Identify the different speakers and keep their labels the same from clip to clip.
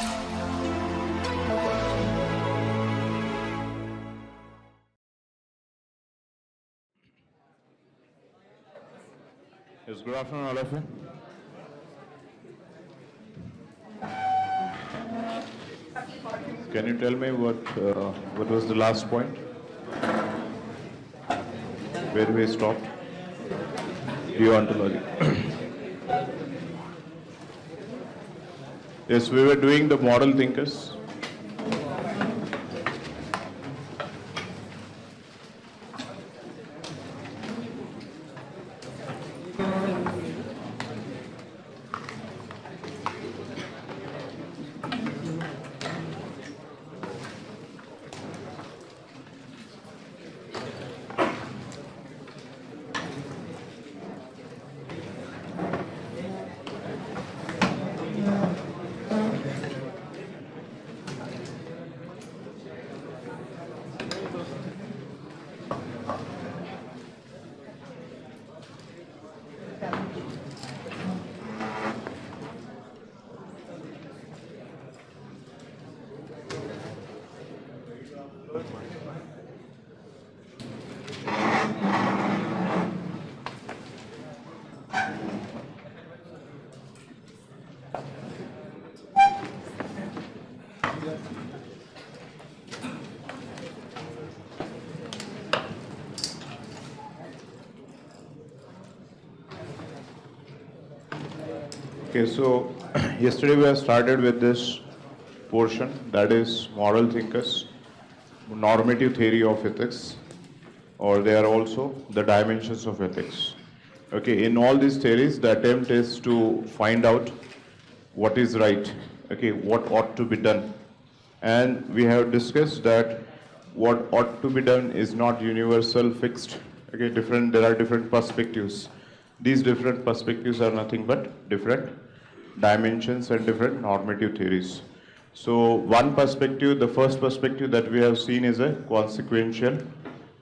Speaker 1: Yes, good afternoon, all of you. Can you tell me what was the last point? Where we stopped? Deontology. Yes, we were doing the model thinkers. Okay, so yesterday we have started with this portion, that is moral thinkers, normative theory of ethics, or they are also the dimensions of ethics. Okay, in all these theories, the attempt is to find out what is right, okay, what ought to be done. And we have discussed that what ought to be done is not universal, fixed, okay, there are different perspectives. These different perspectives are nothing but different dimensions and different normative theories. So one perspective, the first perspective that we have seen is a consequential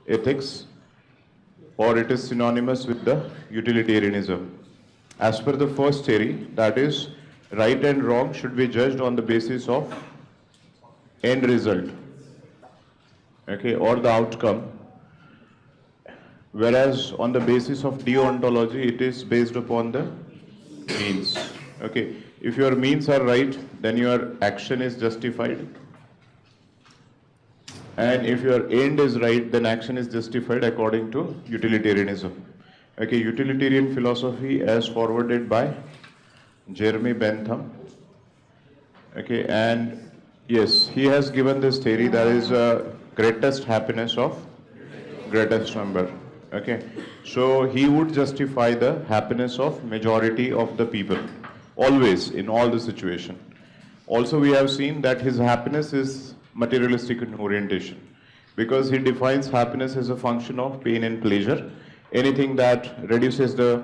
Speaker 1: ethics, or it is synonymous with the utilitarianism. As per the first theory, that is, right and wrong should be judged on the basis of end result, okay, or the outcome, whereas on the basis of deontology, it is based upon the means. Okay, if your means are right, then your action is justified, and if your end is right, then action is justified according to utilitarianism. Okay, utilitarian philosophy as forwarded by Jeremy Bentham. Okay, and yes, he has given this theory that is greatest happiness of greatest number. Okay, so he would justify the happiness of majority of the people, always, in all the situation. Also, we have seen that his happiness is materialistic in orientation, because he defines happiness as a function of pain and pleasure. Anything that reduces the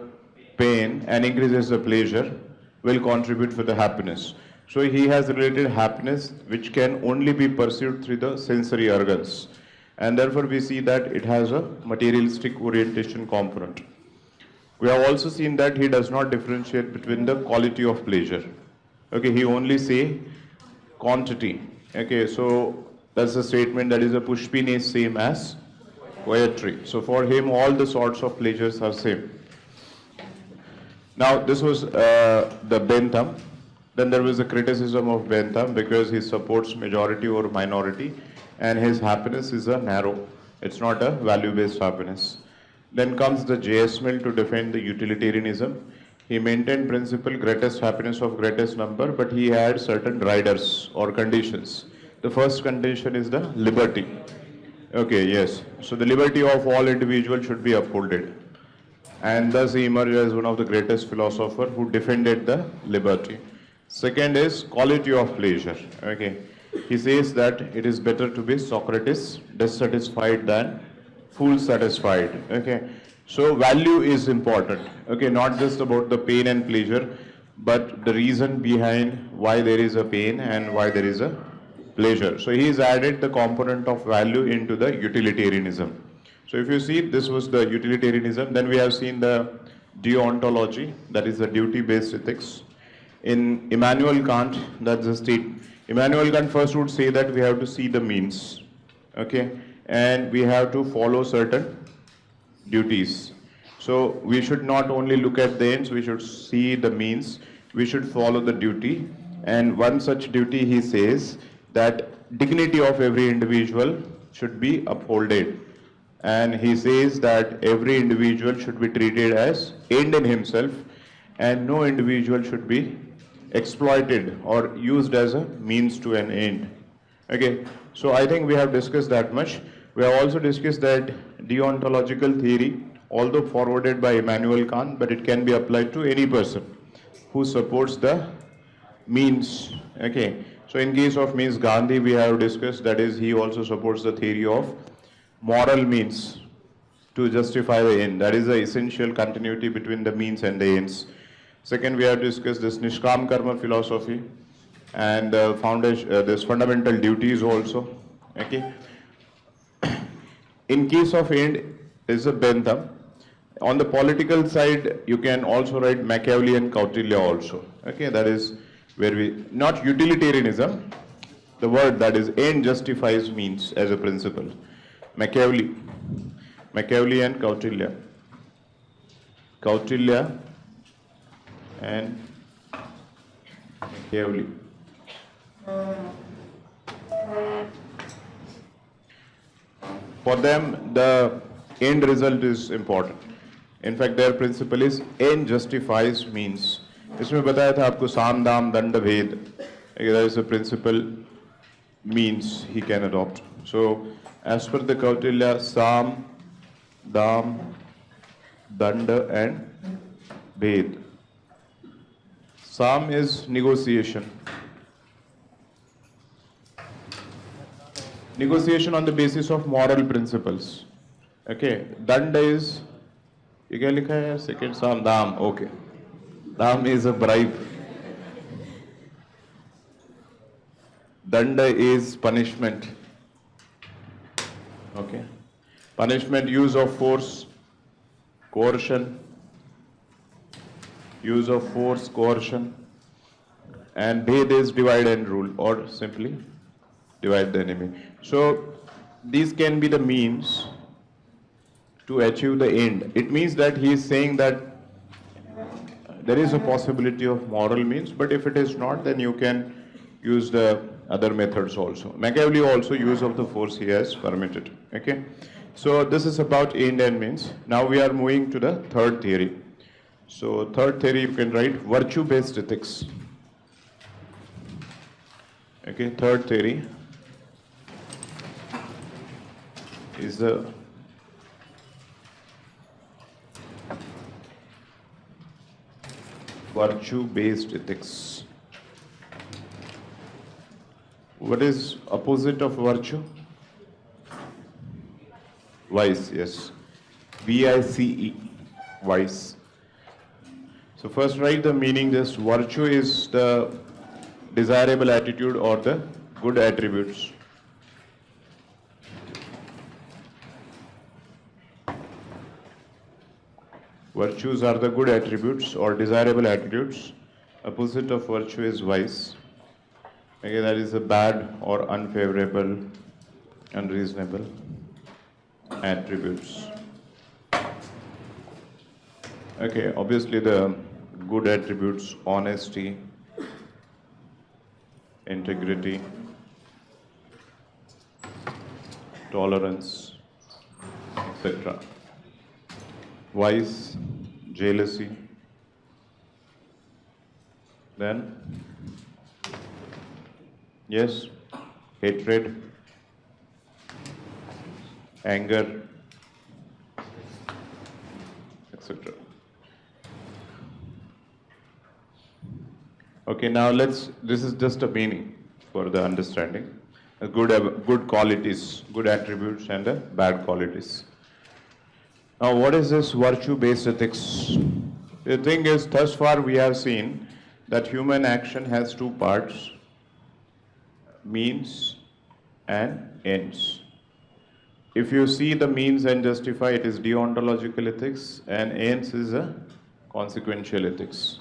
Speaker 1: pain and increases the pleasure will contribute for the happiness. So he has related happiness which can only be perceived through the sensory organs, and therefore we see that it has a materialistic orientation component. We have also seen that he does not differentiate between the quality of pleasure. Okay, he only say quantity. Okay, so that's a statement that is a pushpin is same as poetry. So for him, all the sorts of pleasures are same. Now, this was the Bentham. Then there was a criticism of Bentham because he supports majority or minority, and his happiness is a narrow. It's not a value-based happiness. Then comes the J.S. Mill to defend the utilitarianism. He maintained principle greatest happiness of greatest number, but he had certain riders or conditions. The first condition is the liberty. Okay, yes. So the liberty of all individuals should be upholded. And thus he emerged as one of the greatest philosophers who defended the liberty. Second is quality of pleasure. Okay, he says that it is better to be Socrates dissatisfied than fool satisfied. Okay, so value is important. Okay, not just about the pain and pleasure, but the reason behind why there is a pain and why there is a pleasure. So he has added the component of value into the utilitarianism. So if you see, this was the utilitarianism. Then we have seen the deontology, that is the duty-based ethics. In Immanuel Kant, that's the state. Immanuel Kant first would say that we have to see the means, okay, and we have to follow certain duties. So we should not only look at the ends, we should see the means, we should follow the duty. And one such duty, he says, that dignity of every individual should be upholded. And he says that every individual should be treated as end in himself, and no individual should be exploited or used as a means to an end. Okay, so I think we have discussed that much. We have also discussed that deontological theory, although forwarded by Immanuel Kant, but it can be applied to any person who supports the means. Okay, so in case of means Gandhi, we have discussed, that is, he also supports the theory of moral means to justify the end. That is the essential continuity between the means and the ends. Second, we have discussed this Nishkam Karma philosophy and foundation, this fundamental duties also. Okay. In case of end is a Bentham. On the political side, you can also write Machiavelli and Kautilya also. Okay, that is where we, not utilitarianism, the word that is end justifies means as a principle. Machiavelli and Kautilya. Kautilya and Machiavelli. For them, the end result is important. In fact, their principle is end justifies means. इसमें बताया था आपको साम दाम दंड भेद. There is a principle means he can adopt. So, as per the Kautilya, Sam, Dam, Danda and Bhed. Sam is negotiation. Negotiation on the basis of moral principles. Okay. Danda is, you can likha hai, second Sam, Dam, okay. Dam is a bribe. Danda is punishment. Okay. Punishment, use of force, coercion, use of force, coercion, and Bhed is divide and rule, or simply divide the enemy. So these can be the means to achieve the end. It means that he is saying that there is a possibility of moral means, but if it is not, then you can use the other methods also. Machiavelli also use of the force he has permitted. Okay. So this is about end and means. Now we are moving to the third theory. So third theory you can write virtue-based ethics. Okay, third theory is the virtue-based ethics. What is opposite of virtue? Vice, yes. V-I-C-E, vice. So first write the meaning. This virtue is the desirable attitude or the good attributes. Virtues are the good attributes or desirable attitudes. Opposite of virtue is vice. Okay, that is a bad or unfavorable, unreasonable attributes. Okay, obviously the good attributes: honesty, integrity, tolerance, etc. Vice, jealousy. Then, yes, hatred, anger, etc. Okay, now this is just a meaning for the understanding. Good qualities, good attributes and the bad qualities. Now what is this virtue-based ethics? The thing is, thus far we have seen that human action has two parts: means and ends. If you see the means and justify, it is deontological ethics, and ends is a consequential ethics.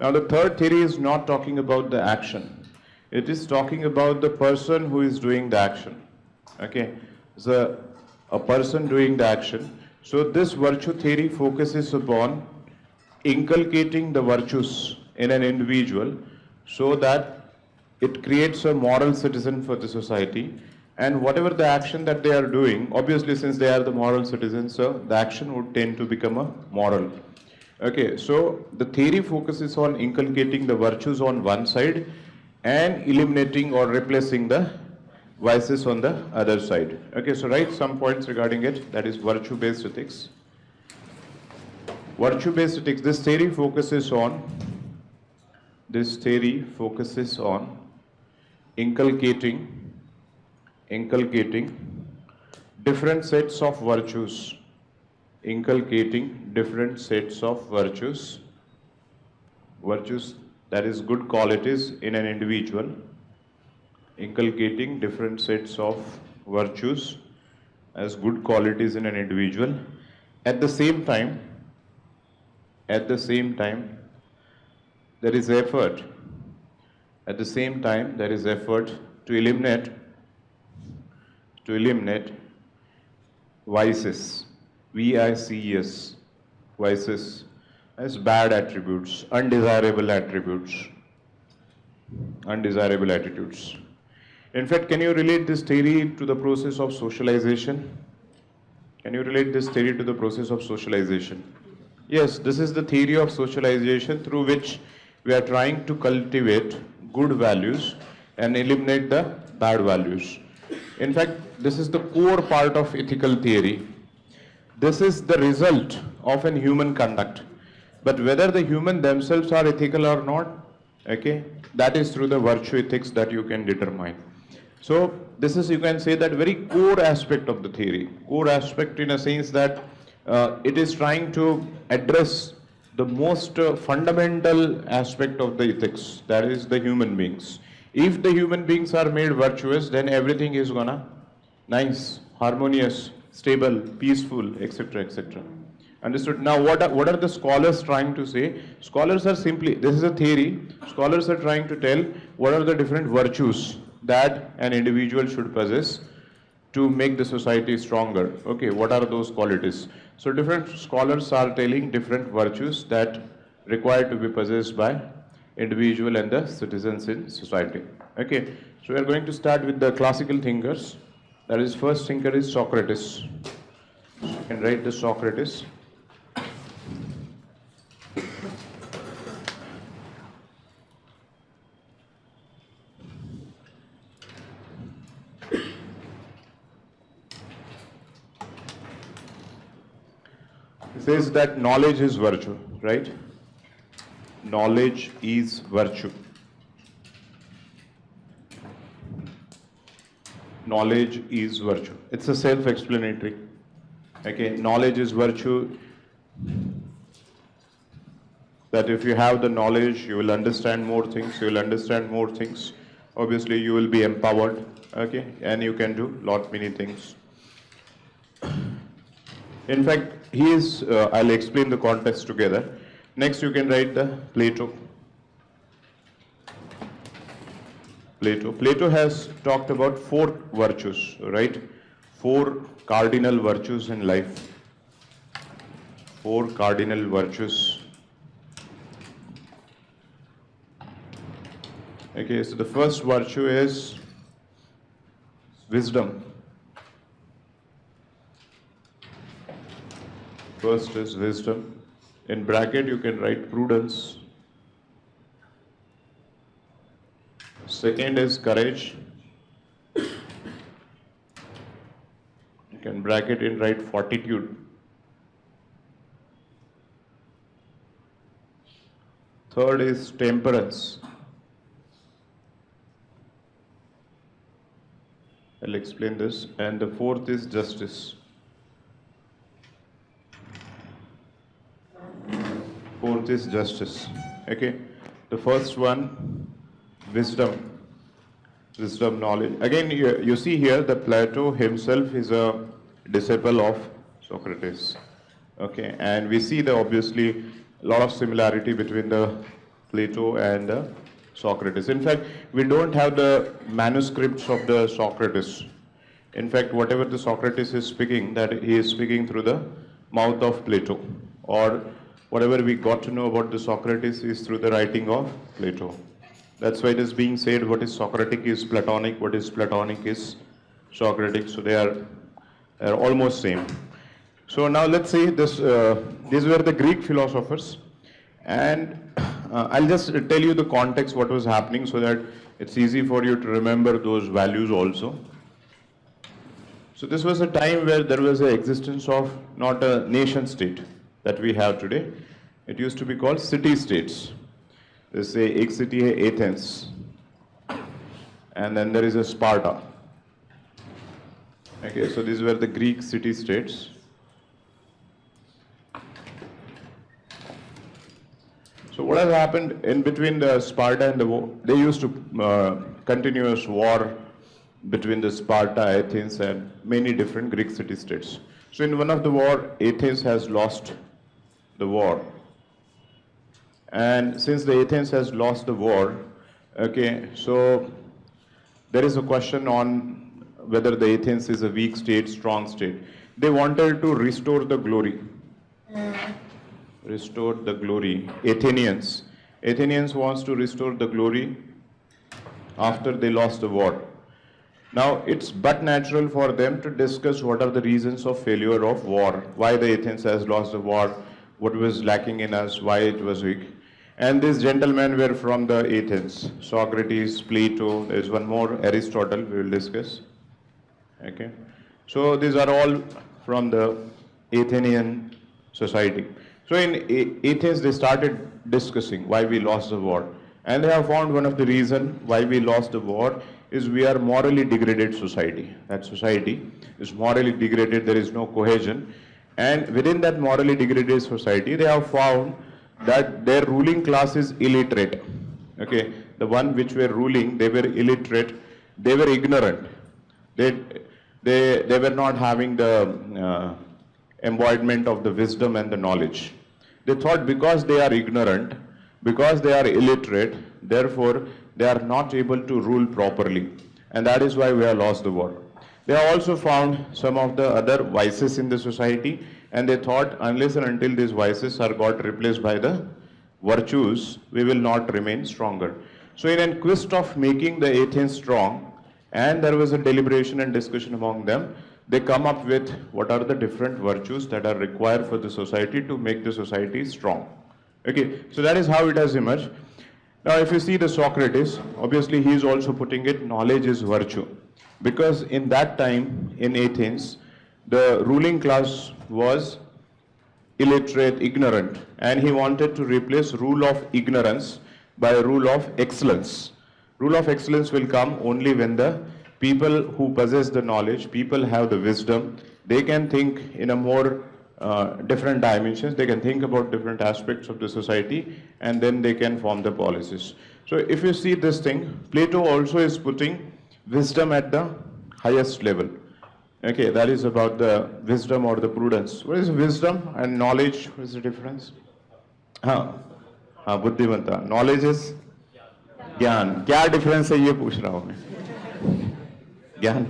Speaker 1: Now the third theory is not talking about the action. It is talking about the person who is doing the action. Okay, so a person doing the action. So this virtue theory focuses upon inculcating the virtues in an individual so that it creates a moral citizen for the society, and whatever the action that they are doing, obviously since they are the moral citizens, so the action would tend to become a moral. Okay, so the theory focuses on inculcating the virtues on one side and eliminating or replacing the vices on the other side. Okay, so write some points regarding it, that is virtue-based ethics. Virtue-based ethics, this theory focuses on inculcating different sets of virtues, virtues that is good qualities in an individual, inculcating different sets of virtues as good qualities in an individual. At the same time, there is effort. At the same time, there is effort to eliminate vices, VICES, vices as bad attributes, undesirable attitudes. In fact, can you relate this theory to the process of socialization? Yes, this is the theory of socialization through which we are trying to cultivate good values and eliminate the bad values. In fact, this is the core part of ethical theory. This is the result of an human conduct. But whether the human themselves are ethical or not, okay, that is through the virtue ethics that you can determine. So this is, you can say, that very core aspect of the theory. Core aspect in a sense that it is trying to address the most fundamental aspect of the ethics, that is the human beings. If the human beings are made virtuous, then everything is gonna nice, harmonious, stable, peaceful, etc., etc. Understood? Now, what are the scholars trying to say? Scholars are simply, this is a theory, scholars are trying to tell what are the different virtues that an individual should possess to make the society stronger. Okay, what are those qualities? So different scholars are telling different virtues that require to be possessed by individual and the citizens in society. Okay, so we are going to start with the classical thinkers. That is, first thinker is Socrates. You can write the Socrates. He says that knowledge is virtue, right? Knowledge is virtue. Knowledge is virtue. It's a self-explanatory. Okay, knowledge is virtue. That if you have the knowledge, you will understand more things. You will understand more things. Obviously, you will be empowered. Okay, and you can do many things. In fact, I'll explain the context together. Next, you can write the Plato. Plato has talked about 4 virtues, right? 4 cardinal virtues in life. 4 cardinal virtues. Okay, so the first virtue is wisdom. First is wisdom. In bracket, you can write prudence. Second is courage. You can bracket and write fortitude. Third is temperance. I'll explain this. And the fourth is justice. Fourth is justice. Okay. The first one, wisdom. Wisdom, knowledge. Again, you see here that Plato himself is a disciple of Socrates. Okay. And we see the obviously a lot of similarity between the Plato and Socrates. In fact, we don't have the manuscripts of the Socrates. In fact, whatever the Socrates is speaking, that he is speaking through the mouth of Plato, or whatever we got to know about the Socrates is through the writing of Plato. That's why it is being said what is Socratic is Platonic, what is Platonic is Socratic. So they are almost same. So now let's see this. These were the Greek philosophers, and I'll just tell you the context what was happening so that it's easy for you to remember those values also. So this was a time where there was an existence of not a nation state that we have today. It used to be called city states. They say एक city है Athens, and then there is a Sparta. Okay, so these were the Greek city states. So what has happened in between the Sparta and they used to continuous war between the Sparta, Athens, and many different Greek city states. So in one of the war, Athens has lost the war. And since the Athens has lost the war, okay, so there is a question on whether the Athens is a weak state, strong state. They wanted to restore the glory. Restore the glory. Athenians wants to restore the glory after they lost the war. Now, it's but natural for them to discuss what are the reasons of failure of war, why the Athens has lost the war, what was lacking in us, why it was weak. And these gentlemen were from the Athens, Socrates, Plato, there's one more, Aristotle, we will discuss. Okay. So these are all from the Athenian society. So in Athens, they started discussing why we lost the war. And they have found one of the reasons why we lost the war is we are morally degraded society. That society is morally degraded, there is no cohesion. And within that morally degraded society, they have found that their ruling class is illiterate. Okay, the one which were ruling, they were illiterate, they were ignorant. They were not having the embodiment of the wisdom and the knowledge. They thought because they are ignorant, because they are illiterate, therefore they are not able to rule properly. And that is why we have lost the war. They have also found some of the other vices in the society, and they thought unless and until these vices are got replaced by the virtues, we will not remain stronger. So in a quest of making the Athens strong, and there was a deliberation and discussion among them, they come up with what are the different virtues that are required for the society to make the society strong. Okay, so that is how it has emerged. Now if you see the Socrates, obviously he is also putting it, knowledge is virtue. Because in that time in Athens, the ruling class was illiterate, ignorant, and he wanted to replace rule of ignorance by rule of excellence. Rule of excellence will come only when the people who possess the knowledge, people have the wisdom, they can think in a more different dimensions, they can think about different aspects of the society, and then they can form the policies. So if you see this thing, Plato also is putting wisdom at the highest level. Okay, that is about the wisdom or the prudence. What is wisdom and knowledge? What is the difference? बुद्धिमत्ता. Knowledge is ज्ञान. क्या difference है ये पूछ रहा हूँ मैं. ज्ञान.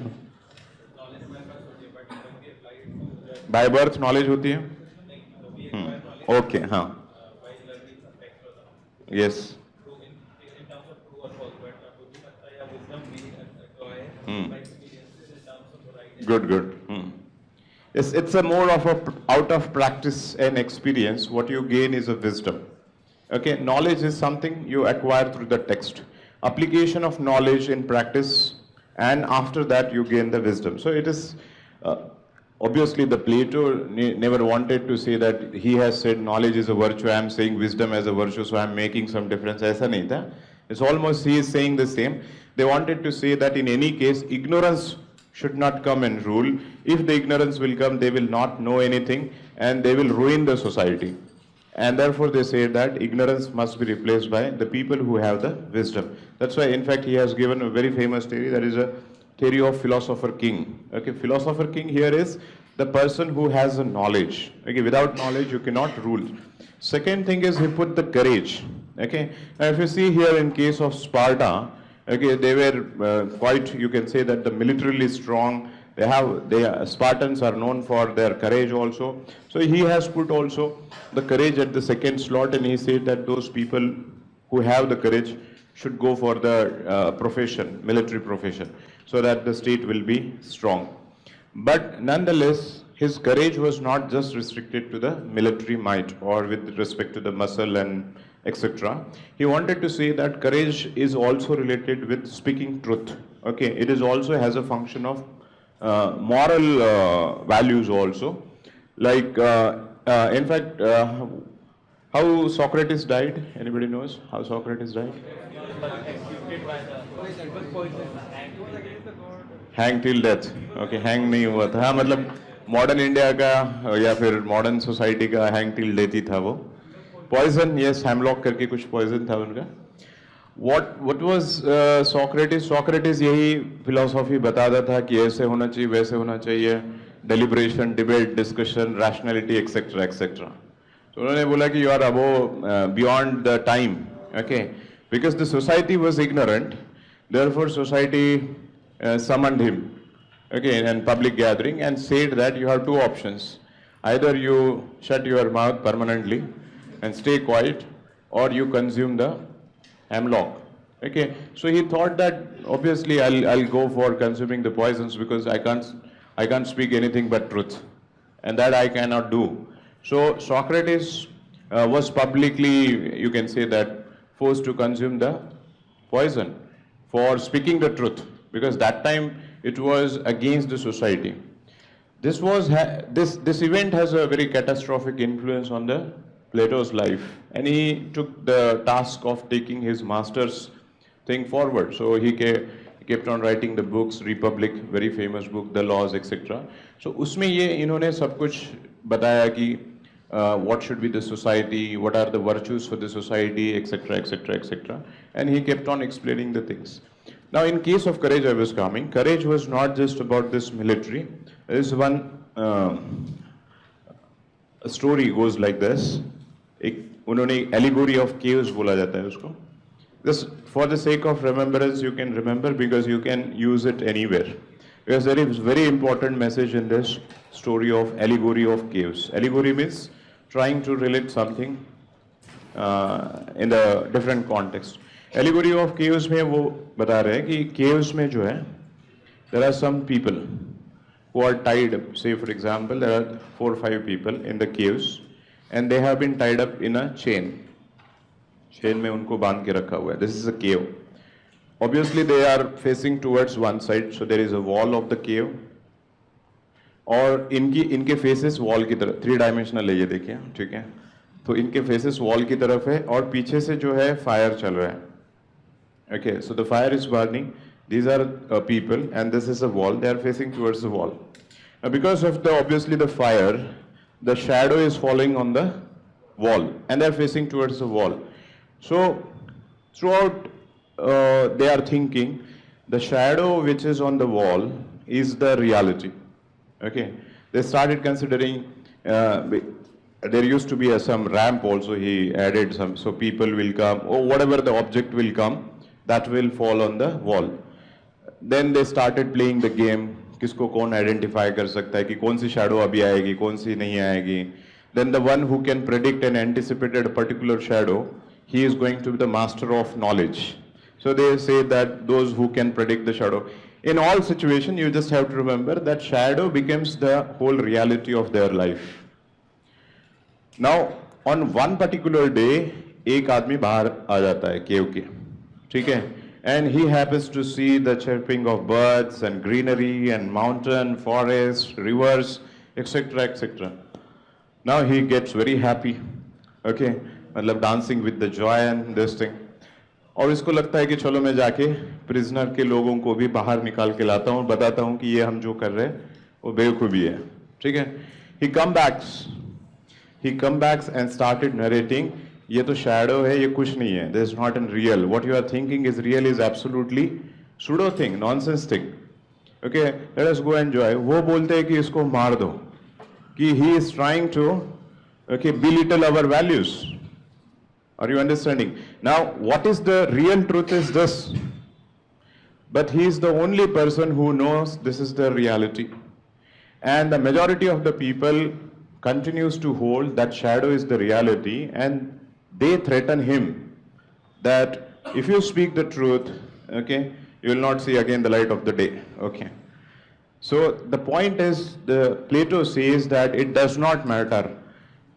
Speaker 1: By birth knowledge होती है? Okay, हाँ. Yes. Good. Yes, it's a more of a out of practice and experience. What you gain is a wisdom. Okay, knowledge is something you acquire through the text. Application of knowledge in practice, and after that you gain the wisdom. So it is obviously the Plato never wanted to say that he has said knowledge is a virtue. I am saying wisdom as a virtue, so I am making some difference. ऐसा नहीं था. It's almost he is saying the same. They wanted to say that in any case, ignorance should not come and rule. If the ignorance will come, they will not know anything and they will ruin the society. And therefore they say that ignorance must be replaced by the people who have the wisdom. That's why in fact he has given a very famous theory, that is a theory of philosopher king. Okay, philosopher king here is the person who has the knowledge. Okay, without knowledge you cannot rule. Second thing is he put the courage. Okay, now if you see here in case of Sparta, okay, they were quite, you can say that the militarily strong. Spartans are known for their courage also. So he has put also the courage at the second slot, and he said that those people who have the courage should go for the profession, military profession, so that the state will be strong. But nonetheless, his courage was not just restricted to the military might or with respect to the muscle and etc. He wanted to say that courage is also related with speaking truth. Okay, it is also has a function of moral values also. Like, in fact, how Socrates died? Anybody knows how Socrates died? Hang till death. Okay, hang नहीं हुआ था. हाँ, मतलब modern India का या फिर modern society का hang till death ही था वो. पॉइजन, यस, हेमलॉक करके कुछ पॉइजन था उनका. what was Socrates? Socrates यही फिलोसॉफी बताता था कि ऐसे होना चाहिए, वैसे होना चाहिए, deliberation, debate, discussion, rationality etcetera etcetera. तो उन्होंने बोला कि you are above beyond the time. Okay, because the society was ignorant, therefore society summoned him, okay, in a public gathering and said that you have two options: either you shut your mouth permanently and stay quiet, or you consume the hemlock. Okay, so he thought that obviously I'll go for consuming the poisons because I can't speak anything but truth, and that I cannot do. So Socrates was publicly, you can say that, forced to consume the poison for speaking the truth, because that time it was against the society. This event has a very catastrophic influence on the Plato's life, and he took the task of taking his master's thing forward. So he kept on writing the books, Republic, very famous book, the laws, etc. So उसमें ये इन्होंने सब कुछ बताया कि what should be the society, what are the virtues for the society, etc., etc., etc. And he kept on explaining the things. Now, in case of courage, I was coming. Courage was not just about this military. There is one a story goes like this. उन्होंने allegory of caves बोला जाता है उसको. Just for the sake of remembrance, you can remember because you can use it anywhere. Because there is very important message in this story of allegory of caves. Allegory means trying to relate something in the different context. Allegory of caves में वो बता रहे हैं कि caves में जो है, there are some people who are tied up. Say for example, there are 4 or 5 people in the caves, and they have been tied up in a chain. Chain में उनको बांध के रखा हुआ है. This is a cave. Obviously, they are facing towards one side, so there is a wall of the cave. और इनके faces wall की तरफ, 3-dimensional है ये देखिए, ठीक है. तो इनके faces wall की तरफ है और पीछे से जो है fire चल रहा है. Okay, so the fire is burning. These are people, and this is a wall. They are facing towards the wall. Now, because of obviously the fire, the shadow is falling on the wall, and they are facing towards the wall. So throughout, they are thinking the shadow which is on the wall is the reality. Okay, they started considering. There used to be some ramp also. He added some, so people will come, or whatever the object will come, that will fall on the wall. Then they started playing the game. किसको कौन identify कर सकता है कि कौन सी shadow अभी आएगी, कौन सी नहीं आएगी. Then the one who can predict and anticipate a particular shadow, he is going to be the master of knowledge. So they say that those who can predict the shadow. In all situations, you just have to remember that shadow becomes the whole reality of their life. Now, on one particular day, एक आदमी बाहर आ जाता है केव के, ठीक है, and he happens to see the chirping of birds and greenery and mountain, forest, rivers, etc., etc. Now he gets very happy, okay, मतलब dancing with the joy and this thing. और इसको लगता है कि चलो मैं जाके प्रिजनर के लोगों को भी बाहर निकाल के लाता हूँ, बताता हूँ कि ये हम जो कर रहे हैं वो बेवकूफ़ी है, ठीक है. He come back and started narrating. ये तो shadow है, ये कुछ नहीं है. This is not in real. What you are thinking is real is absolutely pseudo thing, nonsense thing. Okay, let us go enjoy. वो बोलते हैं कि इसको मार दो, कि he is trying to, okay, belittle our values. Are you understanding? Now, what is the real truth is this. But he is the only person who knows this is the reality. And the majority of the people continues to hold that shadow is the reality, and they threaten him that if you speak the truth, okay, you will not see again the light of the day. Okay. So the point is, the Plato says that it does not matter.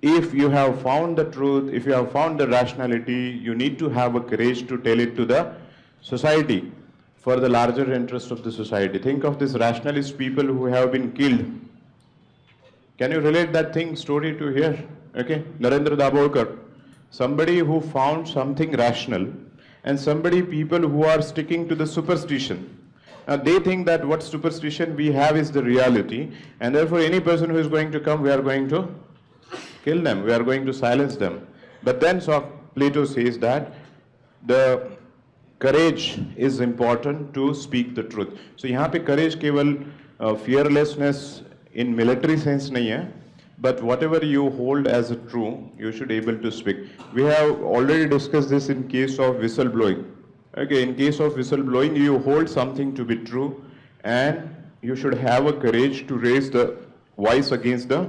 Speaker 1: If you have found the truth, if you have found the rationality, you need to have a courage to tell it to the society for the larger interest of the society. Think of these rationalist people who have been killed. Can you relate that story to here? Okay, Narendra Dabholkar, somebody who found something rational, and people who are sticking to the superstition. Now they think that what superstition we have is the reality, and therefore any person who is going to come, we are going to kill them, we are going to silence them. But then Plato says that the courage is important to speak the truth. So यहाँ पे courage केवल fearlessness in military sense नहीं है, but whatever you hold as a true, you should be able to speak. We have already discussed this in case of whistleblowing. Okay, in case of whistleblowing, you hold something to be true, and you should have a courage to raise the voice against the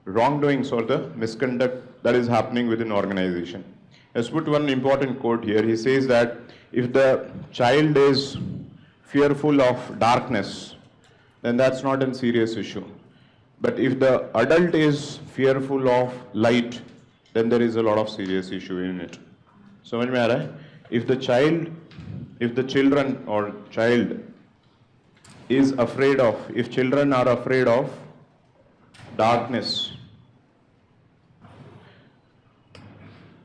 Speaker 1: wrongdoings or the misconduct that is happening within organization. Let's put one important quote here. He says that if the child is fearful of darkness, then that's not a serious issue. But if the adult is fearful of light, then there is a lot of serious issue in it. समझ में आ रहा है? If the child is afraid of, if children are afraid of darkness,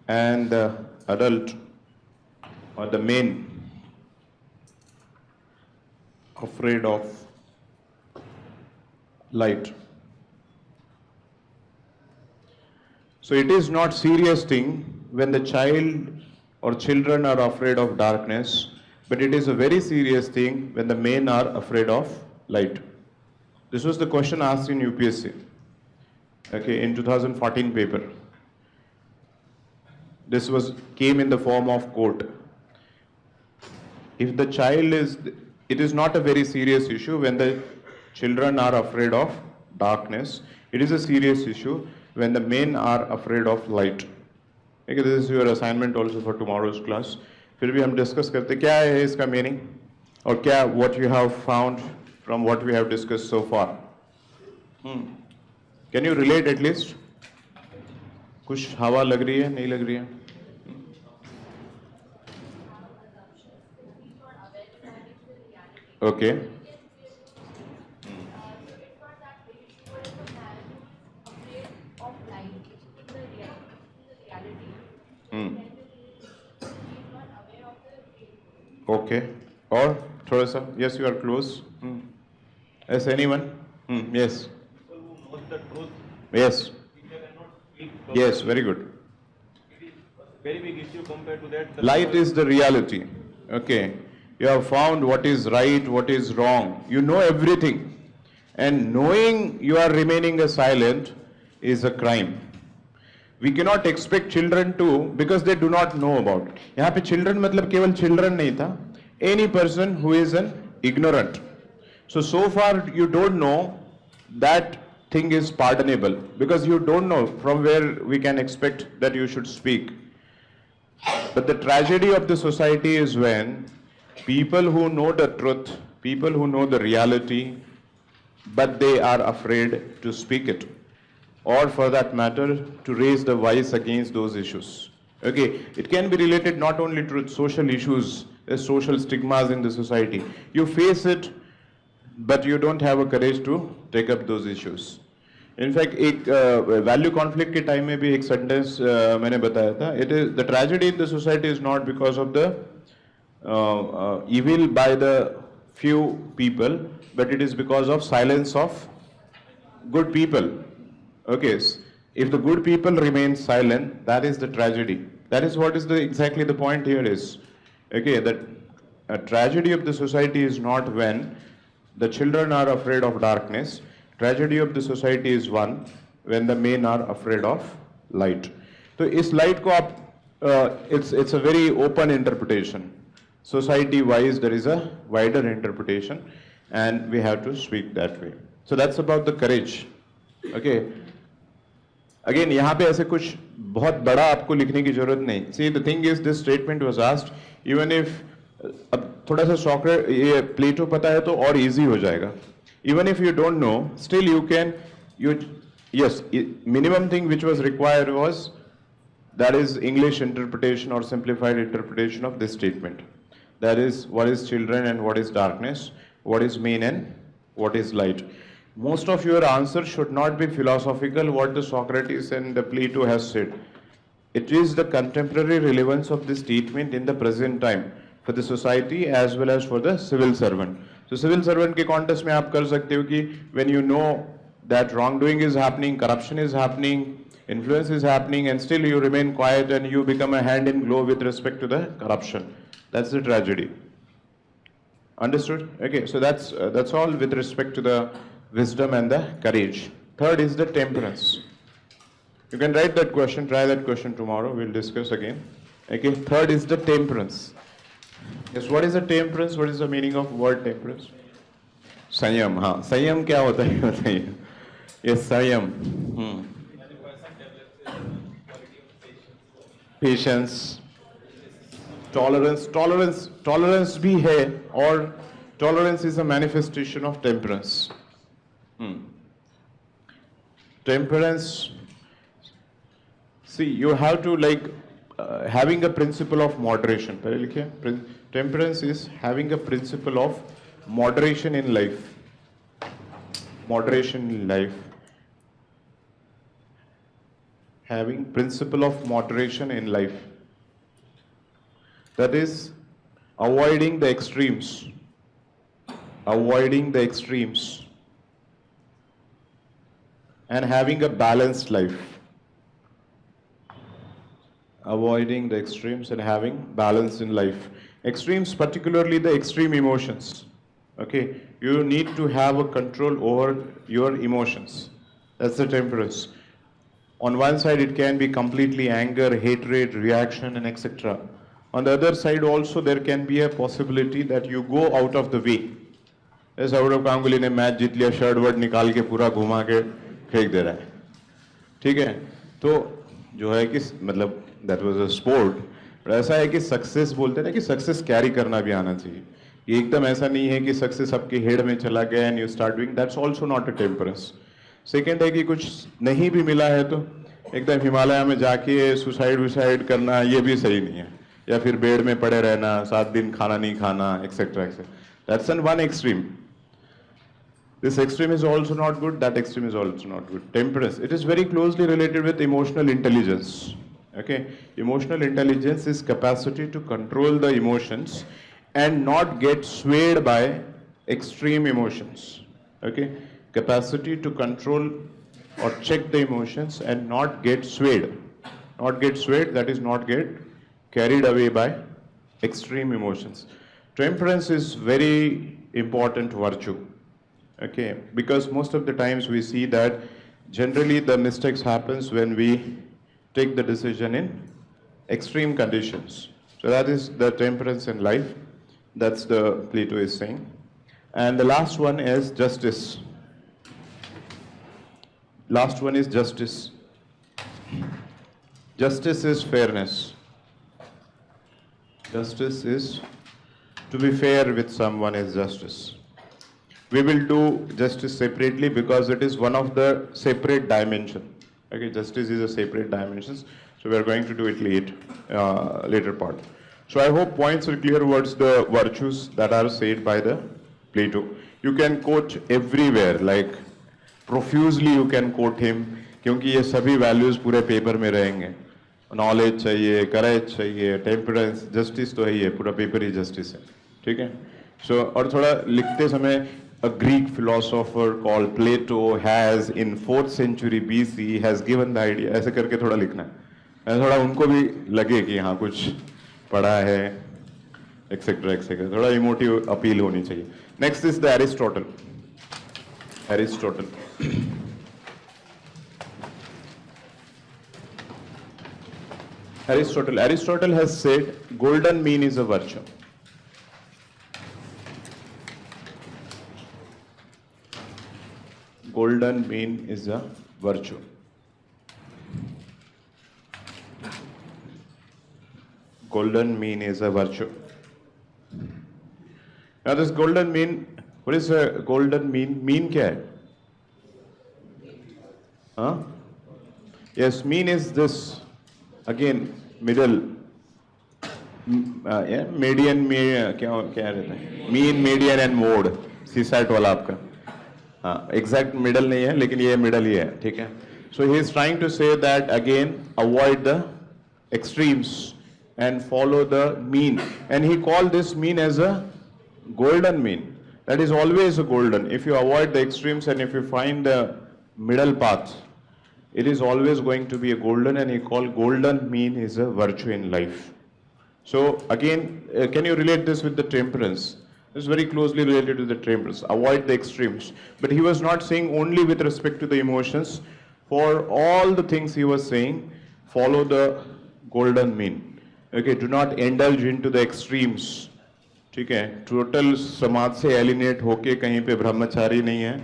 Speaker 1: and the adult or the main afraid of light. So it is not serious thing when the child or children are afraid of darkness, but it is a very serious thing when the men are afraid of light. This was the question asked in UPSC, okay, in 2014 paper. This came in the form of quote. If the child it is not a very serious issue when the children are afraid of darkness. It is a serious issue when the men are afraid of light. Okay, this is your assignment also for tomorrow's class. फिर भी हम discuss करते क्या है इसका meaning और क्या what you have found from what we have discussed so far. Can you relate at least? कुछ हवा लग रही है नहीं लग रही है? Okay. Okay. Or थोड़ा सा, yes, you are close. Yes, anyone? Yes.
Speaker 2: People who knows the truth.
Speaker 1: Yes.
Speaker 2: Cannot speak.
Speaker 1: Yes, very good.
Speaker 2: It is a very big issue compared to that.
Speaker 1: Light is the reality. Okay. You have found what is right, what is wrong. You know everything. And knowing you are remaining silent is a crime. We cannot expect children to, because they do not know about it. यहाँ पे children मतलब केवल children नहीं था. Any person who is an ignorant. So far you don't know, that thing is pardonable because you don't know from where we can expect that you should speak. But the tragedy of the society is when people who know the truth, people who know the reality, but they are afraid to speak it, or for that matter, to raise the voice against those issues. Okay, it can be related not only to social issues, social stigmas in the society. You face it, but you don't have a courage to take up those issues. In fact, एक value conflict के time में भी एक sentence मैंने बताया था. It is the tragedy in the society is not because of the evil by the few people, but it is because of silence of good people. Okay, if the good people remain silent, that is the tragedy. That is what is exactly the point here is. Okay, that a tragedy of the society is not when the children are afraid of darkness. Tragedy of the society is one when the men are afraid of light. तो इस light को आप It's a very open interpretation. Society-wise, there is a wider interpretation, and we have to speak that way. So that's about the courage. Okay. Again, यहाँ पे ऐसे कुछ बहुत बड़ा आपको लिखने की जरूरत नहीं. See, the thing is, this statement was asked, even if अब थोड़ा सा सॉक्रेट ये प्लेटो पता है तो और इजी हो जाएगा. Even if you don't know, still you can, yes, minimum thing which was required was, that is English interpretation or simplified interpretation of this statement. That is, what is children and what is darkness, what is mean and what is light. Most of your answers should not be philosophical, what the Socrates and the Plato has said. It is the contemporary relevance of this statement in the present time for the society as well as for the civil servant. So civil servant के context में आप कर सकते हो कि when you know that wrongdoing is happening, corruption is happening, influence is happening, and still you remain quiet and you become a hand in glove with respect to the corruption. That's the tragedy. Understood? Okay, so that's all with respect to the wisdom and the courage. Third is the temperance. You can write that question, try that question tomorrow, we'll discuss again. Okay, third is the temperance. Yes, what is the temperance? What is the meaning of word temperance? संयम, हाँ, संयम क्या होता है बताइए. Yes, संयम. Patience, tolerance भी है, और tolerance is a manifestation of temperance. Temperance, see, you have to having a principle of moderation. पहले लिखिए, temperance is having a principle of moderation in life. Moderation in life. Having principle of moderation in life. That is, avoiding the extremes. Avoiding the extremes. And having a balanced life. Avoiding the extremes and having balance in life. Extremes, particularly the extreme emotions. Okay, you need to have a control over your emotions. That's the temperance. On one side, it can be completely anger, hatred, reaction, and etc. On the other side also, there can be a possibility that you go out of the way. जैसे सौरव गांगुली ने match जीत लिया, shirt word निकाल के पूरा घुमा के फेंक दे रहा है. ठीक है, तो जो है कि मतलब that was a sport. ऐसा है कि सक्सेस बोलते हैं ना कि सक्सेस कैरी करना भी आना चाहिए. ये एकदम ऐसा नहीं है कि सक्सेस आपके हेड में चला गया and you start doing. That's also not a temperance. Second है कि कुछ नहीं भी मिला है तो एकदम हिमालय में जाके सुसाइड करना, ये भी सही नहीं है. या फिर बेड में पड़े रहना, 7 दिन खाना नहीं खाना, etcetera etcetera. That's an one extreme. This extreme is also not good, that extreme is also not good. Temperance, it is very closely related with emotional intelligence. Okay, emotional intelligence is capacity to control the emotions and not get swayed by extreme emotions. Okay, capacity to control or check the emotions and not get swayed. Not get swayed, that is not get carried away by extreme emotions. Temperance is very important virtue. Okay, because most of the times we see that generally the mistakes happens when we take the decision in extreme conditions. So that is the temperance in life. That's the Plato is saying. And the last one is justice. Last one is justice. Justice is fairness. Justice is to be fair with someone is justice. We will do justice separately because it is one of the separate dimension. Okay, justice is a separate dimensions. So we are going to do it later part. So I hope points are clear towards the virtues that are said by the Plato. You can quote everywhere, like profusely you can quote him, क्योंकि ये सभी values पूरे paper में रहेंगे. Knowledge चाहिए, courage चाहिए, temperance, justice तो है ही है, पूरा paper ही justice है. ठीक है? So और थोड़ा लिखते समय a Greek philosopher called Plato has in 4th century BC has given the idea, ऐसे करके थोड़ा लिखना है, थोड़ा उनको भी लगे कि हाँ कुछ पढ़ा है, एक्सेट्रा एक्सेट्रा, थोड़ा इमोटिव अपील होनी चाहिए. Next is the Aristotle. Aristotle Aristotle has said golden mean is a virtue. Golden mean is a virtue. Golden mean is a virtue. Now this golden mean, what is a golden mean? Mean क्या है? Huh? Yes, mean is this, again, middle. Yeah, median में क्या रहता है? Mean, median and mode. CSAT वाला आपका. हाँ, exact middle नहीं है, लेकिन ये middle ही है, ठीक है? So he is trying to say that again, avoid the extremes and follow the mean. And he called this mean as a golden mean. That is always a golden. If you avoid the extremes and if you find the middle path, it is always going to be a golden, and he called golden mean is a virtue in life. So again, can you relate this with the temperance? This is very closely related to the temperance. Avoid the extremes. But he was not saying only with respect to the emotions. For all the things he was saying, follow the golden mean. Okay, do not indulge into the extremes. ठीक है, total समाज से एलिनेट होके कहीं पे ब्रह्मचारी नहीं है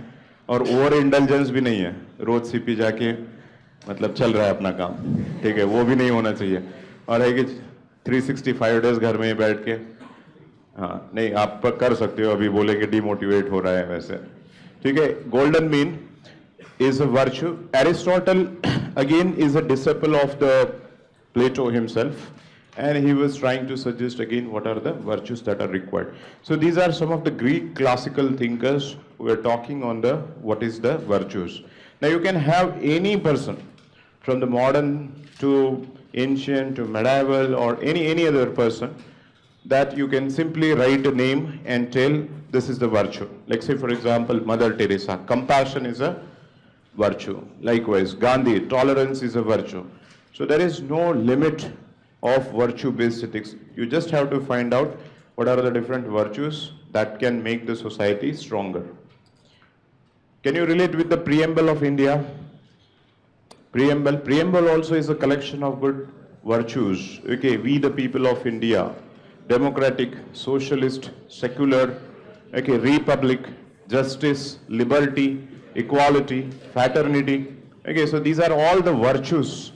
Speaker 1: और ओवर इंडल्जेंस भी नहीं है, रोज सीपी जाके मतलब चल रहा है अपना काम, ठीक है, वो भी नहीं होना चाहिए। और है कि 365 डेज घर में ही बैठ के, हाँ नहीं आप कर सकते हो, अभी बोले कि डिमोटिवेट हो रहा है वैसे, ठीक है। Golden mean is a virtue. Aristotle again is a disciple of the Plato himself, and he was trying to suggest again what are the virtues that are required. So these are some of the Greek classical thinkers who are talking on the what is the virtues. Now you can have any person from the modern to ancient to medieval or any other person that you can simply write a name and tell this is the virtue. Like say for example Mother Teresa, compassion is a virtue. Likewise Gandhi, tolerance is a virtue. So there is no limit of virtue-based ethics. You just have to find out what are the different virtues that can make the society stronger. Can you relate with the preamble of India? Preamble also is a collection of good virtues. Okay, we the people of India, democratic, socialist, secular, okay, republic, justice, liberty, equality, fraternity. Okay, so these are all the virtues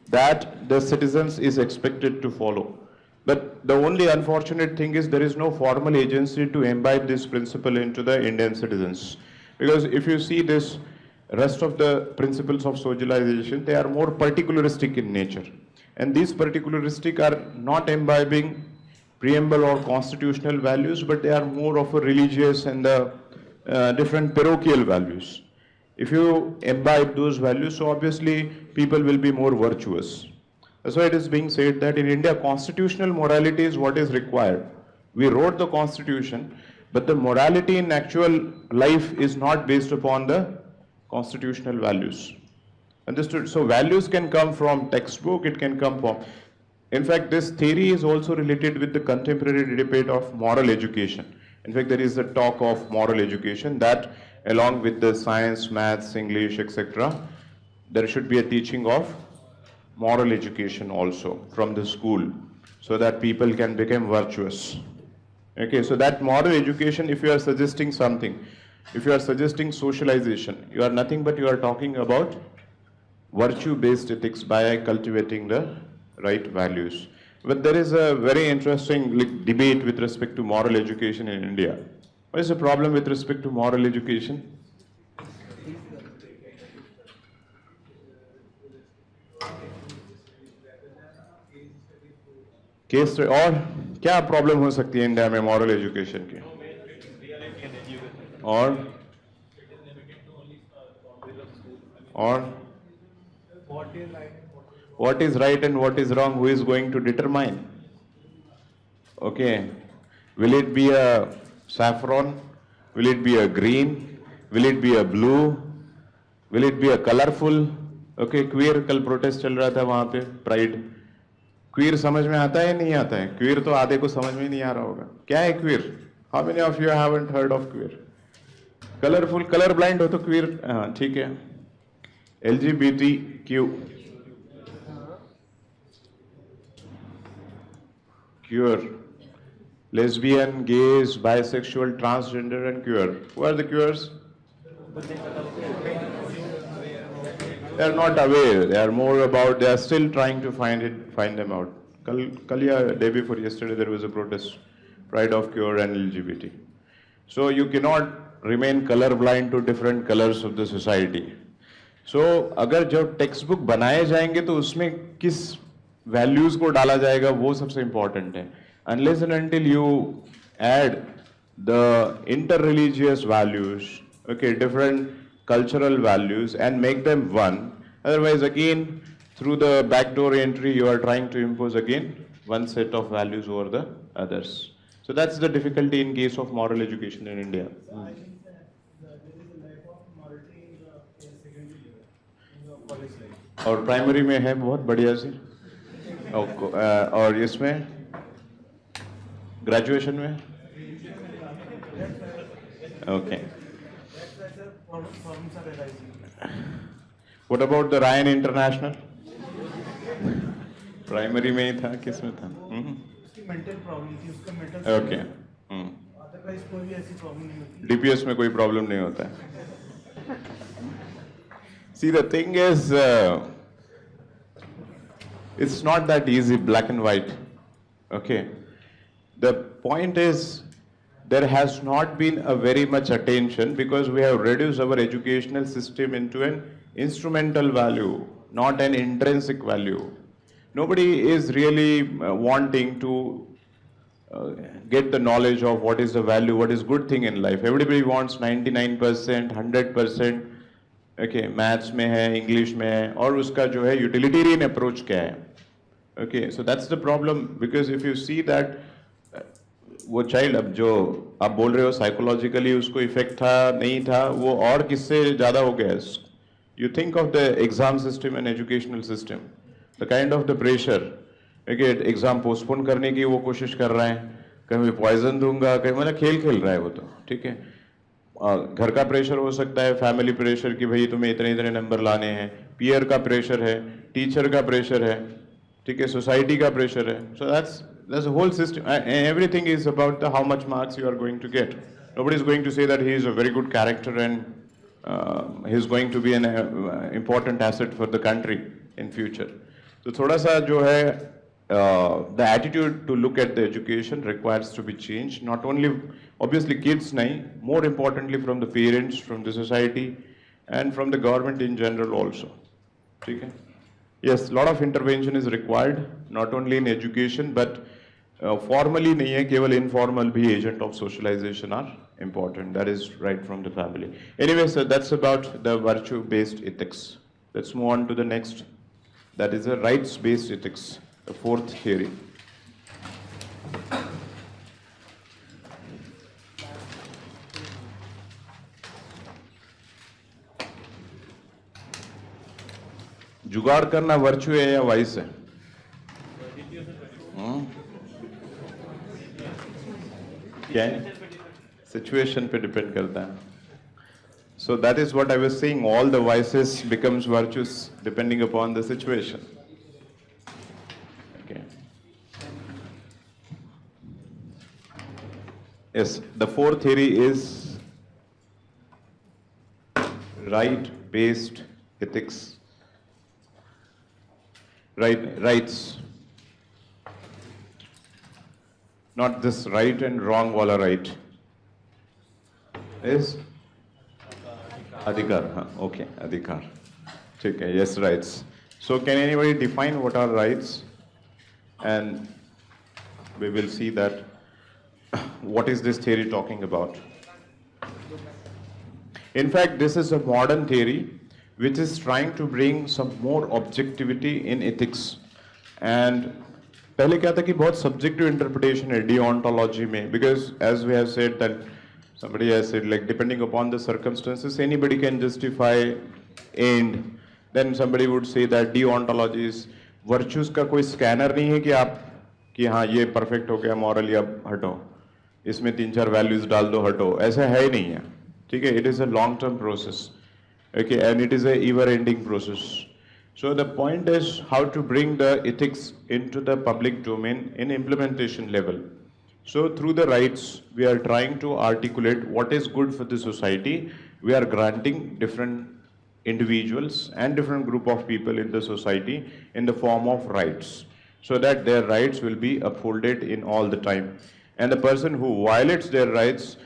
Speaker 1: that the citizens is expected to follow. But the only unfortunate thing is there is no formal agency to imbibe this principle into the Indian citizens. Because if you see this, rest of the principles of socialization, they are more particularistic in nature. And these particularistic are not imbibing preamble or constitutional values, but they are more of a religious and the different parochial values. If you imbibe those values, so obviously people will be more virtuous. That's why it is being said that in India, constitutional morality is what is required. We wrote the constitution, but the morality in actual life is not based upon the constitutional values. Understood? So values can come from textbook, it can come from... In fact, this theory is also related with the contemporary debate of moral education. In fact, there is a talk of moral education that along with the science, maths, English, etc., there should be a teaching of moral education also from the school so that people can become virtuous. Okay, so that moral education, if you are suggesting something, if you are suggesting socialization, you are nothing but you are talking about virtue-based ethics by cultivating the right values. But there is a very interesting debate with respect to moral education in India. What is the problem with respect to moral education? Case और क्या problem हो सकती है India में moral education की? और what is right and what is wrong, who is going to determine? Okay, will it be a saffron, will it be a green, will it be a blue, will it be a colorful? Okay, queer कल protest चल रहा था वहां पे, pride. Queer समझ में आता है नहीं आता है? Queer तो आधे को समझ में नहीं आ रहा होगा. क्या है queer? How many of you haven't heard of queer? Colorful, color blind हो तो queer, हाँ ठीक है. LGBTQ. Queer. Lesbian, gays, bisexual, transgender, and queer. Who are the queers? They are not aware. They are more about. They are still trying to find them out. Kalia, day before yesterday, there was a protest, Pride of Queer and LGBT. So you cannot remain colorblind to different colors of the society. So अगर जब text book बनाए जाएंगे तो उसमें किस values को डाला जाएगा वो सबसे इंपॉर्टेंट है. Unless and until you add the inter-religious values, okay, different cultural values and make them one, otherwise again through the backdoor entry you are trying to impose again one set of values over the others. So that's the difficulty in case of moral education in India.
Speaker 3: I think that there is a lack of morality in the secondary level, in the college life.
Speaker 1: और primary में है बहुत बढ़िया से और इसमें graduation में okay.
Speaker 3: That's why the problems are arising.
Speaker 1: What about the Ryan international? Primary में ही था, किस में था?
Speaker 3: उसकी मेंटल प्रॉब्लम थी, उसका मेंटल.
Speaker 1: ओके.
Speaker 3: अदरवाइज कोई भी ऐसी प्रॉब्लम नहीं होती.
Speaker 1: डीपीएस में कोई प्रॉब्लम नहीं होता है. See, the thing is, it's not that easy, black and white. Okay. The point is, there has not been a very much attention because we have reduced our educational system into an instrumental value, not an intrinsic value. Nobody is really wanting to get the knowledge of what is the value, what is good thing in life. Everybody wants 99%, 100%. Okay, maths में है, English में है, और उसका जो है utilitarian approach क्या है? Okay, so that's the problem because if you see that वो child अब जो आप बोल रहे हो psychologically उसको effect था नहीं था, वो और किससे ज़्यादा हो गया? You think of the exam system and educational system, the kind of the pressure. Okay, exam postpone करने की वो कोशिश कर रहा है, कहीं पॉइजन दूंगा, कहीं मतलब खेल रहा है वो तो ठीक है. घर का प्रेशर हो सकता है, फैमिली प्रेशर कि भाई तुम्हें इतने इतने नंबर लाने हैं, पीयर का प्रेशर है, टीचर का प्रेशर है, ठीक है, सोसाइटी का प्रेशर है. So that's whole system and everything is about the how much marks you are going to get. Nobody is going to say that he is a very good character and he is going to be an important asset for the country in future. तो थोड़ा सा जो है the attitude to look at the education requires to be changed, not only obviously kids nahi, more importantly from the parents, from the society and from the government in general also. Okay? Yes, lot of intervention is required, not only in education but formally nahi hai, keval informal bhi agent of socialization are important. That is right from the family. Anyway, so that's about the virtue based ethics. Let's move on to the next, that is the rights based ethics, the fourth theory. जुगाड़ करना virtue है या vice है? क्या है? Situation पे depend करता है. So that is what I was saying, all the vices becomes virtues depending upon the situation. Okay. Yes, the fourth theory is right-based ethics. Rights. Not this right and wrong wala right. Is Adhikar, okay, Adhikar. Okay, yes, rights. So can anybody define what are rights? And we will see that what is this theory talking about. In fact, this is a modern theory which is trying to bring some more objectivity in ethics. And पहले क्या था कि बहुत subjective interpretation है deontology में, because as we have said that somebody has said, like, depending upon the circumstances, anybody can justify end. Then somebody would say that deontology is virtues का कोई scanner नहीं है कि आप कि हाँ ये perfect हो गया morally, अब हटो, इसमें 3-4 values डाल दो, हटो, ऐसा है ही नहीं है, ठीक है. It is a long-term process, okay, and it is a ever-ending process. So the point is how to bring the ethics into the public domain in implementation level. So through the rights, we are trying to articulate what is good for the society. We are granting different individuals and different group of people in the society in the form of rights, so that their rights will be upholded in all the time. And the person who violates their rights,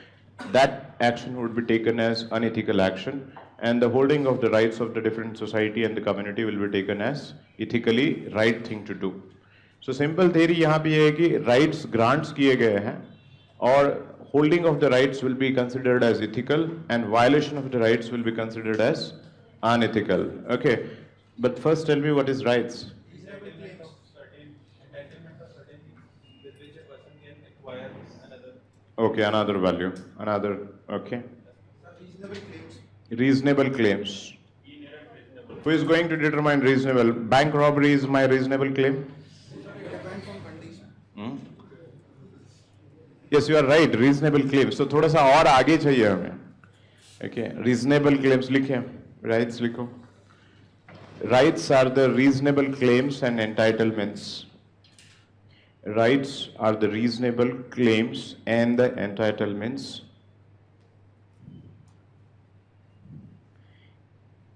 Speaker 1: that action would be taken as unethical action, and the holding of the rights of the different society and the community will be taken as ethically right thing to do. So simple theory यहाँ पे ये है कि rights grants किए गए हैं और holding of the rights will be considered as ethical and violation of the rights will be considered as unethical. Okay, but first tell me what is rights.
Speaker 3: Reasonable claims of certain entitlement of certain things with which a person can acquire another.
Speaker 1: Okay, another value, another. Okay,
Speaker 3: Reasonable claims.
Speaker 1: reasonable claims. Who is going to determine reasonable? Bank robbery is my reasonable claim.
Speaker 3: Depends on condition.
Speaker 1: Hmm? Yes, you are right. Reasonable claims. So थोड़ा सा और आगे चाहिए हमें. Okay, reasonable claims लिखें. Rights लिखो. Rights are the reasonable claims and entitlements. Rights are the reasonable claims and the entitlements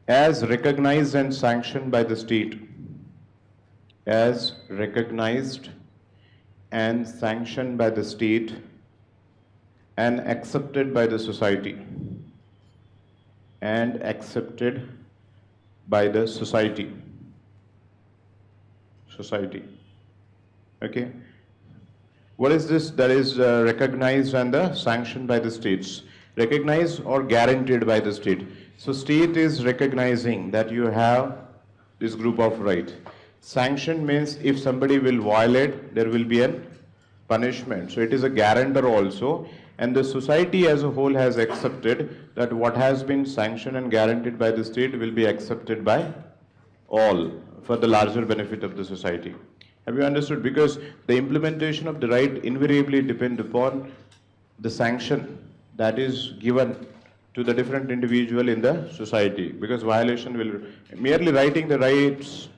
Speaker 1: as recognized and sanctioned by the state. As recognized and sanctioned by the state and accepted by the society. And accepted by the society. Society. Okay. What is this that is recognized and sanctioned by the states? Recognized or guaranteed by the state. So state is recognizing that you have this group of right. Sanction means if somebody will violate, there will be a punishment. So it is a guarantor also. And the society as a whole has accepted that what has been sanctioned and guaranteed by the state will be accepted by all for the larger benefit of the society. Have you understood? Because the implementation of the right invariably depend upon the sanction that is given to the different individual in the society. Because violation will, merely writing the rights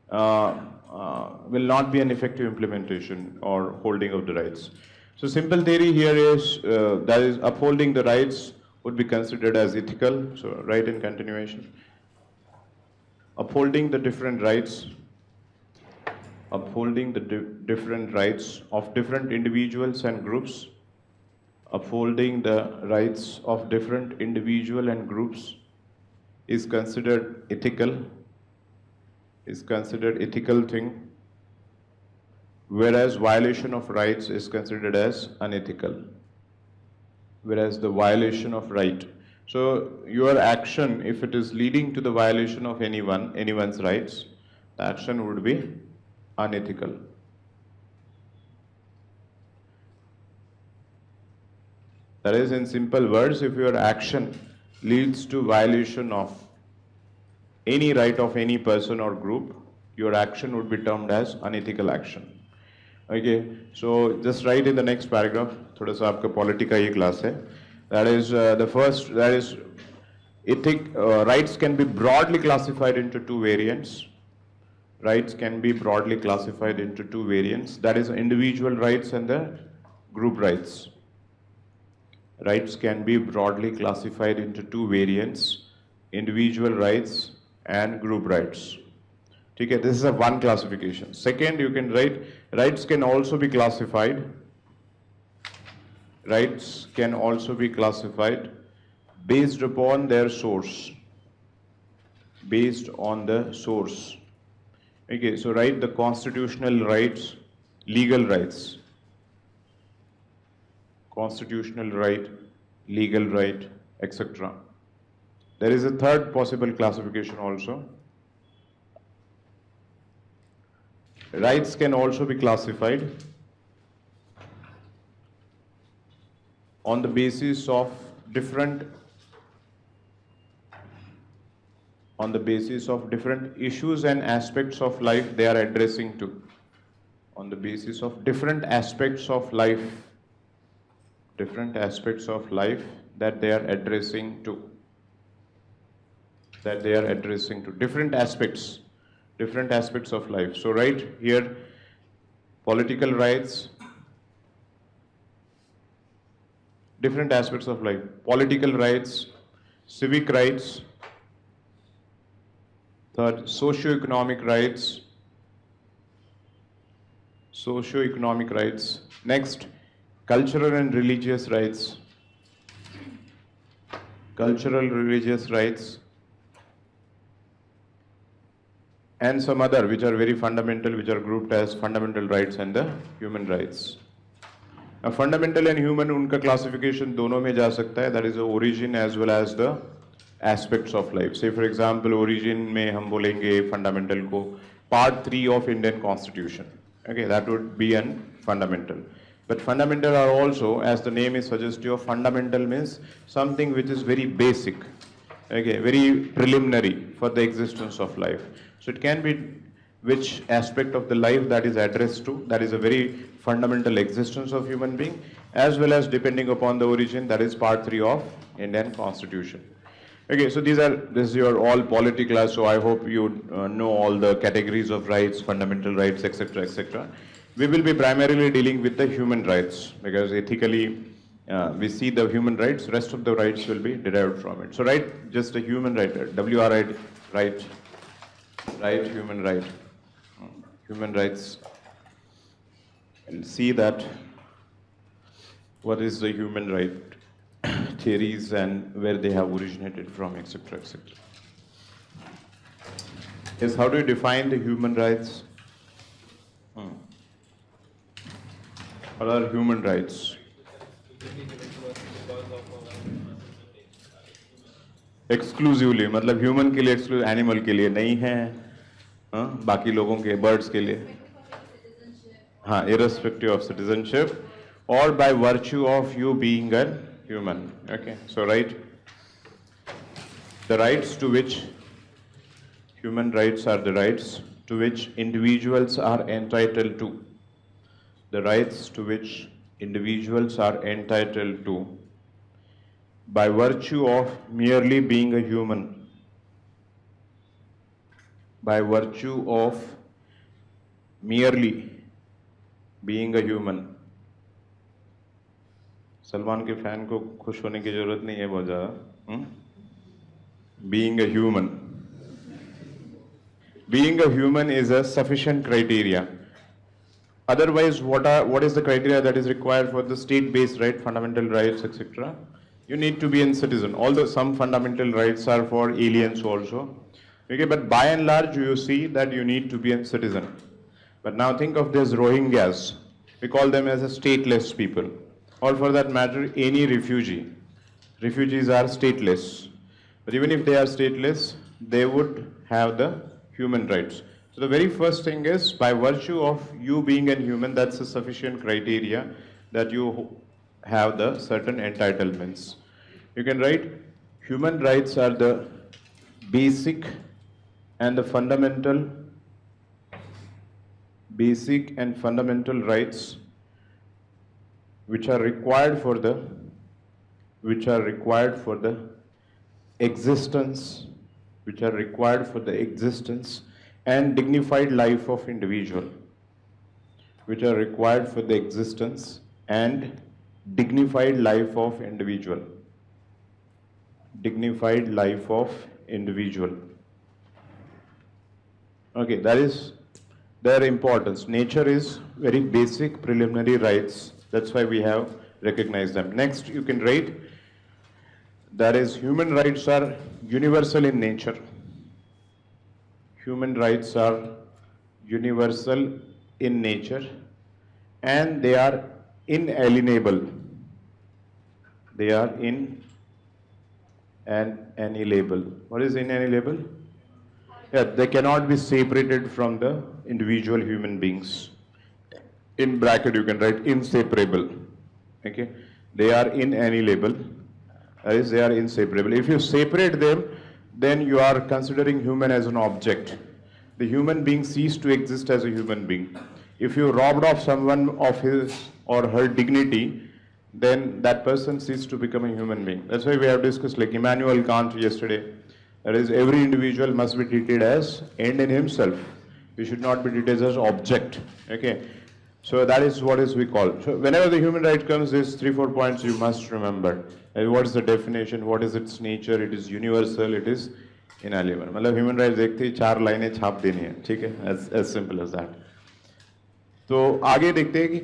Speaker 1: will not be an effective implementation or holding of the rights. So simple theory here is that is upholding the rights would be considered as ethical. So right in continuation. Upholding the different rights. Upholding the different rights of different individuals and groups. Upholding the rights of different individual and groups is considered ethical. Is considered ethical thing. Whereas violation of rights is considered as unethical. Whereas the violation of right. So your action, if it is leading to the violation of anyone's rights, the action would be unethical. That is, in simple words, if your action leads to violation of any right of any person or group, your action would be termed as unethical action. Okay, so just write in the next paragraph, thoda sa aapka polity ka ye class hai. That is the first, that is rights can be broadly classified into two variants. Rights can be broadly classified into two variants. That is individual rights and the group rights. Rights can be broadly classified into two variants, individual rights and group rights. Okay, this is a one classification. Second, you can write, rights can also be classified. Rights can also be classified based upon their source. Based on the source. Okay, so write the constitutional rights, legal rights. Constitutional right, legal right, etc. There is a third possible classification also. Rights can also be classified on the basis of different issues and aspects of life they are addressing to. On the basis of different aspects of life that they are addressing to. Different aspects different aspects of life. So right here, political rights, different aspects of life, political rights, civic rights, third, socio-economic rights, next, cultural and religious rights, and some other which are very fundamental, which are grouped as fundamental rights and the human rights. Now, fundamental and human, उनका classification दोनों में जा सकता है, that is the origin as well as the aspects of life. Say for example, origin में हम बोलेंगे fundamental को part 3 of Indian Constitution. Okay, that would be an fundamental. But fundamental are also, as the name is suggestive, fundamental means something which is very basic, okay, very preliminary for the existence of life. So it can be which aspect of the life that is addressed to, that is a very fundamental existence of human being, as well as depending upon the origin, that is part 3 of Indian Constitution. Okay, so this is your all polity class, so I hope you know all the categories of rights, fundamental rights, etc., etc. We will be primarily dealing with the human rights, because ethically we see the human rights, rest of the rights will be derived from it. So right, just a human right, WRI, right, human right, human rights, and see that what is the human right theories and where they have originated from, etc., etc. Yes, how do you define the human rights? What are human rights? Exclusively, मतलब human के लिए exclusive, animal के लिए नहीं है, बाकी लोगों के, birds के लिए, हाँ, irrespective of citizenship, or by virtue of you being a human. Okay, so right, the rights to which human rights are the rights to which individuals are entitled to. The rights to which individuals are entitled to by virtue of merely being a human. By virtue of merely being a human. Salman के fan को खुश होने की जरूरत नहीं है बहुत ज़्यादा. Being a human. Being a human is a sufficient criteria. Otherwise, what is the criteria that is required for the state-based right, fundamental rights, etc.? You need to be a citizen. Although some fundamental rights are for aliens also. Okay, but by and large, you see that you need to be a citizen. But now think of these Rohingyas. We call them as a stateless people. Or for that matter, any refugee. Refugees are stateless. But even if they are stateless, they would have the human rights. So the very first thing is, by virtue of you being a human, that's a sufficient criteria that you have the certain entitlements. You can write, human rights are the basic and fundamental rights which are required for the existence and dignified life of individual. Which are required for the existence and dignified life of individual. Dignified life of individual. Okay, that is their importance. Nature is very basic preliminary rights. That's why we have recognized them. Next, you can write, that is, human rights are universal in nature. Human rights are universal in nature and they are inalienable. They are inalienable. What is inalienable? Yeah, they cannot be separated from the individual human beings. In bracket you can write inseparable. Okay, they are inalienable. That is, they are inseparable. If you separate them, then you are considering human as an object. The human being ceases to exist as a human being. If you robbed off someone of his or her dignity, then that person ceases to become a human being. That's why we have discussed, like Immanuel Kant yesterday, That is, every individual must be treated as end in himself. We should not be treated as object. Okay. So that is what is we call. So whenever the human right comes, these 3-4 points you must remember. And what is the definition? What is its nature? It is universal. It is inalienable. मतलब human rights एक थी 4 लाइनें छाप देनी है, ठीक है? As simple as that. तो आगे देखते हैं कि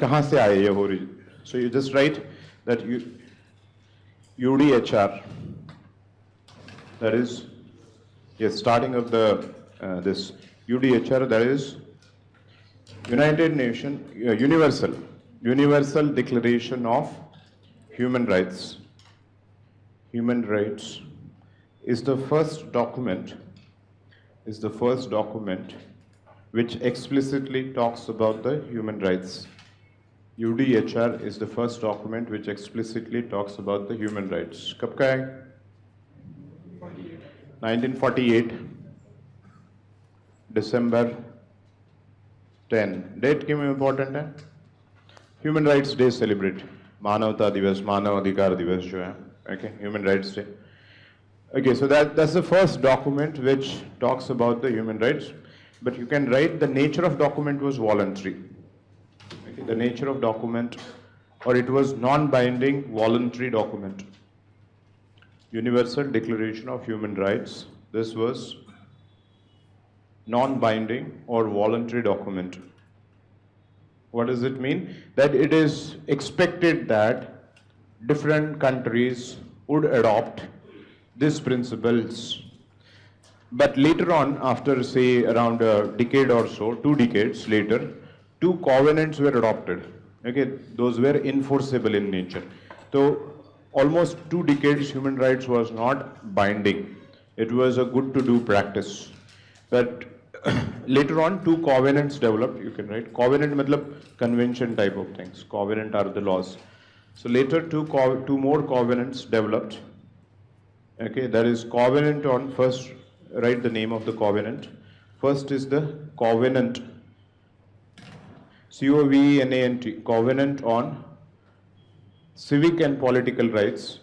Speaker 1: कहाँ से आए ये origin. So you just write that UDHR. That is, yes, starting of the this UDHR, that is United Nations Universal Declaration of Human Rights. Human rights is the first document which explicitly talks about the human rights. UDHR is the first document which explicitly talks about the human rights. कब का है? 1948 December 10. Date क्यों important है? Human Rights Day celebrate. मानवता दिवस, मानव अधिकार दिवस जो है. Okay, Human Rights Day. Okay, so that's the first document which talks about the human rights. But you can write the nature of document was voluntary. Okay, the nature of document, or it was non-binding voluntary document. Universal Declaration of Human Rights. This was non-binding or voluntary document. What does it mean? That it is expected that different countries would adopt these principles. But later on, after say around a decade or so, 2 decades later, 2 covenants were adopted. Okay, those were enforceable in nature. So almost 2 decades human rights was not binding. It was a good to do practice. But later on 2 covenants developed. You can write covenant matlab convention type of things. Covenant are the laws. So later 2 more covenants developed. Okay, that is covenant on, first write the name of the covenant. First is the covenant, COVENANT, covenant on civic and political rights.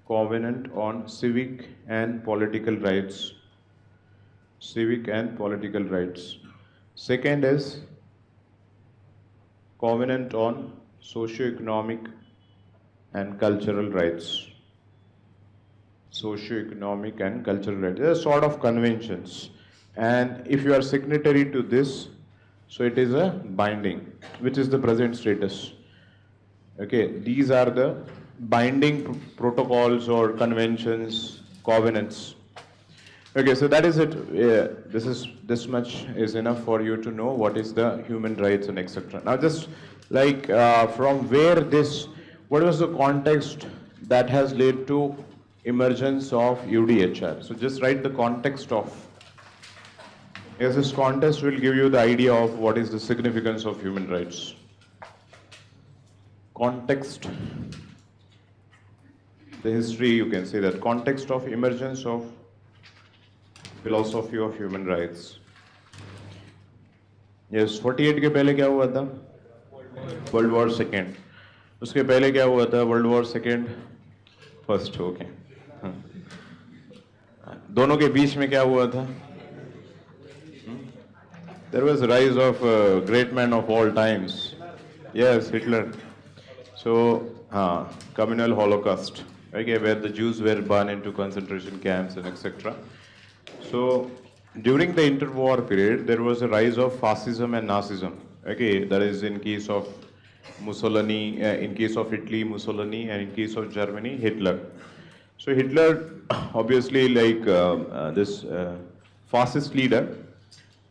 Speaker 1: Covenant on civic and political rights. Civic and political rights. Second is covenant on socio-economic and cultural rights. Socio-economic and cultural rights. They are sort of conventions. And if you are signatory to this, so it is a binding, which is the present status. Okay, these are the binding protocols or conventions, covenants. Okay, so that is it. This much is enough for you to know what is the human rights and etc. Now, just like from where this, what was the context that has led to emergence of UDHR? So just write the context of. Yes, this context will give you the idea of what is the significance of human rights. Context. The history, you can say that context of emergence of philosophy of human rights. Yes, 48 के पहले क्या हुआ था? World War II. उसके पहले क्या हुआ था? World War II. First, okay. दोनों के बीच में क्या हुआ था? There was a rise of a great man of all times. Yes, Hitler. So, communal Holocaust. Okay, where the Jews were burned into concentration camps and etc. So, during the interwar period, there was a rise of fascism and Nazism. Okay, that is in case of Mussolini, in case of Italy, Mussolini, and in case of Germany, Hitler. So Hitler, obviously, like this fascist leader,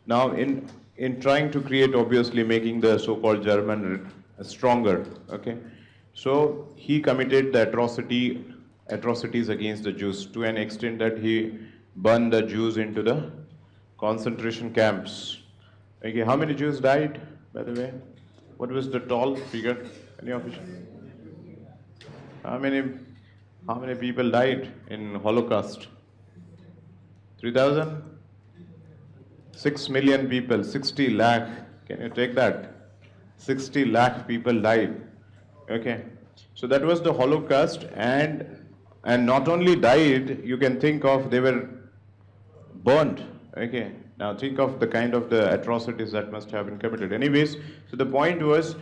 Speaker 1: now in trying to create, obviously, making the so-called German stronger. Okay, so he committed the atrocities against the Jews to an extent that he burned the Jews into the concentration camps. Okay, how many Jews died, by the way? What was the total figure? Any official? How many people died in Holocaust? 3,000? 6 million people, 60 lakh. Can you take that? 60 lakh people died. Okay. So that was the Holocaust, and And not only died, you can think of they were burned. Okay. Now think of the kind of the atrocities that must have been committed. Anyways, so the point was,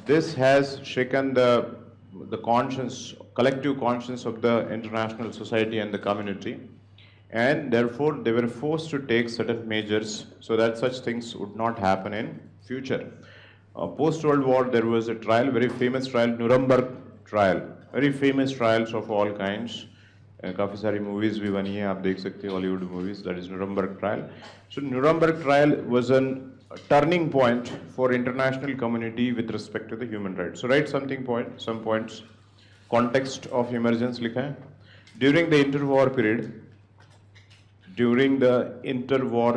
Speaker 1: this has shaken the conscience, collective conscience of the international society and the community, and therefore they were forced to take certain measures so that such things would not happen in future. Post World War, there was a trial, very famous trial, Nuremberg trial, very famous trials of all kinds. काफ़ी सारी movies भी बनी हैं, आप देख सकते हैं Hollywood movies, that is Nuremberg trial. So Nuremberg trial was a turning point for international community with respect to the human rights. So write some points. Context of emergence लिखा है. During the interwar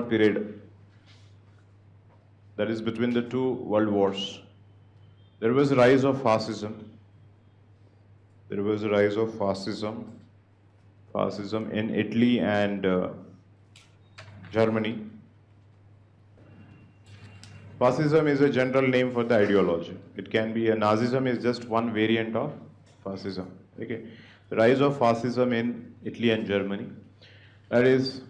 Speaker 1: period, that is between the two world wars, there was a rise of fascism. There was a rise of fascism in Italy and Germany. Fascism is a general name for the ideology. It can be Nazism is just one variant of fascism. Okay, the rise of fascism in Italy and Germany. That is,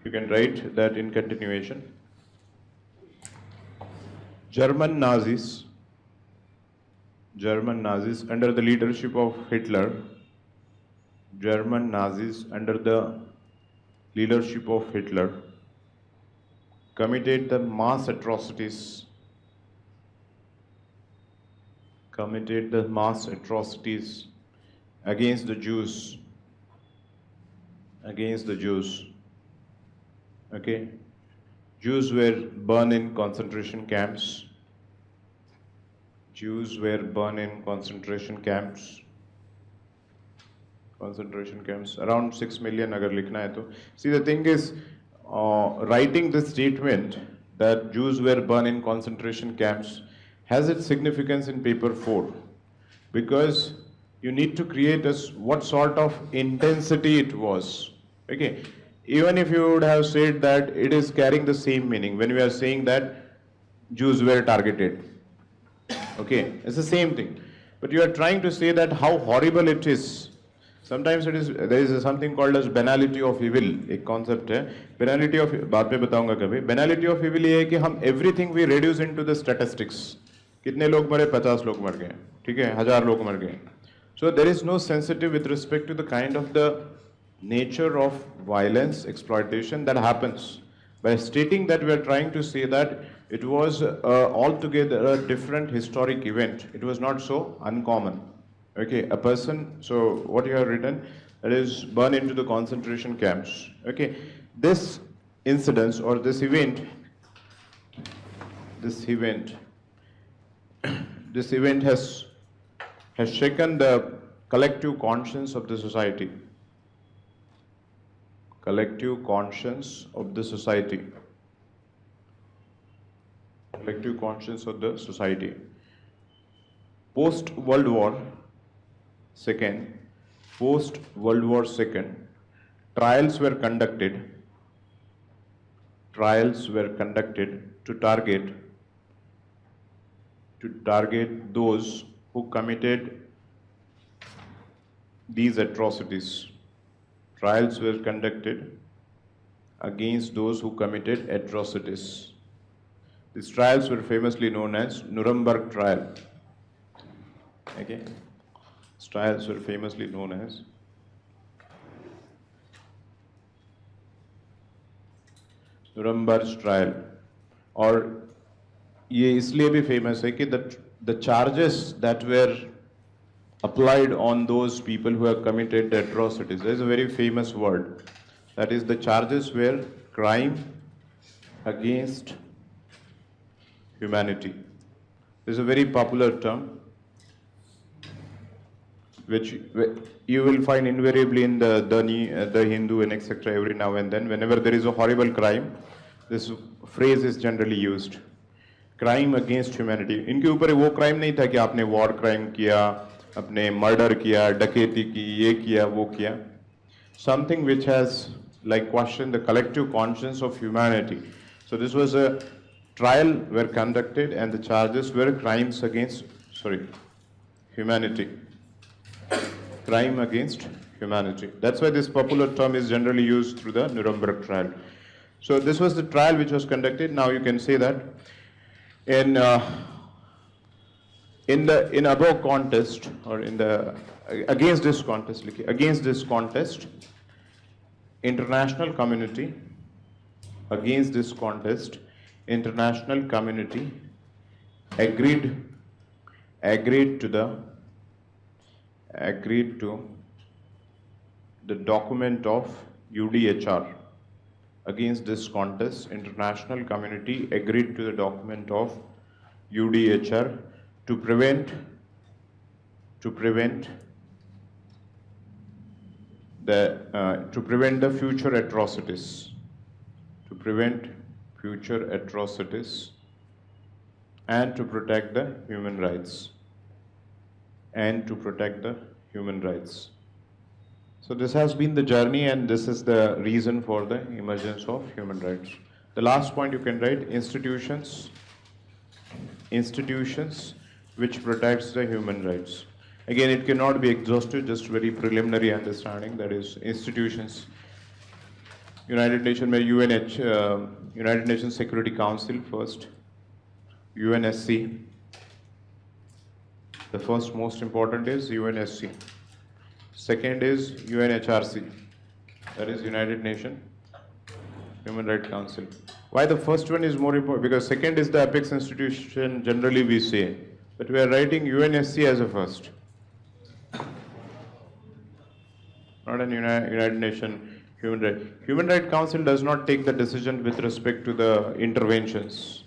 Speaker 1: you can write that in continuation. German Nazis under the leadership of Hitler, committed the mass atrocities against the Jews. Okay, Jews were burned in concentration camps. Around 6 million अगर लिखना है तो. See, the thing is, writing this statement that Jews were burned in concentration camps has its significance in paper 4, because you need to create what sort of intensity it was. Okay, even if you would have said that it is carrying the same meaning when we are saying that Jews were targeted. Okay, it's the same thing, but you are trying to say that how horrible it is. Sometimes there is something called as banality of evil. एक concept है, banality of, बाद में बताऊंगा कभी. Banality of evil ये है कि हम everything we reduce into the statistics. कितने लोग मरे? 50 लोग मर गए. ठीक है, 1000 लोग मर गए. So there is no sensitive with respect to the kind of the nature of violence, exploitation that happens. By stating that, we are trying to say that it was altogether a different historic event. It was not so uncommon. Okay, a person, so what you have written, that is burned into the concentration camps. Okay, this incidence or this event has shaken the collective conscience of the society. Post World War II, trials were conducted to target those who committed these atrocities. Trials were conducted against those who committed atrocities. These trials were famously known as Nuremberg trial. Okay, these trials were famously known as Nuremberg trial. और ये इसलिए भी famous है कि the charges that were applied on those people who have committed the atrocities. There is a very famous word. That is, the charges were crime against humanity. This is a very popular term which you will find invariably in the Hindu and etc. every now and then. Whenever there is a horrible crime, this phrase is generally used. Crime against humanity. इनके ऊपर वो crime नहीं था कि आपने war crime किया, अपने murder किया, डकैती की, ये किया, वो किया. Something which has like questioned the collective conscience of humanity. So this was a trial were conducted and the charges were crimes against, humanity. Crime against humanity. That's why this popular term is generally used through the Nuremberg trial. So this was the trial which was conducted. Now you can say that in above contest or against this contest, international community agreed to the document of UDHR. Against this contest, international community agreed to the document of UDHR to prevent the future atrocities, and to protect the human rights. So this has been the journey, and this is the reason for the emergence of human rights. The last point you can write: institutions which protects the human rights. Again, it cannot be exhaustive, just very preliminary understanding. That is, institutions. United Nations में United Nations Security Council first, UNSC. The first most important is UNSC. Second is UNHRC, that is United Nations Human Rights Council. Why the first one is more important? Because second is the apex institution generally we say, but we are writing UNSC as a first. Not an United Nations Human Rights Council does not take the decision with respect to the interventions.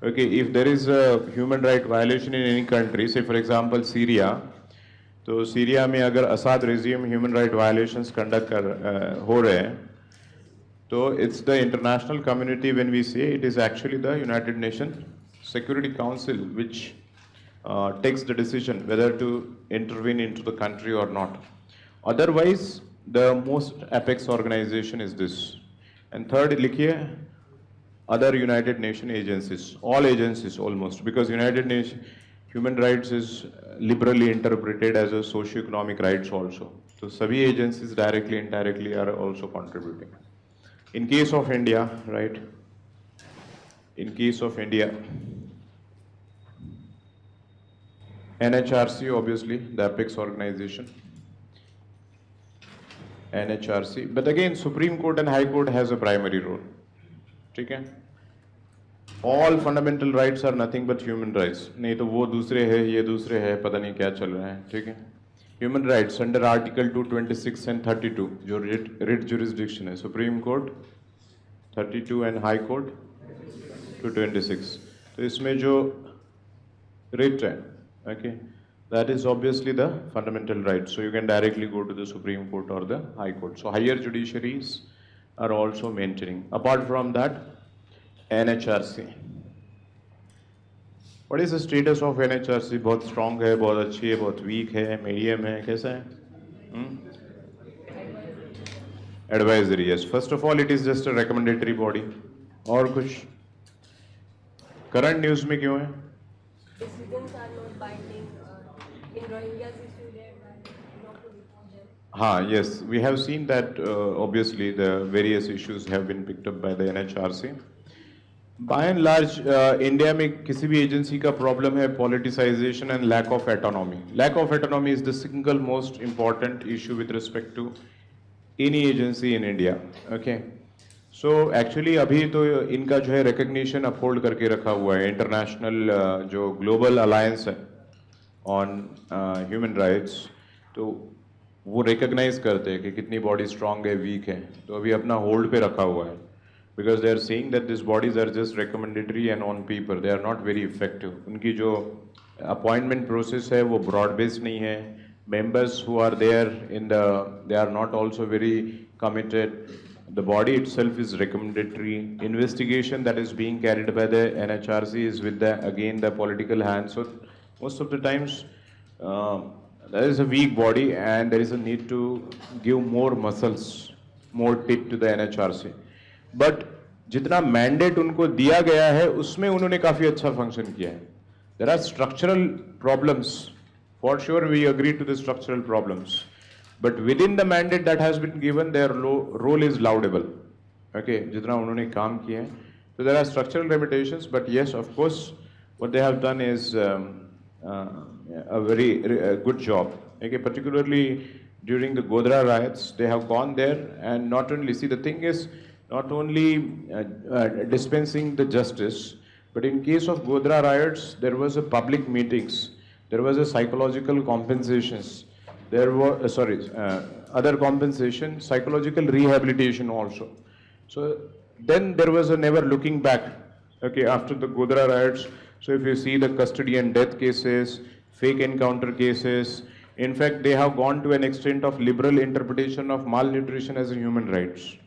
Speaker 1: Okay, if there is a human right violation in any country, say for example Syria, तो Syria में अगर Assad regime human rights violations conduct हो रहे हैं तो it's the international community when we say it is actually the United Nation Security Council which takes the decision whether to intervene into the country or not. Otherwise, the most apex organization is this. And third, likhiye other United Nations agencies, all agencies almost, because United Nations human rights is liberally interpreted as a socio-economic rights also. So sabhi agencies directly, indirectly are also contributing. In case of India, right? In case of India, NHRC, obviously, the apex organization. NHRC. But again, Supreme Court and High Court has a primary role. ठीक है? All fundamental rights are nothing but human rights. नहीं तो वो दूसरे है, ये दूसरे है, पता नहीं क्या चल रहा है, ठीक है? Human rights under Article 226 and 32, जो writ jurisdiction है, Supreme Court 32 and High Court 226. तो इसमें जो writ है, okay, that is obviously the fundamental right. So you can directly go to the Supreme Court or the High Court. So higher judiciaries are also maintaining. Apart from that, NHRC. What is the status of NHRC? बहुत strong है, बहुत अच्छी है, बहुत weak है, medium है, कैसा है? Advisory, yes. First of all, it is just a recommendatory body. और कुछ? Current news में क्यों है?
Speaker 4: Decisions are not binding. In Rohingyas issue, they are not to report them.
Speaker 1: हाँ, yes, we have seen that obviously the various issues have been picked up by the NHRC. By and large, India में किसी भी agency का problem है politicization and lack of autonomy. Lack of autonomy is the single most important issue with respect to any agency in India. Okay. So actually अभी तो इनका जो है recognition uphold करके रखा हुआ है international जो global alliance है on human rights, तो वो recognize करते हैं कि कितनी body strong है, weak है, तो अभी अपना hold पे रखा हुआ है. Because they are saying that these bodies are just recommendatory and on paper, they are not very effective. उनकी जो appointment process है वो broad based नहीं है. Members who are there they are not also very committed. The body itself is recommendatory. Investigation that is being carried by the NHRC is with the political hands. So most of the times there is a weak body and there is a need to give more muscles, more teeth to the NHRC. But जितना mandate उनको दिया गया है उसमें उन्होंने काफी अच्छा function किया है. There are structural problems. For sure, we agree to the structural problems. But within the mandate that has been given, their role is laudable. Okay, जितना उन्होंने काम किया है. So there are structural limitations, but yes, of course, what they have done is a very good job. Okay, particularly during the Godhra riots, they have gone there and not only, see, the thing is, not only dispensing the justice, but in case of Godhra riots, there was a public meetings, there was a psychological compensations, there were, other compensation, psychological rehabilitation also. So then there was a never looking back, okay, after the Godhra riots. So if you see the custody and death cases, fake encounter cases, in fact, they have gone to an extent of liberal interpretation of malnutrition as a human rights.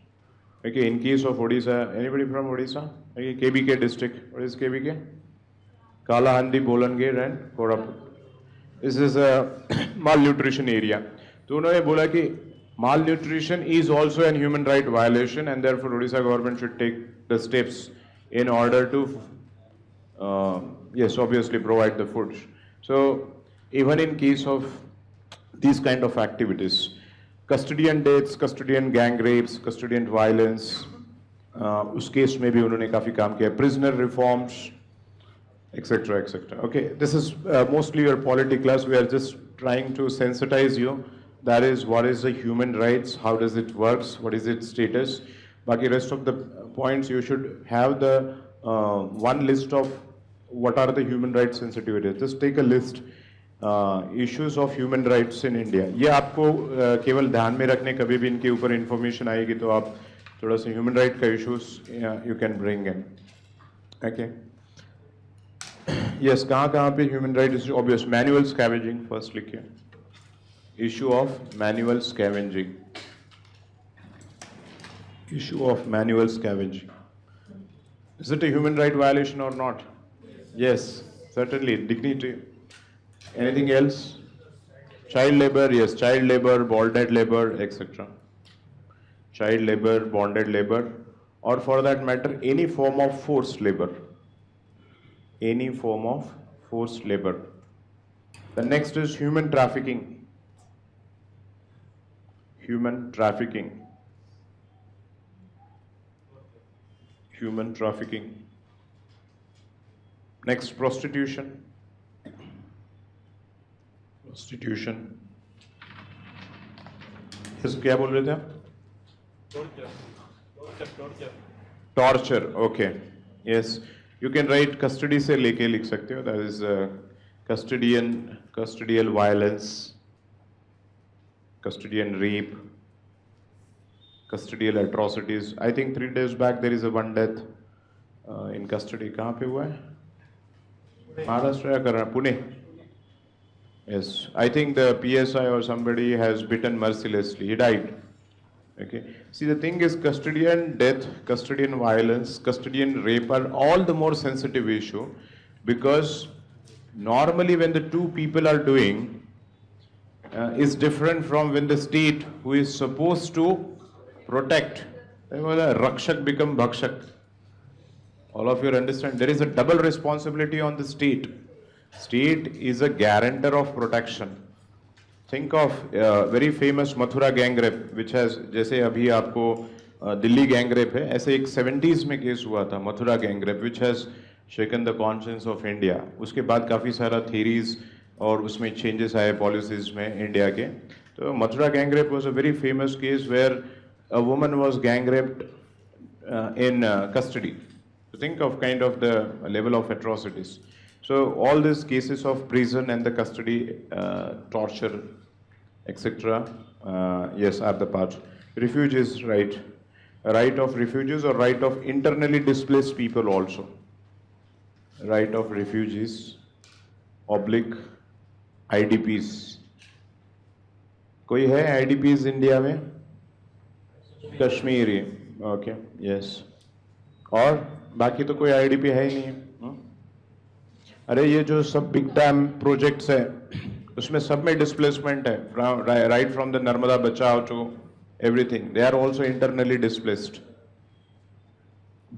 Speaker 1: Okay, in case of Odisha, anybody from Odisha? Okay, KBK district. What is KBK? Kalahandi, Bolangir and Koraput. This is a malnutrition area. तो उन्होंने बोला कि malnutrition is also a human right violation and therefore Odisha government should take the steps in order to, yes, obviously provide the food. So even in case of these kind of activities, custodian deaths, custodian gang rapes, custodian violence, उस case में भी उन्होंने काफी काम किया, prisoner reforms, etc., etc. Okay, this is mostly your polity class. We are just trying to sensitize you. That is, what is the human rights? How does it works? What is its status? Baki rest of the points you should have the one list of what are the human rights sensitivities. Just take a list. Issues of human rights in India. ये आपको केवल ध्यान में रखने, कभी भी इनके ऊपर information आएगी तो आप थोड़ा सा human right का issues you can bring in. Okay. Yes, कहाँ पे human right is obvious. Manual scavenging first लिखिए. Issue of manual scavenging. Issue of manual scavenging. Is it a human right violation or not? Yes, certainly. Dignity. Anything else? Child labor, yes, child labor, bonded labor, etc. Child labor, bonded labor, or for that matter, any form of forced labor. Any form of forced labor. The next is human trafficking. Human trafficking. Human trafficking. Next, prostitution. Prostitution. Yes, क्या बोल रहे थे आप?
Speaker 2: Torture.
Speaker 1: Torture. Okay. Yes. You can write custody से लेके लिख सकते हो. That is custodial violence, custodian rape, custodial atrocities. I think 3 days back there is a one death in custody. कहाँ पे हुआ है? महाराष्ट्र या कर Pune? Yes, I think the PSI or somebody has bitten mercilessly. He died. Okay. See, the thing is, custodian death, custodian violence, custodian rape are all the more sensitive issue because normally when the two people are doing is different from when the state who is supposed to protect. Rakshak become bhakshak. All of you understand? There is a double responsibility on the state. State is a guarantor of protection. Think of very famous Mathura gang rape, which has, जैसे अभी आपको Delhi gang rape है, ऐसे एक 70s में case हुआ था Mathura gang rape, which has shaken the conscience of India. उसके बाद काफी सारा theories और उसमें changes आए policies में India के. तो Mathura gang rape was a very famous case where a woman was gang raped in custody. So think of kind of the level of atrocities. So all these cases of prison and the custody, torture, etc. Yes, are the part. Refugees, right? Right of refugees or right of internally displaced people also. Right of refugees, oblique IDPs. कोई है IDPs India में? Kashmiri, okay, yes. और बाकी तो कोई IDP है ही नहीं. अरे ये जो सब बिग डैम प्रोजेक्ट्स है उसमें सब में डिस्प्लेसमेंट है, right from the Narmada Bachao to everything, they are also internally displaced.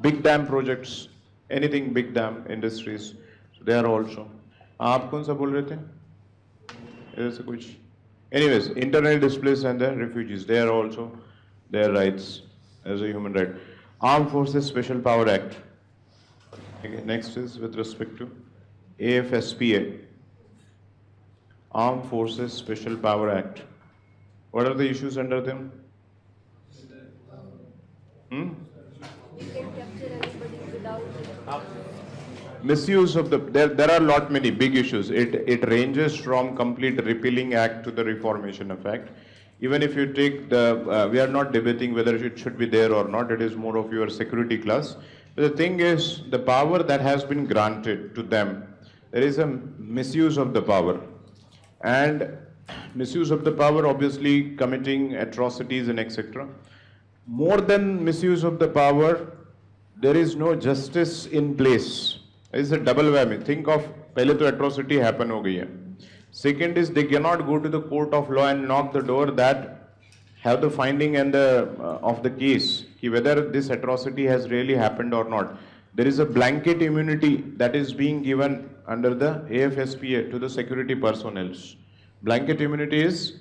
Speaker 1: Big dam projects, anything big dam industries, so they are also. आप कौन सा बोल रहे थे? इधर से कुछ. Anyways, internally displaced and the refugees, they are also their rights as a human right. Armed Forces Special Power Act. Okay, next is with respect to AFSPA. Armed Forces Special Power Act. What are the issues under them? Hmm?
Speaker 4: We can capture anybody without
Speaker 1: Misuse of the, there are lot many big issues. It ranges from complete repealing act to the reformation of act. Even if you take the, we are not debating whether it should be there or not, it is more of your security class. But the thing is, the power that has been granted to them, there is a misuse of the power. And misuse of the power, obviously committing atrocities and etc. More than misuse of the power, there is no justice in place. It's a double whammy. Think of, पहले तो atrocity happen हो गई है. Second is they cannot go to the court of law and knock the door that have the finding and the of the case, कि whether this atrocity has really happened or not. There is a blanket immunity that is being given under the AFSPA to the security personnel. Blanket immunity is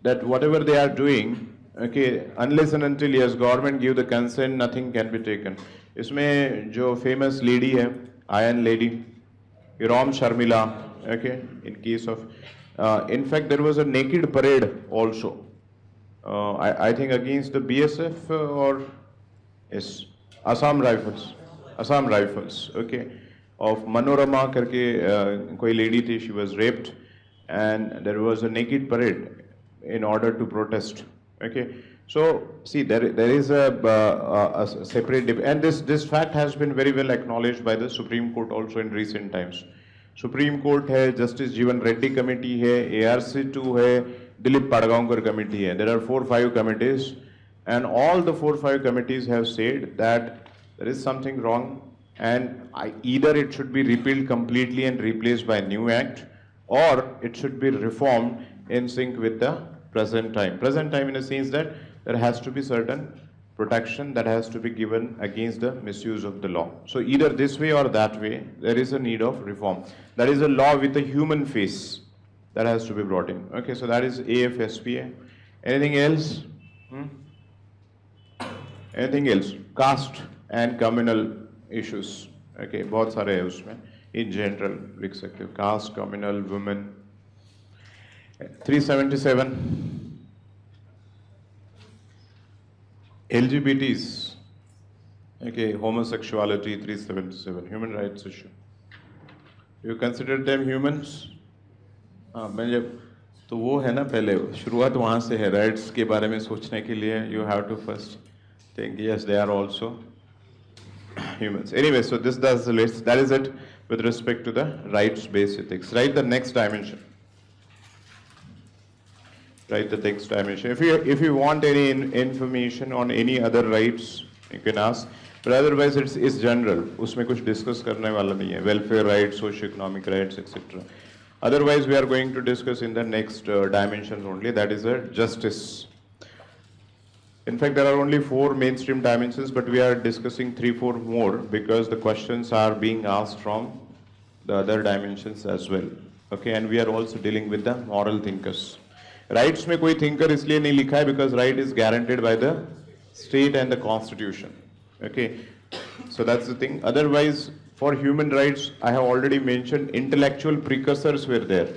Speaker 1: that whatever they are doing, okay, unless and until yes, government give the consent, nothing can be taken. इसमें जो famous lady है, Iron Lady, Ram Sharmila, okay, in case of, in fact there was a naked parade also. I think against the BSF or yes, Assam Rifles, okay, of Manorama करके कोई lady थी, she was raped, and there was a naked parade in order to protest. Okay, so see there is a separate debate, and this fact has been very well acknowledged by the Supreme Court also in recent times. Supreme Court है, Justice Jeevan Reddy Committee है, ARC2 है, Dilip Padgaonkar Committee है. There are 4-5 committees, and all the 4-5 committees have said that there is something wrong, and either it should be repealed completely and replaced by a new act, or it should be reformed in sync with the present time. Present time in a sense that there has to be certain protection that has to be given against the misuse of the law. So either this way or that way, there is a need of reform. That is a law with a human face that has to be brought in. Okay, so that is AFSPA. Anything else? Anything else? Caste and communal issues. Okay, बहुत सारे हैं उसमें. In general, लिख सकते हो. Caste, communal, women. 377. LGBTs, okay, homosexuality, 377, human rights issue. You consider them humans? हाँ, मैं जब तो वो है ना, पहले शुरुआत वहाँ से है, rights के बारे में सोचने के लिए you have to first think yes they are also humans. Anyway, so that's the list. That is it with respect to the rights-based ethics. Right, the next dimension. Right, the next dimension. If you want any information on any other rights, you can ask. But otherwise, it's general. उसमें कुछ discuss करने वाला नहीं है. Welfare rights, socio-economic rights, etc. Otherwise, we are going to discuss in the next dimensions only. That is justice. In fact, there are only 4 mainstream dimensions, but we are discussing 3-4 more because the questions are being asked from the other dimensions as well. Okay, and we are also dealing with the moral thinkers. Rights में कोई thinker इसलिए नहीं लिखा है because right is guaranteed by the state and the constitution. Okay, so that's the thing. Otherwise, for human rights, I have already mentioned intellectual precursors were there.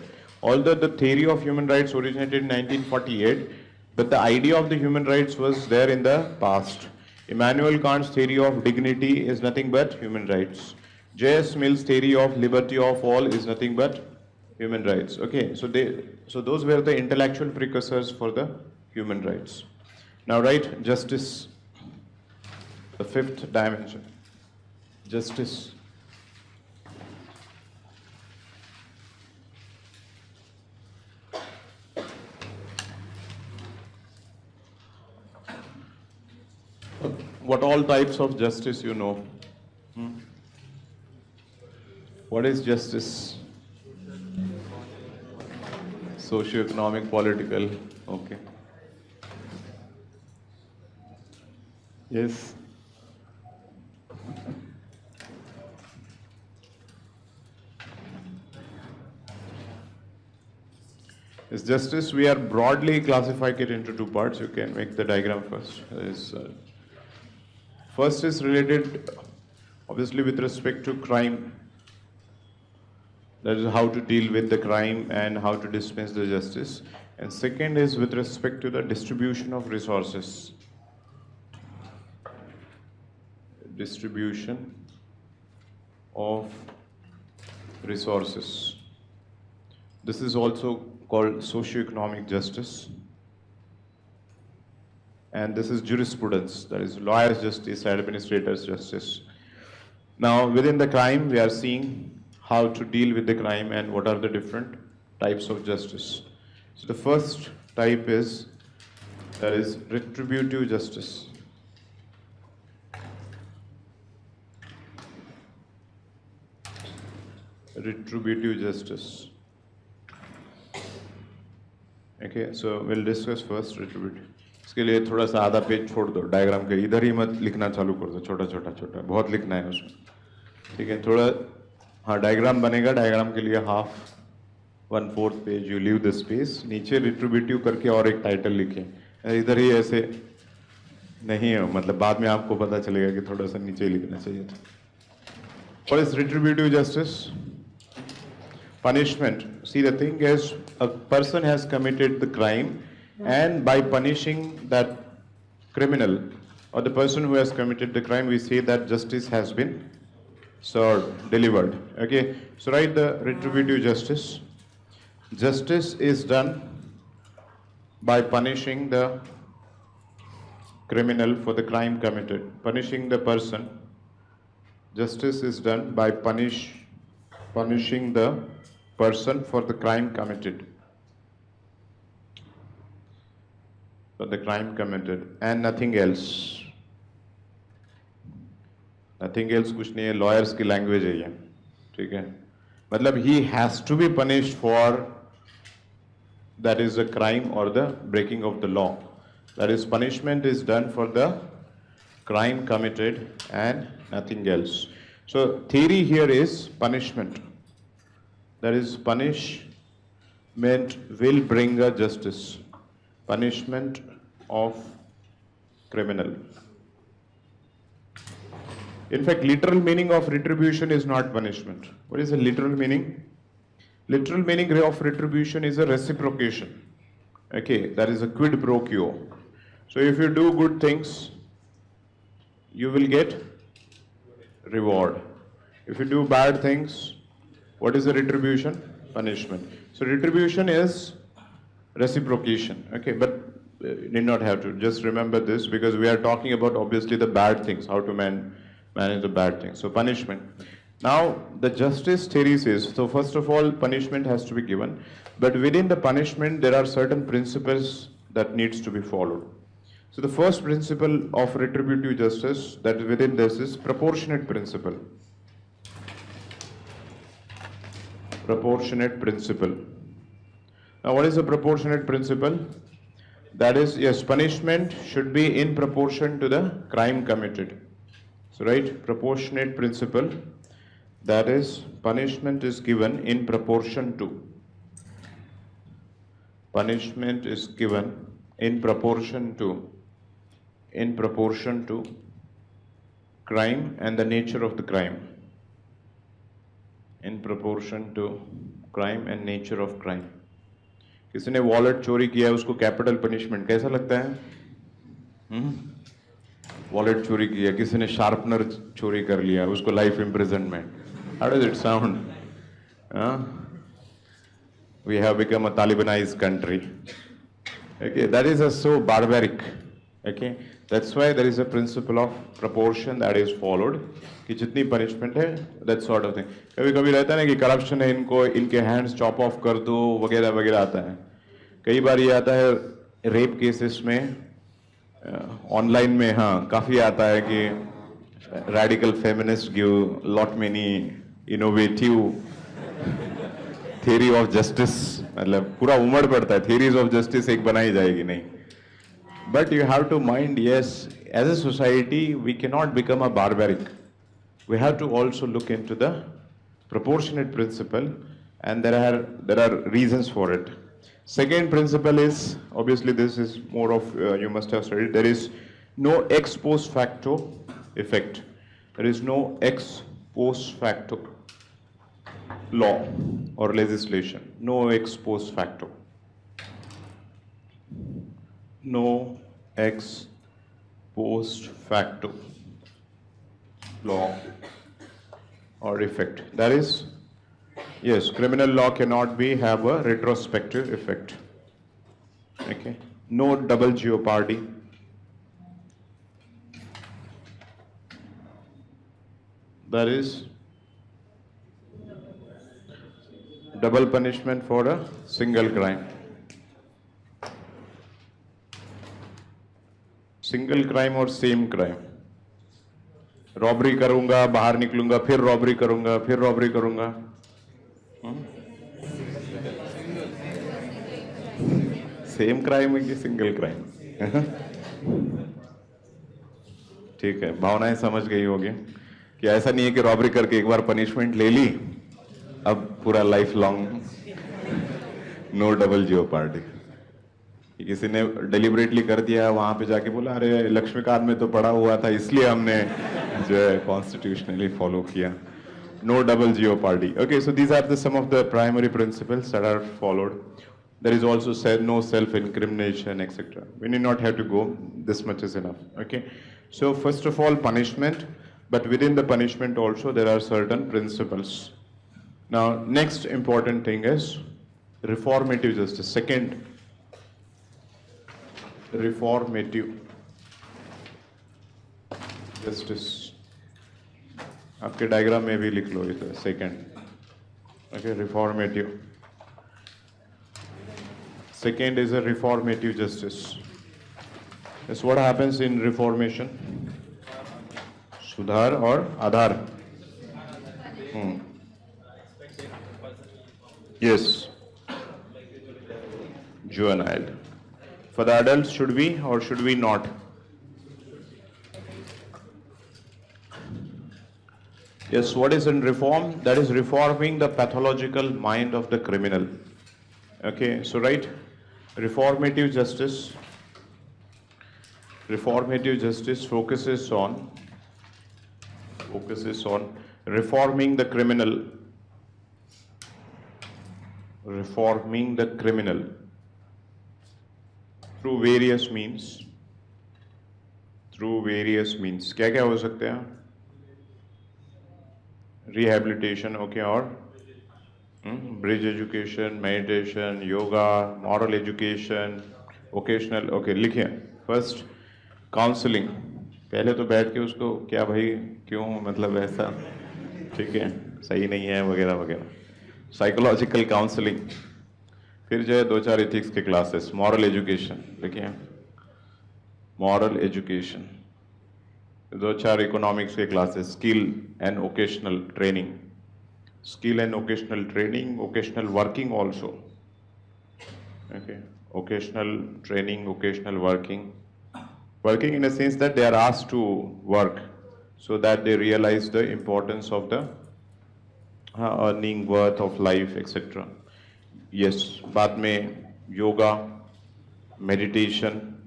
Speaker 1: Although the theory of human rights originated in 1948, but the idea of the human rights was there in the past. Immanuel Kant's theory of dignity is nothing but human rights. J.S. Mill's theory of liberty of all is nothing but human rights. Okay, so those were the intellectual precursors for the human rights. Now, right, justice, the 5th dimension, justice. What all types of justice you know? What is justice? Socio-economic, political, okay. Yes. Is justice, we are broadly classifying it into two parts. You can make the diagram first. First is related, obviously, with respect to crime. That is how to deal with the crime and how to dispense the justice. And second is with respect to the distribution of resources. Distribution of resources. This is also called socio-economic justice. And this is jurisprudence, that is lawyer's justice, administrator's justice. Now, within the crime, we are seeing how to deal with the crime and what are the different types of justice. So the first type is, that is retributive justice. Retributive justice. Okay, so we'll discuss first retributive. इसके लिए थोड़ा सा आधा page छोड़ दो diagram के, इधर ही मत लिखना चालू कर दो, छोटा छोटा छोटा, बहुत लिखना है उसमें, ठीक है? थोड़ा हाँ डायग्राम बनेगा, डायग्राम के लिए half 1/4 page you leave the space, नीचे रिट्रीब्यूटिव करके और एक टाइटल लिखें, इधर ही ऐसे नहीं है, मतलब बाद में आपको पता चलेगा कि थोड़ा सा नीचे ही लिखना चाहिए था. What is retributive justice? Punishment. See, the thing is, a person has committed the crime, and by punishing that criminal or the person who has committed the crime, we say that justice has been served, delivered. Okay, so write the retributive justice. Justice is done by punishing the criminal for the crime committed, punishing the person. Justice is done by punishing the person for the crime committed. For the crime committed and nothing else. Nothing else कुछ नहीं है, lawyers की language है ये, ठीक है? मतलब he has to be punished for that is a crime or the breaking of the law. That is, punishment is done for the crime committed and nothing else. So theory here is punishment. That is, punishment will bring a justice. Punishment of criminal. In fact, literal meaning of retribution is not punishment. What is the literal meaning? Literal meaning of retribution is a reciprocation. Okay, that is a quid pro quo. So if you do good things, you will get reward. If you do bad things, what is the retribution? Punishment. So retribution is reciprocation. Okay, but you need not have to. Just remember this, because we are talking about obviously the bad things, how to manage the bad things. So punishment. Now the justice theory says, so first of all, punishment has to be given, but within the punishment there are certain principles that needs to be followed. So the first principle of retributive justice that within this is proportionate principle. Proportionate principle. Now what is the proportionate principle? That is, yes, punishment should be in proportion to the crime committed. So right, proportionate principle, that is, punishment is given in proportion to. Punishment is given in proportion to crime and the nature of the crime. In proportion to crime and nature of crime. किसी ने wallet चोरी किया है, उसको capital punishment कैसा लगता है? Wallet चोरी किया, किसी ने शार्पनर चोरी कर लिया, उसको life imprisonment. How does it sound? We have become a Talibanized country. Okay, that is so barbaric. Okay, that's why there is a principle of proportion that is followed. कि जितनी punishment है, that sort of thing. कभी कभी रहता है ना कि corruption है, इनको इनके hands chop off कर दो वगैरह वगैरह आता है. कई बार ये आता है rape cases में, online में हाँ काफी आता है कि radical feminists give lot many innovative theory of justice. मतलब पूरा उमड़ पड़ता है, theories of justice एक बनाई जाएगी नहीं. But you have to mind, yes, as a society, we cannot become a barbaric. We have to also look into the proportionate principle, and there are reasons for it. Second principle is, obviously this is more of, you must have studied, there is no ex post facto effect. There is no ex post facto law or legislation. No ex post facto. No ex post facto law or effect. That is, yes, criminal law cannot have a retrospective effect. Okay. No double jeopardy. That is double punishment for a single crime. Single crime or same crime. Robbery करूंगा, बाहर निकलूंगा, फिर robbery करूंगा, फिर robbery करूंगा. Same crime है कि single crime? ठीक है, भावनाएं समझ गई होगी कि ऐसा नहीं है कि रॉबरी करके एक बार पनिशमेंट ले ली, अब पूरा life long no double jeopardy. किसी ने डिलिबरेटली कर दिया, वहां पे जाके बोला अरे लक्ष्मीकांत में तो पढ़ा हुआ था इसलिए हमने जो है कॉन्स्टिट्यूशनली फॉलो किया. No double jeopardy. Okay, so these are some of the primary principles that are followed. There is also no self-incrimination, etc. We need not have to go. This much is enough. Okay. So first of all, punishment, but within the punishment also there are certain principles. Now, next important thing is reformative justice. Second, reformative justice. आपके diagram में भी लिख लो इधर second. Okay, reformative. Second is a reformative justice. That's what happens in reformation. सुधार और आधार. Yes. Juvenile. For the adults, should we or should we not? Yes, what is in reform? That is reforming the pathological mind of the criminal. Okay, so right, reformative justice focuses on reforming the criminal through various means. क्या क्या हो सकते हैं? Rehabilitation, okay, or bridge education, meditation, yoga, moral education, vocational. Okay, लिखिए. First, counseling. पहले तो बैठ के उसको क्या भाई क्यों मतलब ऐसा ठीक है सही नहीं है वगैरह वगैरह. Psychological counselling. फिर जो है 2-4 एथिक्स के क्लासेस. मॉरल एजुकेशन लिखिए. Moral education. 2-4 इकोनॉमिक्स के classes. Skill and vocational training. Vocational working also. Okay, vocational training, vocational working in a sense that they are asked to work so that they realize the importance of the earning worth of life, etc. Yes, बाद में yoga, meditation.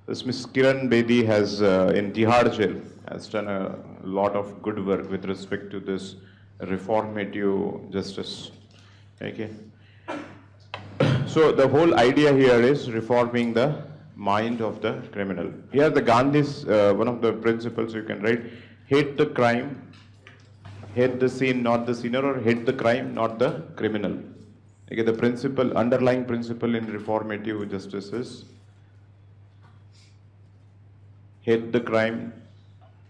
Speaker 1: This Ms. Kiran Bedi has in Tihar jail has done a lot of good work with respect to this reformative justice. Okay. So the whole idea here is reforming the mind of the criminal. Here the Gandhi's one of the principles you can write: hate the crime, hate the sin, not the sinner, or hate the crime, not the criminal. Okay, the principle, underlying principle in reformative justice is hate the crime,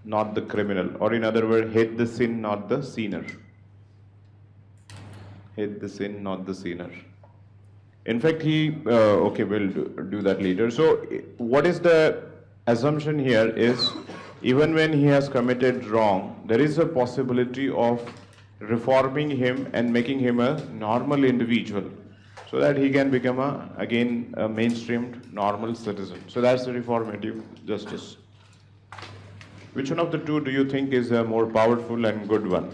Speaker 1: not the criminal, or in other words, hate the sin, not the sinner. Hate the sin, not the sinner. In fact, okay, we'll do that later. So, what is the assumption here is, even when he has committed wrong, there is a possibility of reforming him and making him a normal individual, so that he can become again a mainstreamed normal citizen. So that's the reformative justice. Which one of the two do you think is a more powerful and good one?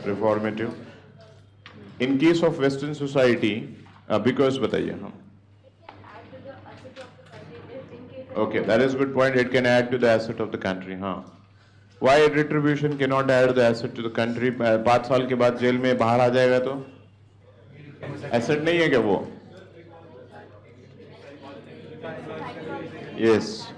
Speaker 1: Reformative. In case of Western society, Because बताइए हम.
Speaker 4: Add to the asset of the country if in case.
Speaker 1: Okay, that is a good point. It can add to the asset of the country. हाँ. Why retribution cannot add the asset to the country? 5 साल के बाद jail में बाहर आ जाएगा तो asset नहीं है क्या वो? Yes.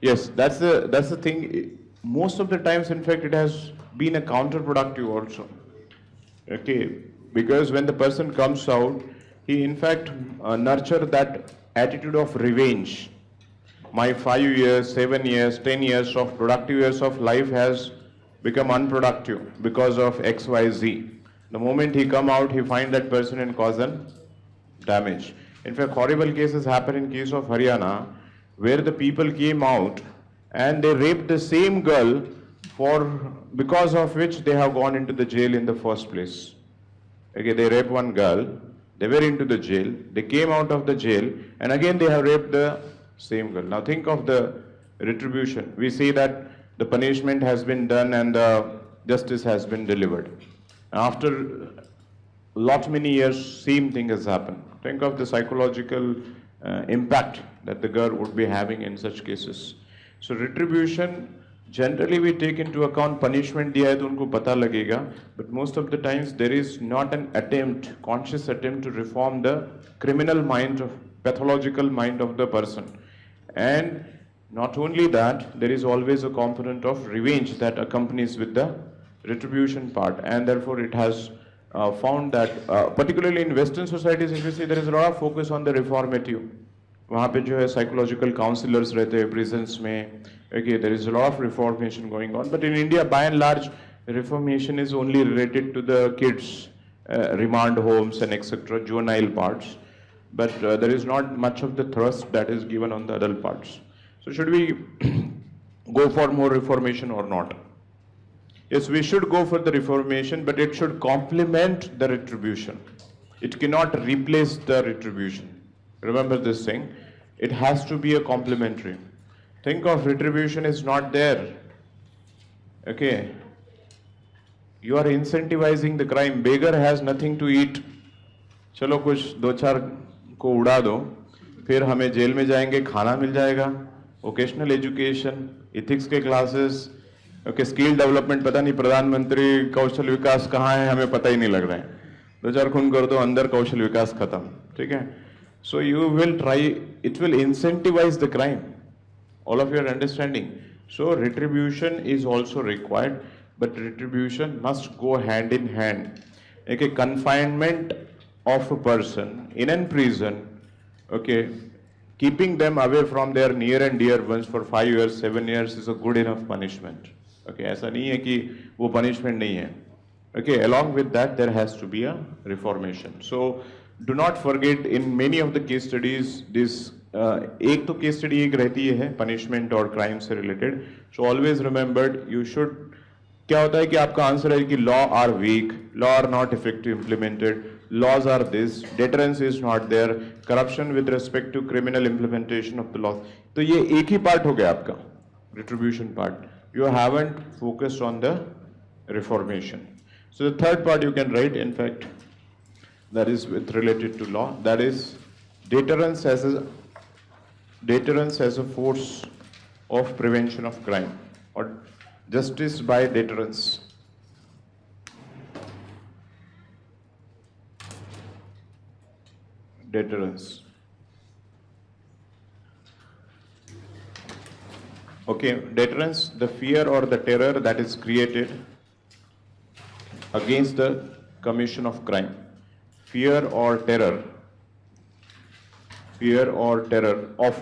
Speaker 1: Yes, that's the thing. Most of the times, in fact, it has been a counterproductive also. Okay, because when the person comes out, he in fact nurture that attitude of revenge. My 5 years, 7 years, 10 years of productive years of life has become unproductive because of X, Y, Z. The moment he come out, he find that person and cause an damage. In fact, horrible cases happen in case of Haryana, where the people came out and they raped the same girl because of which they have gone into the jail in the first place. Okay, they raped one girl, they were into the jail, they came out of the jail, and again they have raped the same girl. Now think of the retribution. We see that the punishment has been done and the justice has been delivered. After lot many years, same thing has happened. Think of the psychological impact that the girl would be having in such cases. So retribution, generally we take into account punishment दिया है तो उनको पता लगेगा, but most of the times there is not an attempt, conscious attempt to reform the criminal mind of pathological mind of the person. And not only that, there is always a component of revenge that accompanies with the retribution part, and therefore it has found that particularly in Western societies, if you see, there is a lot of focus on the reformative. वहाँ पे जो है psychological counselors रहते हैं prisons में. Okay, there is a lot of reformation going on, but in India, by and large, reformation is only related to the kids, remand homes and etc., juvenile parts. But there is not much of the thrust that is given on the adult parts. So should we go for more reformation or not? Yes, we should go for the reformation, but it should complement the retribution. It cannot replace the retribution. Remember this thing. It has to be a complementary. Think of retribution is not there. Okay. You are incentivizing the crime. Beggar has nothing to eat. चलो कुछ दो चार को उड़ा दो, फिर हमें jail में जाएंगे, खाना मिल जाएगा, वोकेशनल एजुकेशन, इथिक्स के क्लासेस, ओके, स्किल डेवलपमेंट, पता नहीं प्रधानमंत्री कौशल विकास कहाँ है, हमें पता ही नहीं लग रहा है. दो चार खून कर दो, अंदर कौशल विकास खत्म. ठीक है. So you will try, it will incentivize the crime. All of you are understanding. So retribution is also required, but retribution must go hand in hand. Okay, confinement of a person in a prison, okay, keeping them away from their near and dear ones for 5 years, 7 years is a good enough punishment. Okay, ऐसा नहीं है कि वो punishment नहीं है. Okay, along with that, there has to be a reformation. So do not forget, in many of the case studies, this एक तो case study एक रहती है पनिशमेंट और क्राइम से related. So always remembered, you should, क्या होता है कि आपका आंसर है कि law are weak, law are not effective implemented, laws are this, deterrence is not there, corruption with respect to criminal implementation of the law. तो ये एक ही पार्ट हो गया आपका retribution part. You haven't focused on the reformation. So the third part you can write, in fact, that is with related to law, that is deterrence as a force of prevention of crime, or justice by deterrence. Deterrence. Okay, deterrence, the fear or the terror that is created against the commission of crime. Fear or terror of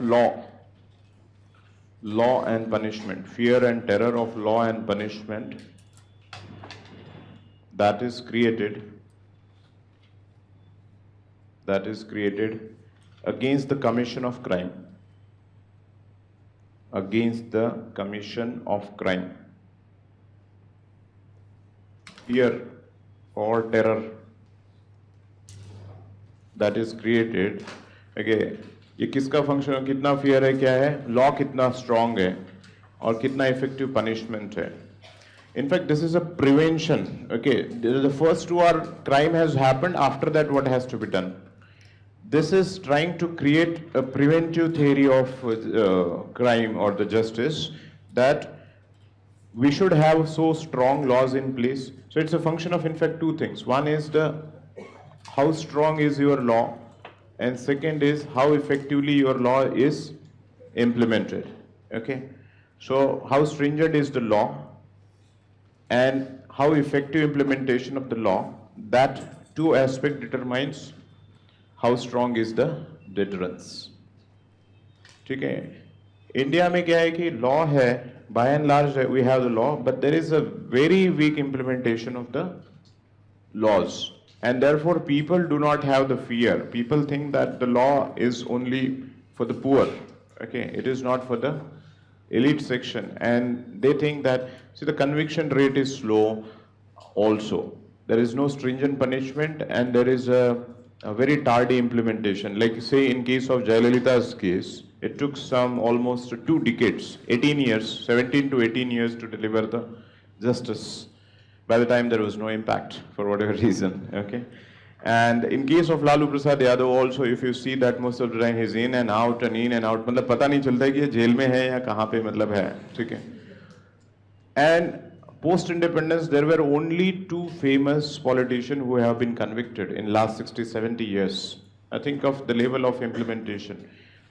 Speaker 1: law and punishment, fear and terror of law and punishment that is created against the commission of crime, fear or terror that is created. Okay, ये किसका function, कितना fear है, क्या है, law कितना strong है और कितना इफेक्टिव पनिशमेंट है. In fact, this is a prevention. Okay, the first two are crime has happened. After that, what has to be done? This is trying to create a preventive theory of crime or the justice, that we should have so strong laws in place. So it's a function of, in fact, two things. One is the how strong is your law, and second is how effectively your law is implemented. Okay, so how stringent is the law and how effective implementation of the law, that two aspect determines how strong is the deterrence. ठीक है, India में क्या है कि law है, by and large we have the law, but there is a very weak implementation of the laws, and therefore people do not have the fear. People think that the law is only for the poor. Okay, it is not for the elite section, and they think that, see, the conviction rate is slow also. There is no stringent punishment, and there is a very tardy implementation. Like say in case of Jayalalitha's case, it took some almost 2 decades, 18 years, 17 to 18 years to deliver the justice. By the time there was no impact for whatever reason. Okay, and in case of Lalu Prasad Yadav also, if you see that most of the time he's in and out and in and out, मतलब पता नहीं चलता है कि ये jail में है या कहाँ पे मतलब है, ठीक है. And post-independence, there were only 2 famous politicians who have been convicted in last 60-70 years. I think of the level of implementation.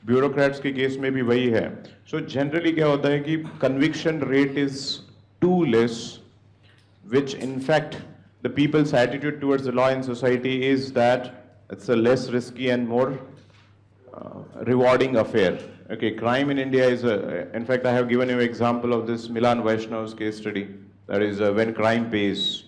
Speaker 1: Bureaucrats के केस में भी वही है. So generally क्या होता है कि conviction rate is too less, which in fact the people's attitude towards the law in society is that it's a less risky and more rewarding affair. Okay, crime in India is in fact I have given you an example of this Milan Vaishnav's case study. That is when crime pays.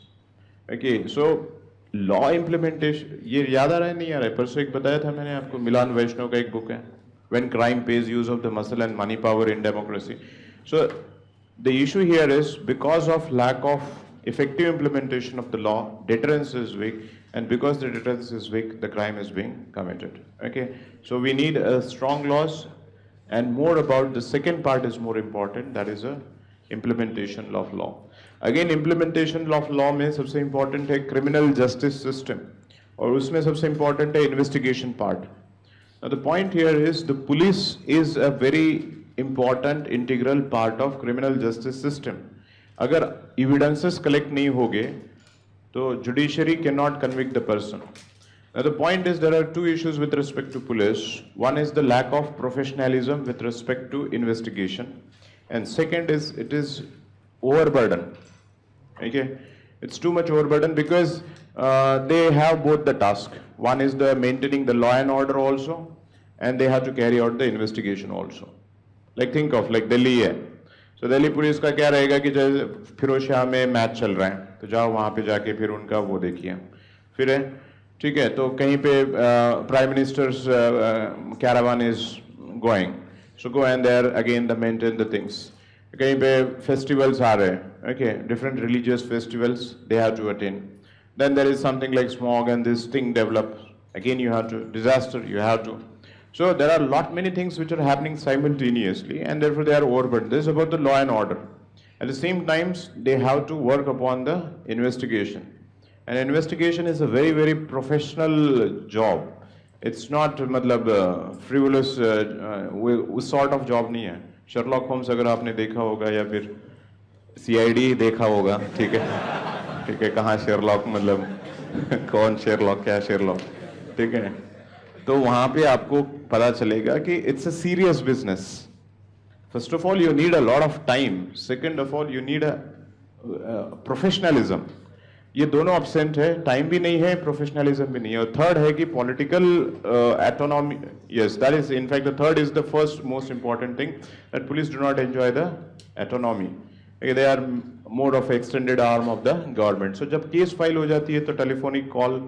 Speaker 1: Okay, so law implementation, ये याद आ रहा है नहीं आ रहा है, परसों एक बताया था मैंने आपको, मिलान वैष्णव का एक बुक है, When Crime Pays, Use of the Muscle and Money Power in Democracy. So the issue here is because of lack of effective implementation of the law, deterrence is weak, and because the deterrence is weak, the crime is being committed. Okay, so we need strong laws, and more about the second part is more important, that is a implementation of law. Again, implementation of law में सबसे important है criminal justice system, और उसमें सबसे important है investigation part. Now the point here is the police is a very important integral part of criminal justice system. अगर evidences collect नहीं होगे तो judiciary cannot convict the person. Now the point is there are 2 issues with respect to police. One is the lack of professionalism with respect to investigation, and second is it is overburden. Okay, it's too much overburden because they have both the task. One is the maintaining the law and order also, and they have to carry out the investigation also. Like think of like Delhi है, so Delhi police का क्या रहेगा कि जैसे फिरोज शाह में match चल रहा है तो जाओ वहाँ पे जाके फिर उनका वो देखिए, फिर है ठीक है, तो कहीं पे prime ministers caravan is going, so go and there again the maintain the things. कहीं पे festivals आ रहे हैं, okay, different religious festivals they have to attend. Then there is something like smog and this thing develops. Again you have to, disaster you have to. So there are many things which are happening simultaneously, and therefore they are overburdened. This is about the law and order. At the same time, they have to work upon the investigation. And investigation is a very, very professional job. It's not frivolous उस sort of job नहीं है. Sherlock Holmes अगर आपने देखा होगा या फिर CID देखा होगा, ठीक है, कहाँ शेरलॉक मतलब कौन शेरलॉक क्या शेरलॉक, ठीक है, तो वहाँ पे आपको पता चलेगा कि it's a serious business. First of all, you need a lot of time. Second of all, you need a professionalism. ये दोनों absent है, time भी नहीं है, professionalism भी नहीं है. और third है कि political autonomy. Yes, that is in fact the third is the first most important thing, that police do not enjoy the autonomy. They are more of extended arm of the government. So जब case file हो जाती है तो telephonic call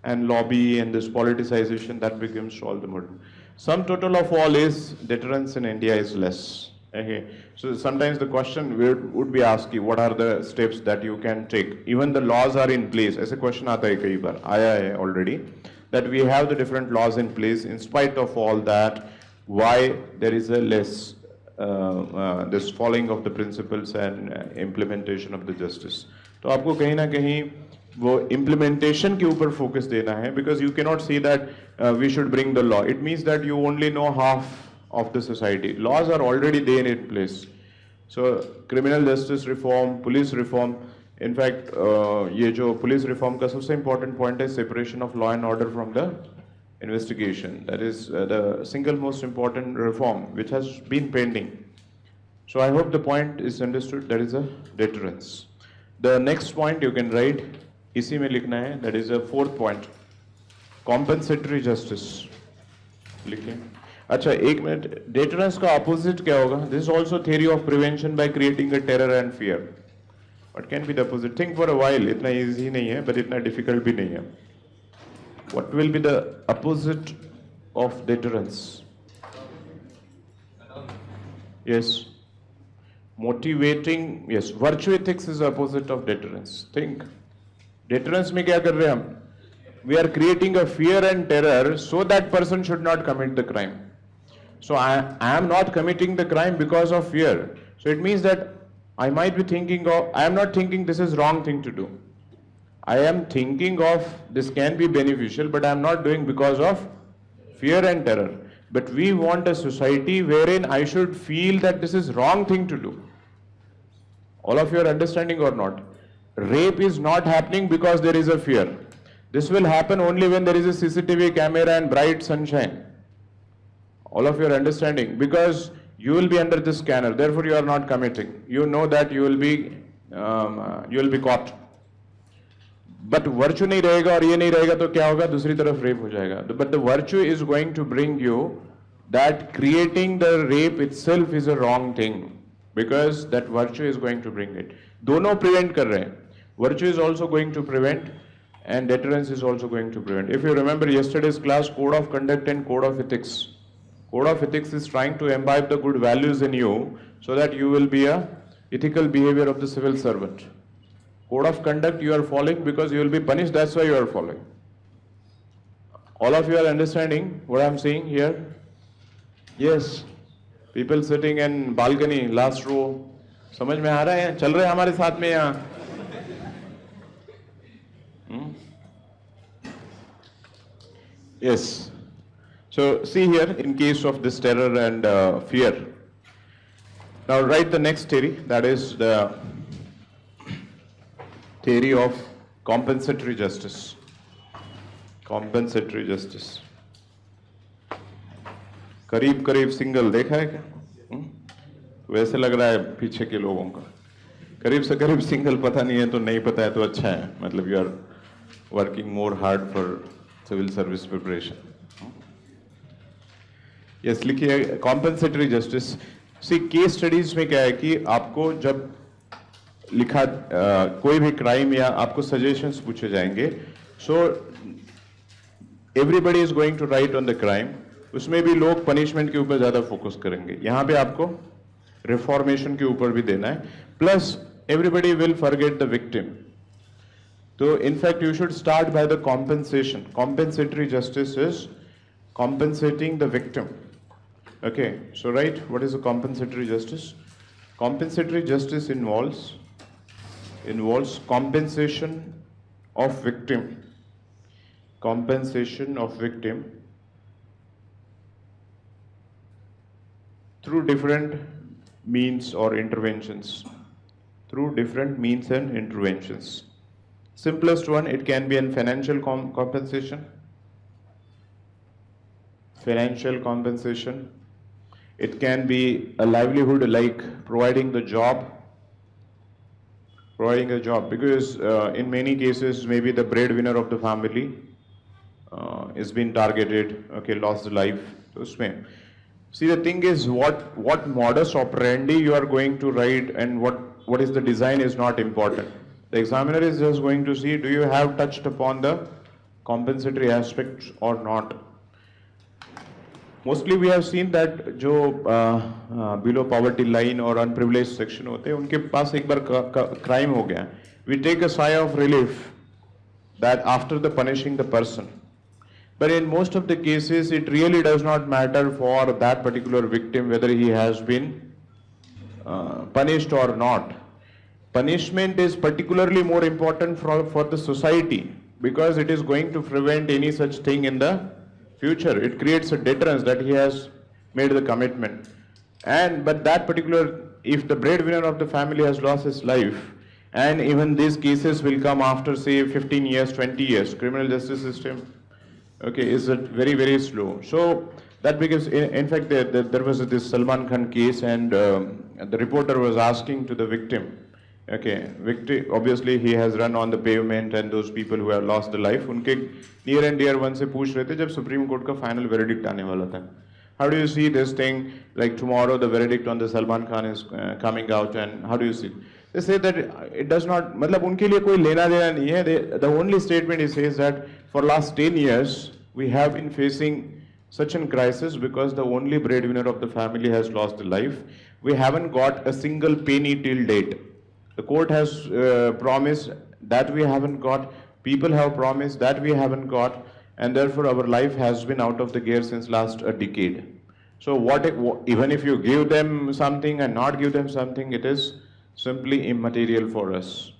Speaker 1: and lobby and this politicization that becomes all the more. Sum total of all is deterrence in India is less. Okay. So sometimes the question would be asked, what are the steps that you can take? Even the laws are in place. ऐसे question आता है कई बार, आया है already, that we have the different laws in place. In spite of all that, why there is a less this following of the principles and implementation of the justice. तो आपको कहीं ना कहीं वो implementation के ऊपर focus देना है, because you cannot say that we should bring the law. It means that you only know half of the society. Laws are already there in place. So criminal justice reform, police reform, in fact ये जो police reform का सबसे important point है separation of law and order from the investigation. That is the single most important reform which has been pending. So I hope the point is understood. That is a deterrence. The next point you can write, इसी में लिखना है, that is a fourth point, compensatory justice. लिखें. अच्छा एक minute, deterrence का opposite क्या होगा? This is also theory of prevention by creating a terror and fear. What can be the opposite? Think for a while. इतना easy नहीं है, but इतना difficult भी नहीं है. What will be the opposite of deterrence? Yes. Motivating, yes. Virtue ethics is the opposite of deterrence. Think. Deterrence में क्या कर रहे हैं हम? We are creating a fear and terror so that person should not commit the crime. So I am not committing the crime because of fear. So it means that I might be thinking of, I am not thinking this is wrong thing to do. I am thinking of this can be beneficial, but I am not doing because of fear and terror. But we want a society wherein I should feel that this is wrong thing to do. All of you are understanding or not? Rape is not happening because there is a fear. This will happen only when there is a CCTV camera and bright sunshine. All of you are understanding, because you will be under this scanner. Therefore, you are not committing. You know that you will be caught. But virtue नहीं रहेगा और ये नहीं रहेगा तो क्या होगा? दूसरी तरफ rape हो जाएगा. But the virtue is going to bring you that creating the rape itself is a wrong thing, because that virtue is going to bring it. दोनों prevent कर रहे हैं. Virtue is also going to prevent and deterrence is also going to prevent. If you remember yesterday's class, code of conduct and code of ethics. Code of ethics is trying to imbibe the good values in you so that you will be a ethical behavior of the civil servant. Code of conduct you are following because you will be punished, that's why you are following. All of you are understanding what I am saying here? Yes. People sitting in balcony, last row. समझ में आ रहा है? चल रहे हैं हमारे साथ में यहाँ? Yes. So see here, in case of this terror and fear. Now write the next theory, that is the theory of compensatory justice. Compensatory justice. करीब करीब सिंगल देखा है क्या? वैसे लग रहा है पीछे के लोगों का. करीब से करीब सिंगल पता नहीं है तो नहीं पता है तो अच्छा है. मतलब you are working more hard for civil service preparation. Yes, लिखिए compensatory justice. See, case studies में क्या है कि आपको जब लिखा कोई भी क्राइम या आपको सजेशंस पूछे जाएंगे, so everybody is going to write on the crime. उसमें भी लोग पनिशमेंट के ऊपर ज्यादा फोकस करेंगे. यहाँ पे आपको रिफॉर्मेशन के ऊपर भी देना है. Plus everybody will forget the victim. So in fact you should start by the compensation. Compensatory justice is compensating the victim. Okay, so right, what is a compensatory justice? Compensatory justice involves compensation of victim. Compensation of victim through different means or interventions. Through different means and interventions. Simplest one, it can be a financial compensation. Financial compensation. It can be a livelihood, like providing the job. Providing a job, because in many cases maybe the breadwinner of the family is being targeted, okay, lost life. See, the thing is what modus operandi you are going to write and what is the design is not important. The examiner is just going to see, do you have touched upon the compensatory aspects or not. Mostly we have seen that जो below poverty line और unprivileged section होते हैं, उनके पास एक बार crime हो गया, we take a sigh of relief that after the punishing the person, But in most of the cases, it really does not matter for that particular victim whether he has been punished or not. Punishment is particularly more important for the society because it is going to prevent any such thing in the future. It creates a deterrence that he has made the commitment. But that particular, if the breadwinner of the family has lost his life, and even these cases will come after say 15 years, 20 years, criminal justice system, okay, is it very, very slow. So that because, in fact, there was this Salman Khan case, and the reporter was asking to the victim, okay, victim, obviously he has run on the pavement, and those people who have lost their life, उनके near and dear one से पूछ रहे थे जब Supreme Court का final verdict आने वाला था. How do you see this thing? Like tomorrow, the verdict on the Salman Khan is coming out, and how do you see? They say that it does not. मतलब उनके लिए कोई लेना देना नहीं है. The only statement he says that for last 10 years we have been facing such a crisis because the only breadwinner of the family has lost a life. We haven't got a single penny till date. The court has promised that we haven't got. People have promised that we haven't got. And therefore our life has been out of the gear since last a decade. So even if you give them something and not give them something, it is simply immaterial for us.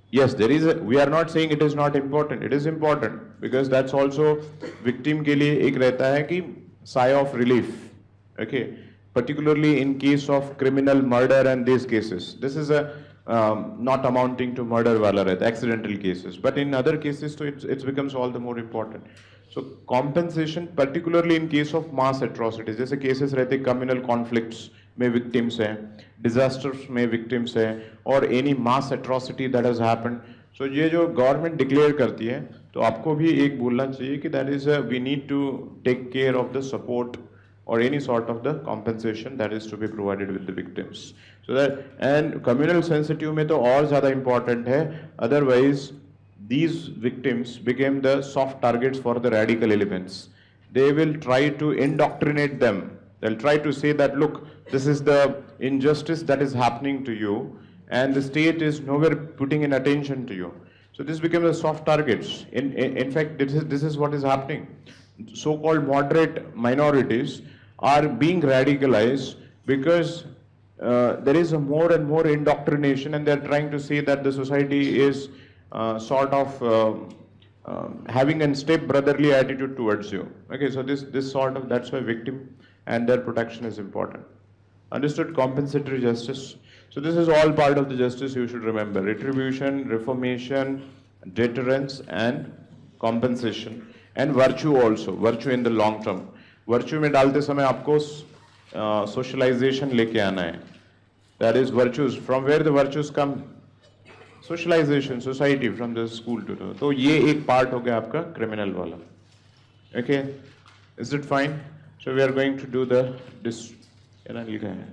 Speaker 1: Yes, we are not saying it is not important. It is important because that's also victim के लिए एक रहता है कि sigh of relief. Okay, particularly in case of criminal murder and these cases. This is a not amounting to murder wala रहता, accidental cases. But in other cases, so it becomes all the more important. So compensation, particularly in case of mass atrocities, जैसे cases रहते communal conflicts में victims हैं, disasters में victims हैं, or any mass atrocity that has happened. So ये जो government declare करती है, तो आपको भी एक बोलना चाहिए कि that is we need to take care of the support or any sort of the compensation that is to be provided with the victims. So that, and communal sensitive में तो और ज़्यादा important है, otherwise these victims became the soft targets for the radical elements. They will try to indoctrinate them. They'll try to say that, look, this is the injustice that is happening to you, and the state is nowhere putting in attention to you. So this became the soft targets. In fact, this is what is happening. So-called moderate minorities are being radicalized because there is a more and more indoctrination, and they're trying to say that the society is sort of having a step-brotherly attitude towards you. Okay, so this sort of, that's why victim and their protection is important. Understood? Compensatory justice. So this is all part of the justice you should remember. Retribution, reformation, deterrence, and compensation. And virtue also. Virtue in the long term. Virtue में डालते समय आपको socialization लेके आना है. That is virtues. From where the virtues come? Socialization, society, from the school to the. तो ये एक part हो गया आपका criminal वाला. Okay, is it fine? So we are going to do the distributive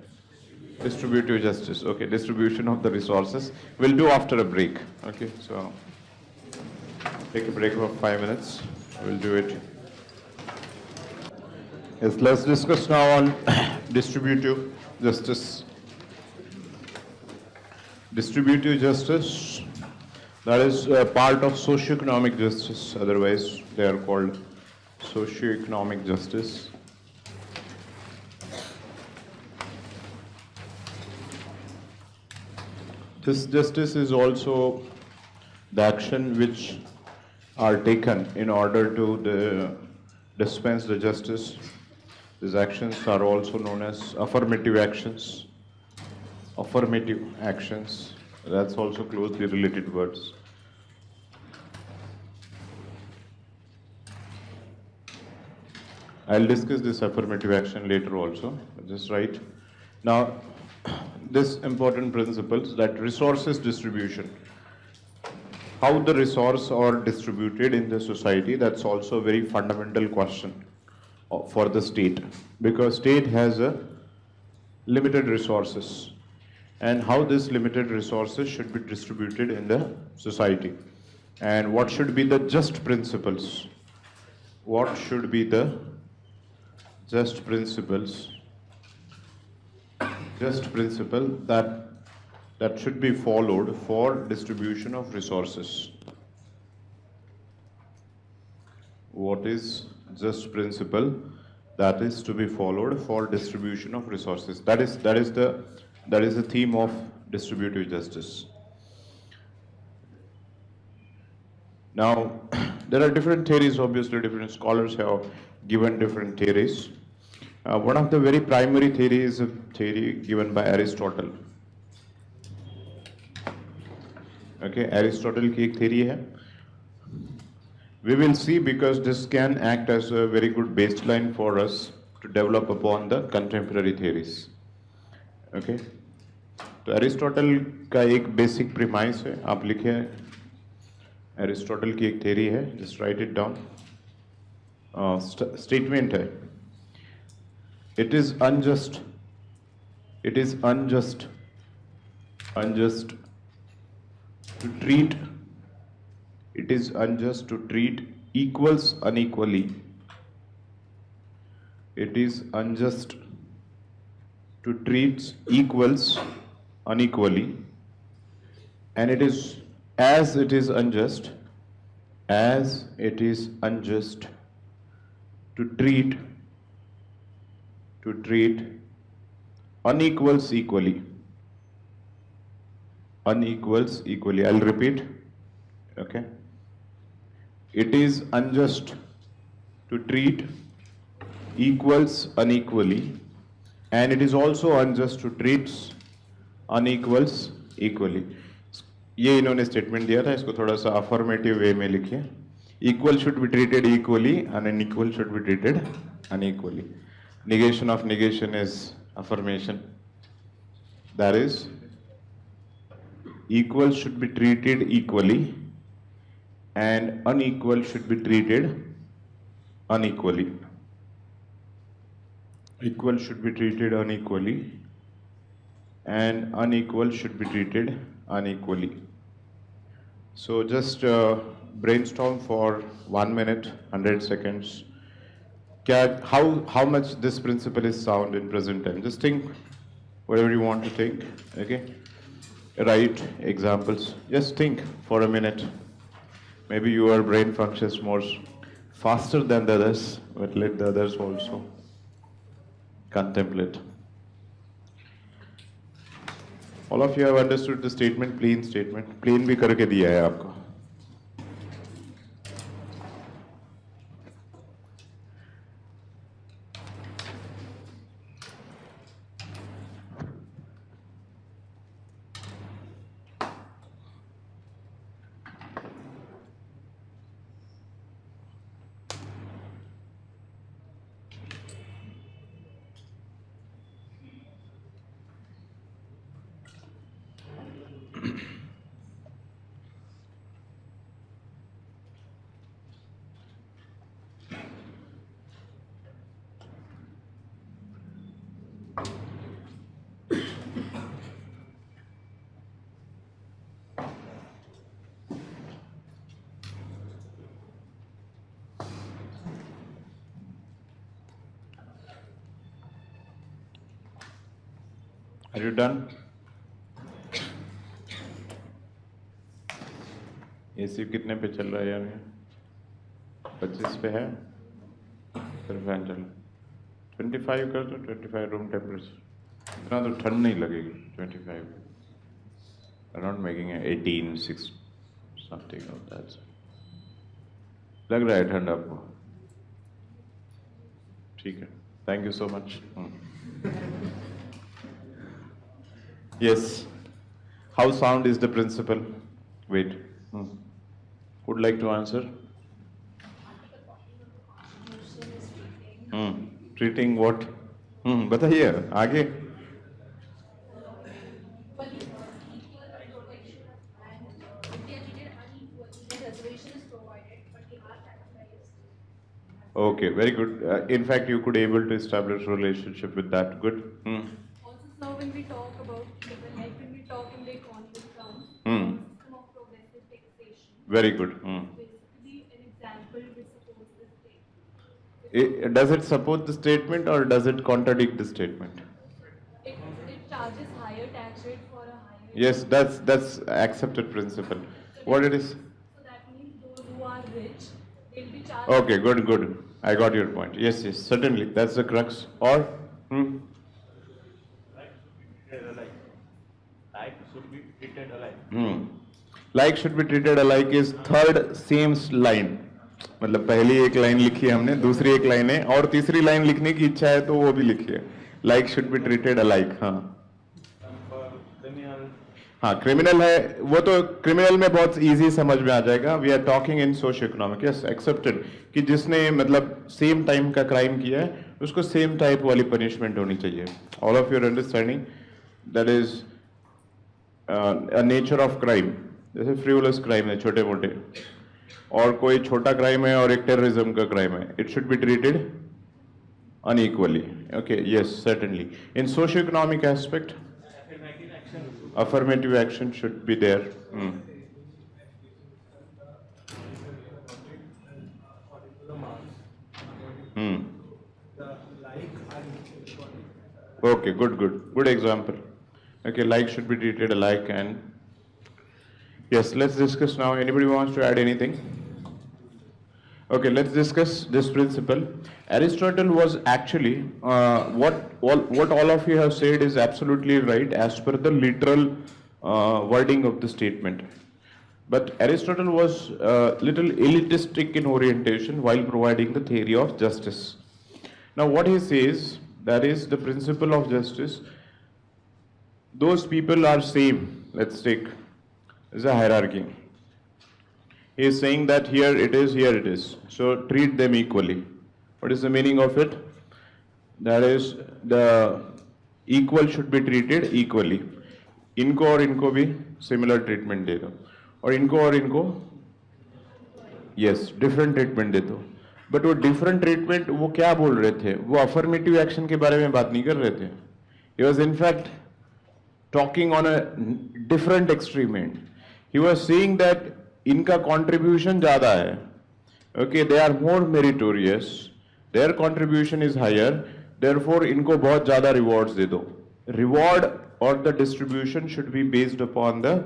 Speaker 1: justice. Okay, distribution of the resources. We'll do after a break. Okay, so take a break of 5 minutes. We'll do it. Yes, let's discuss now on distributive justice. Distributive justice, that is part of socio-economic justice, otherwise they are called socio-economic justice. This justice is also the action which are taken in order to dispense the justice. These actions are also known as affirmative actions. Affirmative actions, that's also closely related words. I'll discuss this affirmative action later also, just right. Now, this important principles, that resources distribution. How the resources are distributed in the society, that's also a very fundamental question for the state, because state has a limited resources, and how this limited resources should be distributed in the society, and what should be the just principles. What should be the just principles? Just principle that should be followed for distribution of resources. what is just principle that is to be followed for distribution of resources. That is the theme of distributive justice. Now, there are different theories, obviously, different scholars have given different theories. One of the very primary theories is a theory given by Aristotle. Okay, Aristotle की एक theory है. We will see, because this can act as a very good baseline for us to develop upon the contemporary theories. Okay, तो Aristotle का एक basic premise है, आप लिखे Aristotle की एक थ्योरी है, just right it down. Statement है, it is unjust to treat equals unequally. It is unjust to treat equals unequally, and it is unjust to treat unequals equally. I'll repeat. Okay. It is unjust to treat equals unequally, and it is also unjust to treat unequals equally. ये इन्होंने statement दिया था, इसको थोड़ा सा affirmative वे में लिखिए. Equal should be treated equally and unequal should be treated unequally. Negation of negation is affirmation. That is, equal should be treated equally and unequal should be treated unequally. Equal should be treated unequally and unequal should be treated unequally. So just brainstorm for 1 minute, 100 seconds. How much this principle is sound in present time? Just think whatever you want to think. Okay. Write examples. Just think for a minute. Maybe your brain functions more faster than the others, but let the others also contemplate. All of you have understood the statement, plain statement. Plain भी करके दिया है आपको. Are you done? AC कितने पे चल रहा है यार? 25 पे है, फिर फैन चल 25 कर दो. 25 रूम टेम्परेचर, इतना तो ठंड नहीं लगेगी. 25 अराउंड मेकिंग है 18, 6 समथिंग ऑफ दैट. लग रहा है ठंड आपको? ठीक है, thank you so much. Yes. How sound is the principle? Wait. Would like to answer? Treating what? बताइए आगे. Okay, very good. In fact, you could able to establish a relationship with that. Good.
Speaker 4: Also, sir, when we talk about, like when we talk in the economic terms, system of progressive taxation.
Speaker 1: Very good.
Speaker 4: Basically, an example which supports this statement.
Speaker 1: Does it support the statement or does it contradict the statement?
Speaker 4: It charges higher tax rate for a higher.
Speaker 1: Yes, that's accepted principle. What it is?
Speaker 4: So that means those who are rich, they'll be विचार
Speaker 1: Okay, good, good. I got your point. Yes, yes, certainly. That's the crux. Or,
Speaker 2: Like should be treated alike.
Speaker 1: Like should be treated alike is third same line. मतलब पहली एक line लिखी है हमने, दूसरी एक line है, और तीसरी लाइन लिखने की इच्छा है तो वो भी लिखिए. Like should be treated alike. हाँ.
Speaker 2: Criminal.
Speaker 1: हाँ, क्रिमिनल है, वो तो क्रिमिनल में बहुत इजी समझ में आ जाएगा. We are talking in socio economic. Yes, accepted कि जिसने मतलब सेम टाइम का क्राइम किया है उसको सेम टाइप वाली पनिशमेंट होनी चाहिए. All of your understanding that is a nature of crime. जैसे फ्रिवलस क्राइम है, छोटे मोटे, और कोई छोटा क्राइम है और एक टेररिज्म का क्राइम है, it should be treated unequally. Okay, yes, certainly. In socio-economic aspect, affirmative action should be there. Okay, good example. Okay, like should be treated alike. And yes, let's discuss now. Anybody wants to add anything? Okay, let's discuss this principle. Aristotle was actually, what all of you have said is absolutely right as per the literal wording of the statement. But Aristotle was little elitistic in orientation while providing the theory of justice. Now what he says, that is the principle of justice, those people are same. Let's take, is a hierarchy. He is saying that here it is, here it is. So treat them equally. What is the meaning of it? That is, the equal should be treated equally. इनको और इनको भी similar treatment दे दो, और इनको yes, different treatment दे दो. But वो different treatment वो क्या बोल रहे थे? वो affirmative action के बारे में बात नहीं कर रहे थे. He was in fact talking on a different extreme end. He was saying that इनका contribution ज़्यादा है. Okay, they are more meritorious. Their contribution is higher. Therefore, इनको बहुत ज़्यादा rewards दे दो. Reward or the distribution should be based upon the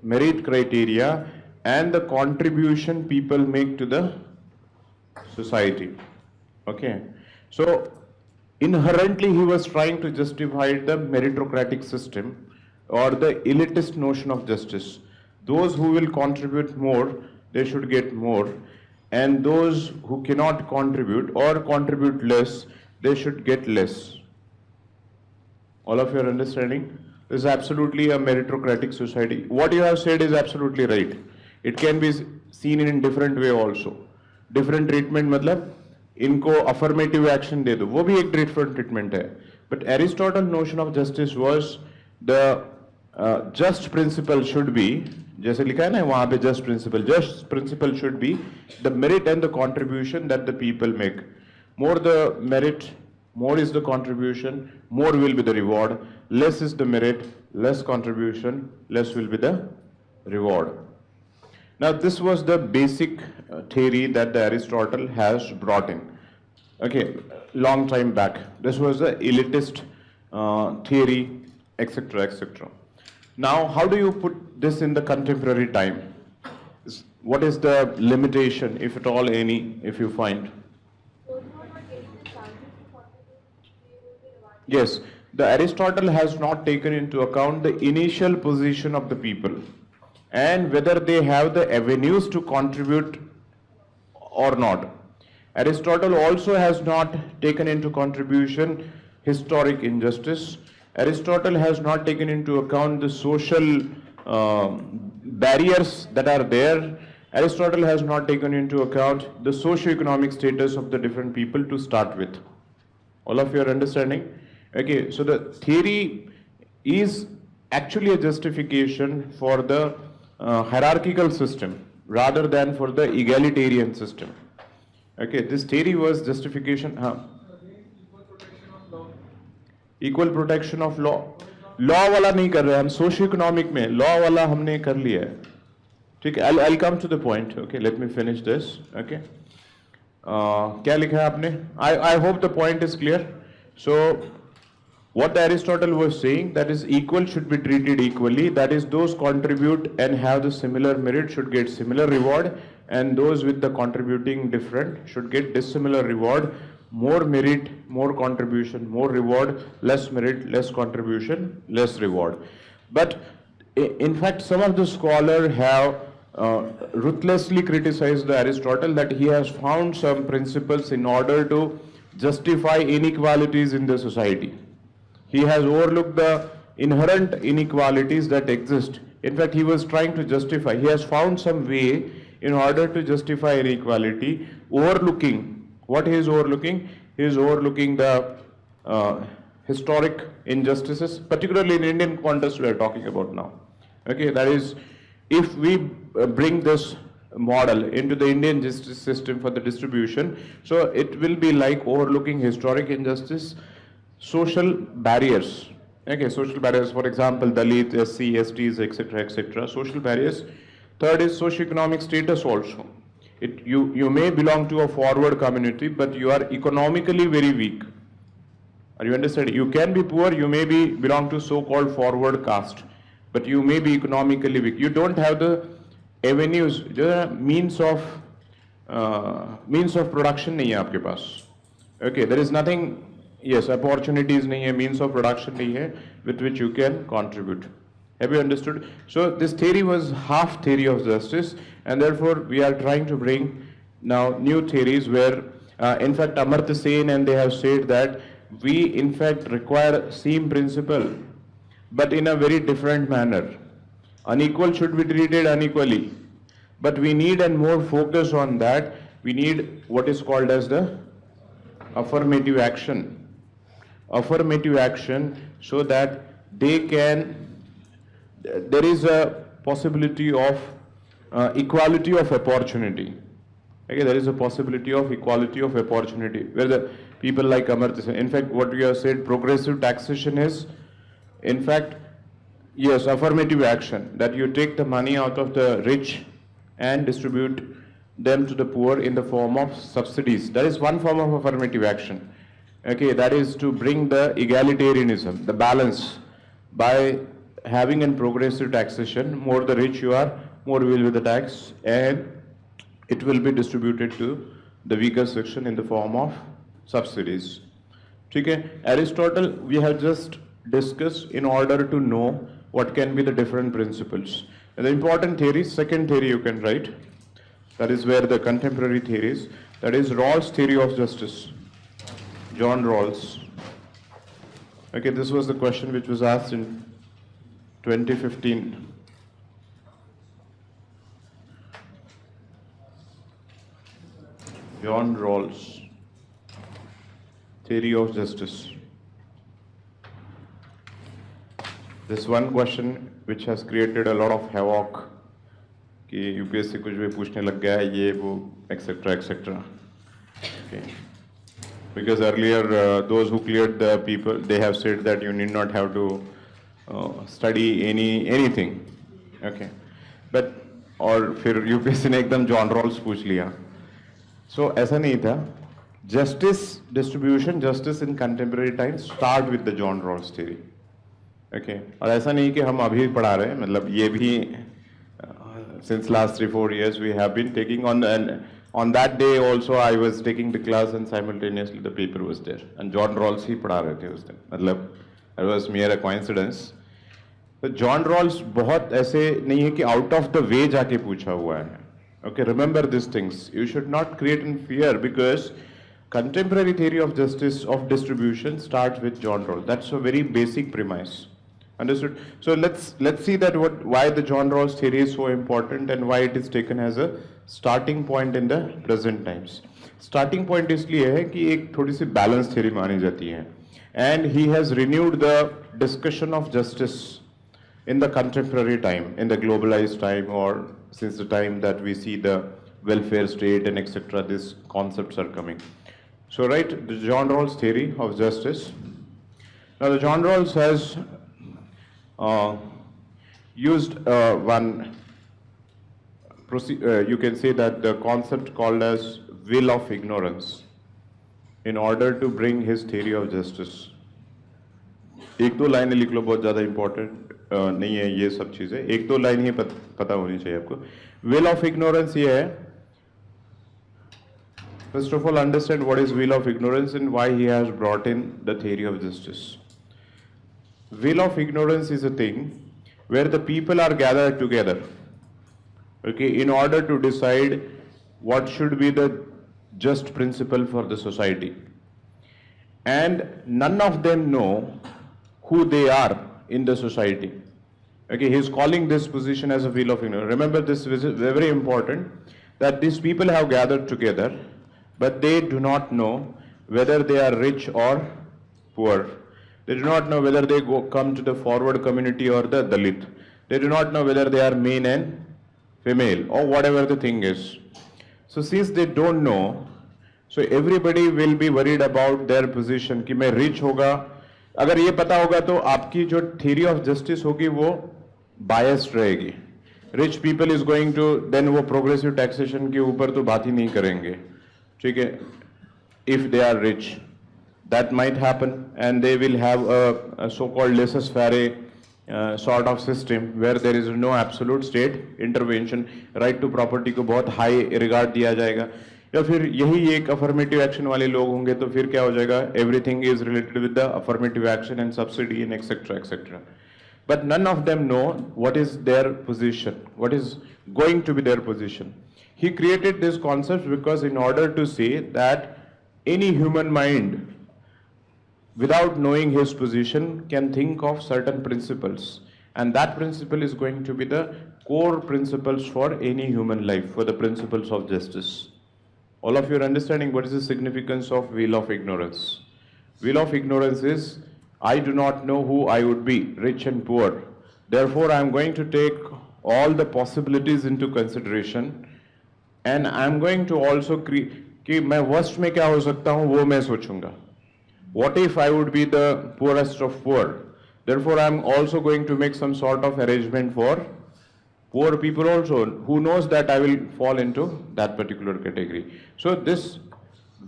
Speaker 1: merit criteria and the contribution people make to the society. Okay, so inherently he was trying to justify the meritocratic system or the elitist notion of justice. Those who will contribute more, they should get more, and those who cannot contribute or contribute less, they should get less. All of your understanding? This is absolutely a meritocratic society. What you have said is absolutely right. It can be seen in a different way also. Different treatment मतलब इनको affirmative action दे दो, वो भी एक different treatment है. But Aristotle's notion of justice was the just principle should be, जैसे लिखा है ना वहाँ पे just principle should be the merit and the contribution that the people make. More the merit, more is the contribution, more will be the reward. Less is the merit, less contribution, less will be the reward. Now this was the basic theory that the Aristotle has brought in. Okay, long time back. This was the elitist theory, etc., etc. Now, how do you put this in the contemporary time? What is the limitation, if at all any, if you find? Yes, the Aristotle has not taken into account the initial position of the people and whether they have the avenues to contribute or not. Aristotle also has not taken into contribution historic injustice. Aristotle has not taken into account the social barriers that are there. Aristotle has not taken into account the socio-economic status of the different people to start with. All of you are understanding? Okay, so the theory is actually a justification for the hierarchical system rather than for the egalitarian system. Okay, this theory was justification. Equal protection of law. Law वाला नहीं कर रहे हैं हम, socio-economic में law वाला हमने कर लिया है. ठीक है, I'll come to the point. Okay, let me finish this. Okay, क्या लिखा है आपने? I hope the point is clear. So what Aristotle was saying, that is equal should be treated equally. That is, those contribute and have the similar merit should get similar reward, and those with the contributing different should get dissimilar reward. More merit, more contribution, more reward, less merit, less contribution, less reward. But in fact, some of the scholars have ruthlessly criticized the Aristotle that he has found some principles in order to justify inequalities in the society. He has overlooked the inherent inequalities that exist. In fact, he was trying to justify, he has found some way in order to justify inequality, overlooking, what he is overlooking? He is overlooking the historic injustices, particularly in Indian context we are talking about now. Okay, that is, if we bring this model into the Indian justice system for the distribution, so it will be like overlooking historic injustice, social barriers. Okay, social barriers, for example, Dalit, SC, STs, etc., social barriers. Third is socioeconomic status also. You may belong to a forward community, but you are economically very weak. Are you understand? You can be poor, you may be belong to so-called forward caste, but you may be economically weak. You don't have the avenues, the means of production नहीं है आपके पास. Okay, there is nothing. Yes, opportunities nahi hai, means of production nahi hai, with which you can contribute. Have you understood? So this theory was half theory of justice, and therefore we are trying to bring now new theories where, in fact, Amartya Sen and they have said that we in fact require same principle, but in a very different manner. Unequal should be treated unequally, but we need and more focus on that. We need what is called as the affirmative action. Affirmative action, so that they can, there is a possibility of equality of opportunity. Okay, there is a possibility of equality of opportunity where the people like Amartya Sen, in fact, what we have said, progressive taxation is, in fact, yes, affirmative action, that you take the money out of the rich and distribute them to the poor in the form of subsidies. That is one form of affirmative action. Okay, that is to bring the egalitarianism, the balance, by having a progressive taxation. More the rich you are, more will be the tax, and it will be distributed to the weaker section in the form of subsidies. Okay, Aristotle we have just discussed in order to know what can be the different principles. And the important theory, second theory you can write, that is where the contemporary theories, that is Rawls' theory of justice. John Rawls. Okay, this was the question which was asked in 2015. John Rawls, theory of justice. This one question which has created a lot of havoc, कि UPSC कुछ भी पूछने लग गया है, ये वो, etc. Okay. Because earlier those who cleared the people, they have said that you need not have to study anything. Okay, but और फिर UPSC ने एकदम John Rawls पूछ लिया. So ऐसा नहीं था. Justice distribution, justice in contemporary times start with the John Rawls theory. Okay, और ऐसा नहीं कि हम अभी पढ़ा रहे हैं, मतलब ये भी since last 3-4 years we have been taking on, and on that day also I was taking the class and simultaneously the paper was there, and John Rawls ही पढ़ा रहे थे उस दिन. मतलब it was mere a coincidence. तो John Rawls बहुत ऐसे नहीं है कि out of the way जाके पूछा हुआ है. Okay, remember these things. You should not create in fear, because contemporary theory of justice of distribution starts with John Rawls. That's a very basic premise. Understood? So let's see that why the John Rawls theory is so important and why it is taken as a starting point in the present times. Starting point इसलिए है कि एक थोड़ी सी balance theory मानी जाती है. And he has renewed the discussion of justice in the contemporary time, in the globalized time, or since the time that we see the welfare state and etc. These concepts are coming. So right, the John Rawls theory of justice. Now the John Rawls has used one, you can say that the concept called as will of ignorance in order to bring his theory of justice. एक दो लाइनें लिख लो, बहुत ज़्यादा important नहीं है ये सब चीज़ें, एक दो लाइन ही पता होनी चाहिए आपको. Will of ignorance ये है First of all, understand what is will of ignorance and why he has brought in the theory of justice. Will of ignorance is a thing where the people are gathered together, okay, in order to decide what should be the just principle for the society. And none of them know who they are in the society. Okay, he is calling this position as a will of ignorance. Remember, this is very important, that these people have gathered together, but they do not know whether they are rich or poor. They do not know whether they come to the forward community or the Dalit. They do not know whether they are male and female or whatever the thing is. So since they don't know, so everybody will be worried about their position कि मैं rich होगा. अगर ये पता होगा तो आपकी जो theory of justice होगी वो biased रहेगी. Rich people is going to then वो progressive taxation के ऊपर तो बात ही नहीं करेंगे. ठीक है? If they are rich, that might happen, and they will have a so-called laissez-faire sort of system where there is no absolute state intervention. Right to property को बहुत high regard दिया जाएगा. या फिर यही एक affirmative action वाले लोग होंगे तो फिर क्या हो जाएगा? Everything is related with the affirmative action and subsidy and etc. etc. But none of them know what is their position, what is going to be their position. He created this concept because in order to say that any human mind, without knowing his position, can think of certain principles, and that principle is going to be the core principles for any human life, for the principles of justice. All of you are understanding what is the significance of will of ignorance. Will of ignorance is, I do not know who I would be, rich and poor. Therefore, I am going to take all the possibilities into consideration, and I am going to also create कि मैं worst में क्या हो सकता हूँ वो मैं सोचूंगा. What if I would be the poorest of poor? Therefore, I am also going to make some sort of arrangement for poor people also. Who knows that I will fall into that particular category. So this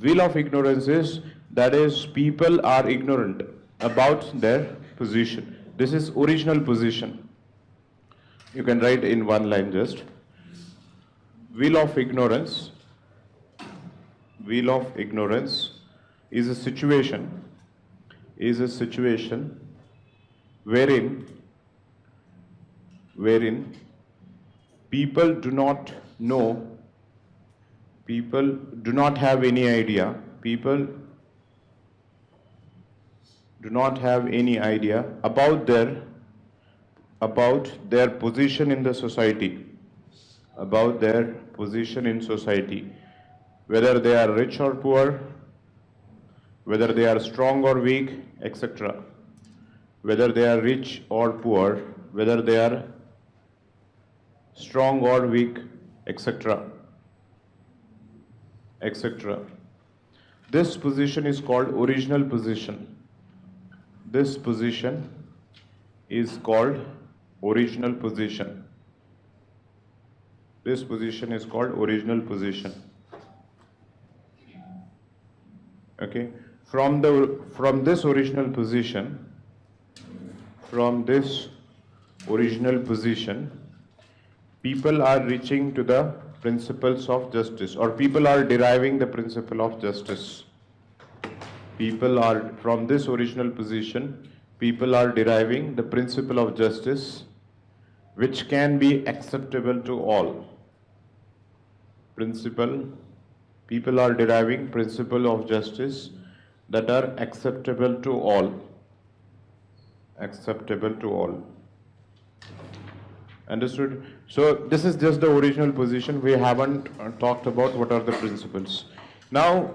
Speaker 1: will of ignorance is, that is, people are ignorant about their position. This is original position. You can write in one line just. Will of ignorance. Will of ignorance is a situation wherein people do not know, people do not have any idea, people do not have any idea about their position in the society, about their position in society, whether they are rich or poor, whether they are strong or weak, etc. Whether they are rich or poor, whether they are strong or weak, etc. etc. This position is called original position. This position is called original position. This position is called original position. Okay, from this original position, people are reaching to the principles of justice, or people are deriving the principle of justice. People are, from this original position, people are deriving the principle of justice, which can be acceptable to all. People are deriving principle of justice that are acceptable to all. Acceptable to all. Understood? So this is just the original position. We haven't talked about what are the principles. Now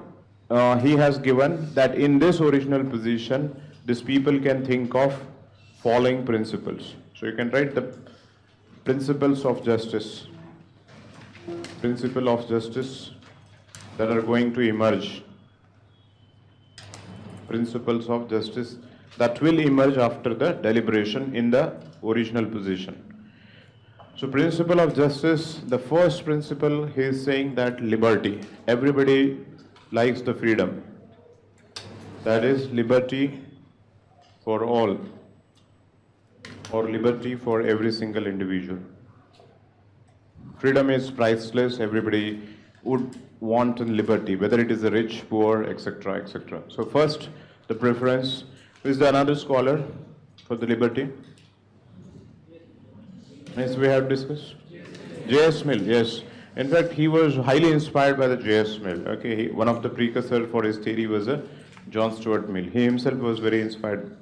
Speaker 1: he has given that in this original position, these people can think of following principles. So you can write the principles of justice. Principle of justice that are going to emerge. Principles of justice that will emerge after the deliberation in the original position. So principle of justice, the first principle, he is saying that liberty. Everybody likes the freedom. That is liberty for all, or liberty para, for every single individual. Freedom is priceless, everybody likes the freedom. That is liberty for all, or liberty for every single individual. Freedom is priceless, everybody likes the freedom. Freedom is priceless, everybody likes the freedom. Freedom is priceless, everybody likes the freedom. Freedom is priceless, everybody likes the freedom. Freedom is priceless, everybody likes the freedom. Freedom is priceless, everybody likes the freedom. would want in liberty, whether it is the rich, poor, etc., etc. So first, the preference. Is there another scholar for the liberty? Yes, we have discussed. J.S. Mill, yes. In fact, he was highly inspired by the J.S. Mill. Okay, one of the precursor for his theory was John Stuart Mill. He himself was very inspired.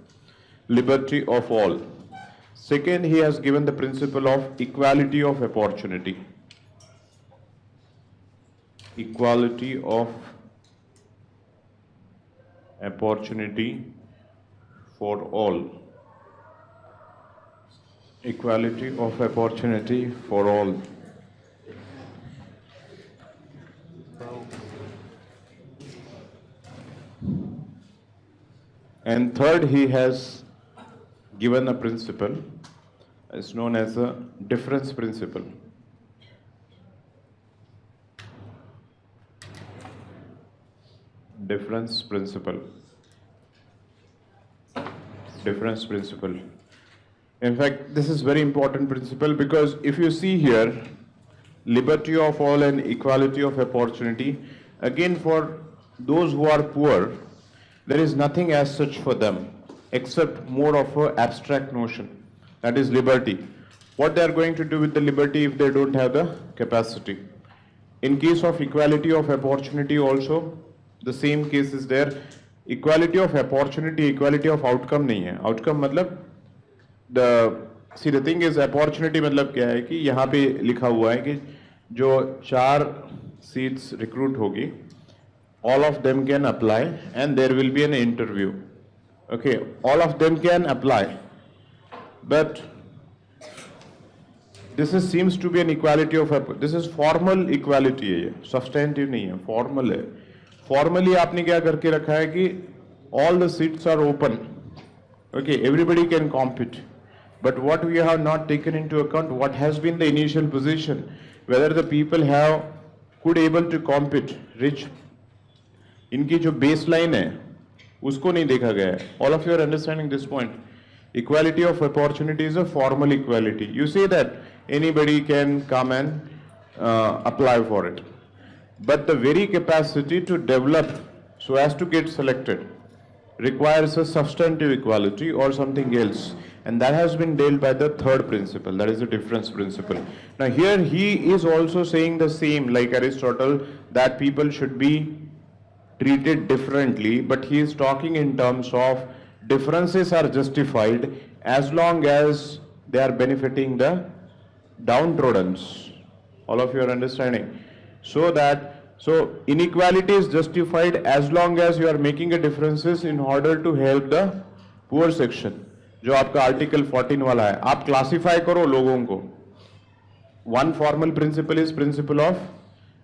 Speaker 1: Liberty of all. Second, he has given the principle of equality of opportunity. Equality of opportunity for all. Equality of opportunity for all. And third, he has given a principle, it's known as a difference principle. Difference principle. Difference principle. In fact, this is very important principle because if you see here, liberty of all and equality of opportunity, again for those who are poor, there is nothing as such for them except more of an abstract notion, that is liberty. What they are going to do with the liberty if they don't have the capacity? In case of equality of opportunity also, the same case is there. Equality of opportunity, equality of outcome नहीं है. Outcome मतलब the thing is opportunity मतलब क्या है कि यहाँ पे लिखा हुआ है कि जो 4 seats recruit होगी, all of them can apply and there will be an interview. Okay, all of them can apply, but seems to be an equality of this is formal equality है, substantive नहीं है, formal है. Formally आपने क्या करके रखा है कि all the seats are open. Okay, everybody can compete. But what we have not taken into account, what has been the initial position, whether the people could able to compete, rich. इनकी जो baseline है, उसको नहीं देखा गया है. All of you are understanding this point. Equality of opportunity is a formal equality. You say that anybody can come and apply for it. But the very capacity to develop so as to get selected requires a substantive equality or something else. And that has been dealt by the third principle, that is the difference principle. Now here he is also saying the same like Aristotle, that people should be treated differently, but he is talking in terms of differences are justified as long as they are benefiting the downtrodden. All of you are understanding? So inequality is justified as long as you are making a differences in order to help the poor section. जो आपका article 14 वाला है, आप classify करो लोगों को. One formal principle is principle of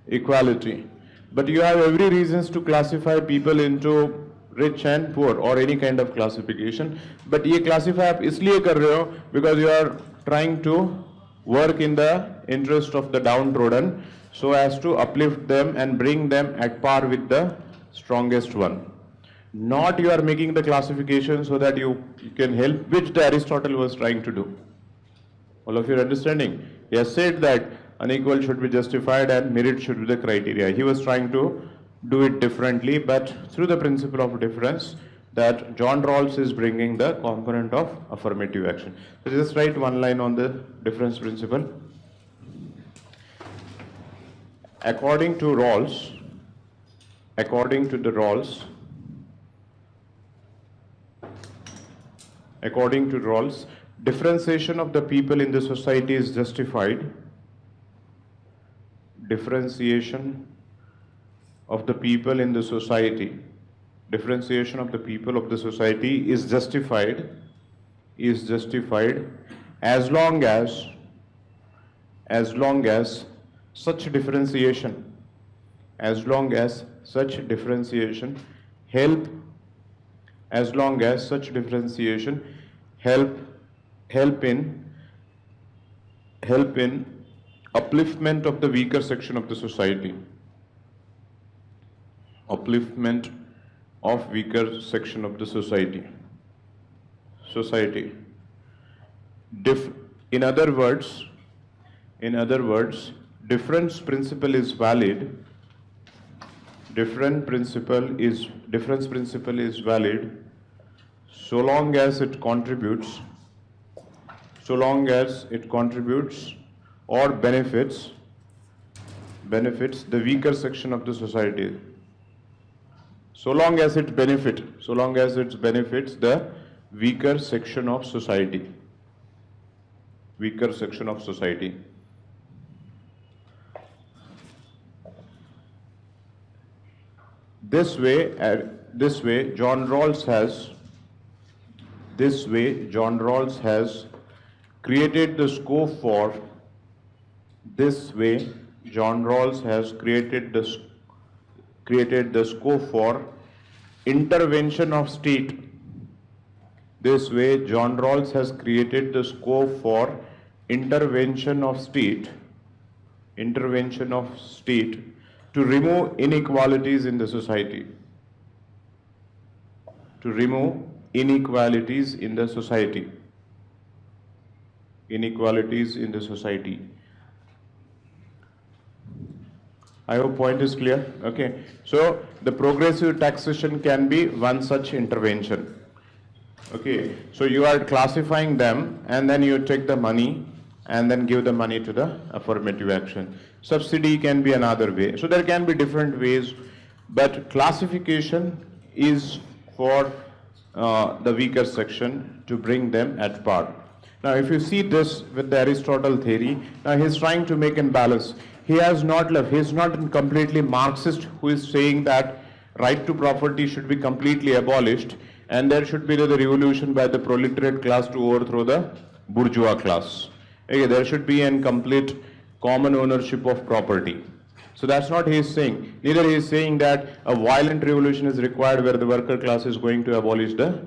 Speaker 1: equality, but you have every reasons to classify people into rich and poor or any kind of classification. But ये classify आप इसलिए कर रहे हो because you are trying to work in the interest of the downtrodden so as to uplift them and bring them at par with the strongest one. Not you are making the classification so that you can help, which the Aristotle was trying to do. All of you are understanding? He has said that unequal should be justified and merit should be the criteria. He was trying to do it differently, but through the principle of difference that John Rawls is bringing the component of affirmative action. So just write one line on the difference principle. According to Rawls, differentiation of the people in the society is justified. Differentiation of the people in the society. Differentiation of the people of the society is justified as long as such differentiation help in upliftment of the weaker section of the society. Upliftment of weaker section of the society. In other words, difference principle is valid, difference principle is valid so long as it contributes or benefits the weaker section of the society. So long as it benefits the weaker section of society. This way, John Rawls has created the scope for. This way, John Rawls has created the scope for intervention of state. This way, John Rawls has created the scope for intervention of state to remove inequalities in the society. I hope point is clear. Okay. So the progressive taxation can be one such intervention. Okay. So you are classifying them and then you take the money and then give the money to the affirmative action. Subsidy can be another way. So there can be different ways, but classification is for the weaker section to bring them at par. Now if you see this with the Aristotle theory, now he is trying to make a balance. He is not completely Marxist who is saying that right to property should be completely abolished and there should be the revolution by the proletariat class to overthrow the bourgeois class. Okay, there should be a complete common ownership of property. So that's not he is saying. Neither he is saying that a violent revolution is required where the worker class is going to abolish the